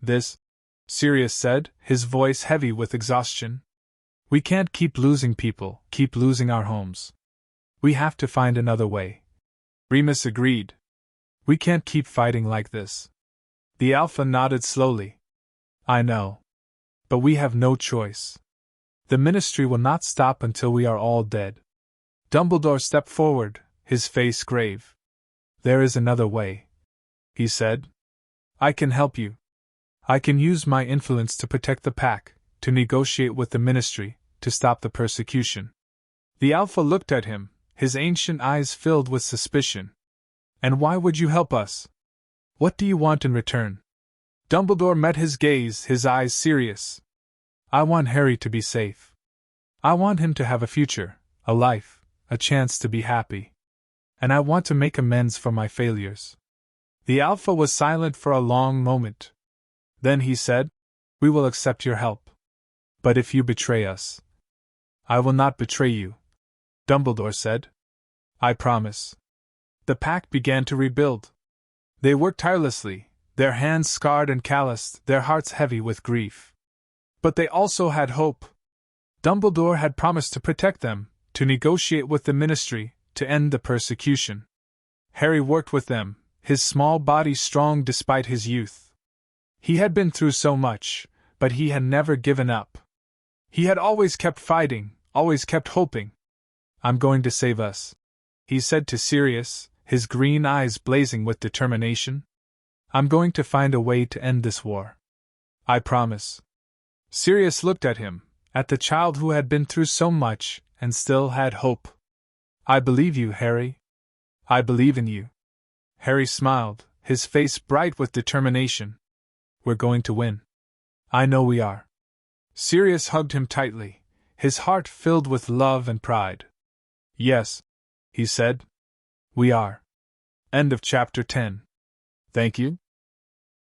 this, Sirius said, his voice heavy with exhaustion. We can't keep losing people, keep losing our homes. We have to find another way. Remus agreed. We can't keep fighting like this. The Alpha nodded slowly. I know. But we have no choice. The Ministry will not stop until we are all dead. Dumbledore stepped forward, his face grave. There is another way, he said. I can help you. I can use my influence to protect the pack, to negotiate with the Ministry, to stop the persecution. The Alpha looked at him, his ancient eyes filled with suspicion. And why would you help us? What do you want in return? Dumbledore met his gaze, his eyes serious. I want Harry to be safe. I want him to have a future, a life, a chance to be happy. And I want to make amends for my failures. The Alpha was silent for a long moment. Then he said, "We will accept your help. But if you betray us—" "I will not betray you," Dumbledore said. "I promise." The pack began to rebuild. They worked tirelessly, their hands scarred and calloused, their hearts heavy with grief. But they also had hope. Dumbledore had promised to protect them, to negotiate with the Ministry, to end the persecution. Harry worked with them, his small body strong despite his youth. He had been through so much, but he had never given up. He had always kept fighting, always kept hoping. "I'm going to save us," he said to Sirius, his green eyes blazing with determination. "I'm going to find a way to end this war. I promise." Sirius looked at him, at the child who had been through so much, and still had hope. "I believe you, Harry. I believe in you." Harry smiled, his face bright with determination. "We're going to win. I know we are." Sirius hugged him tightly, his heart filled with love and pride. "Yes," he said. "We are." End of chapter 10. Thank you.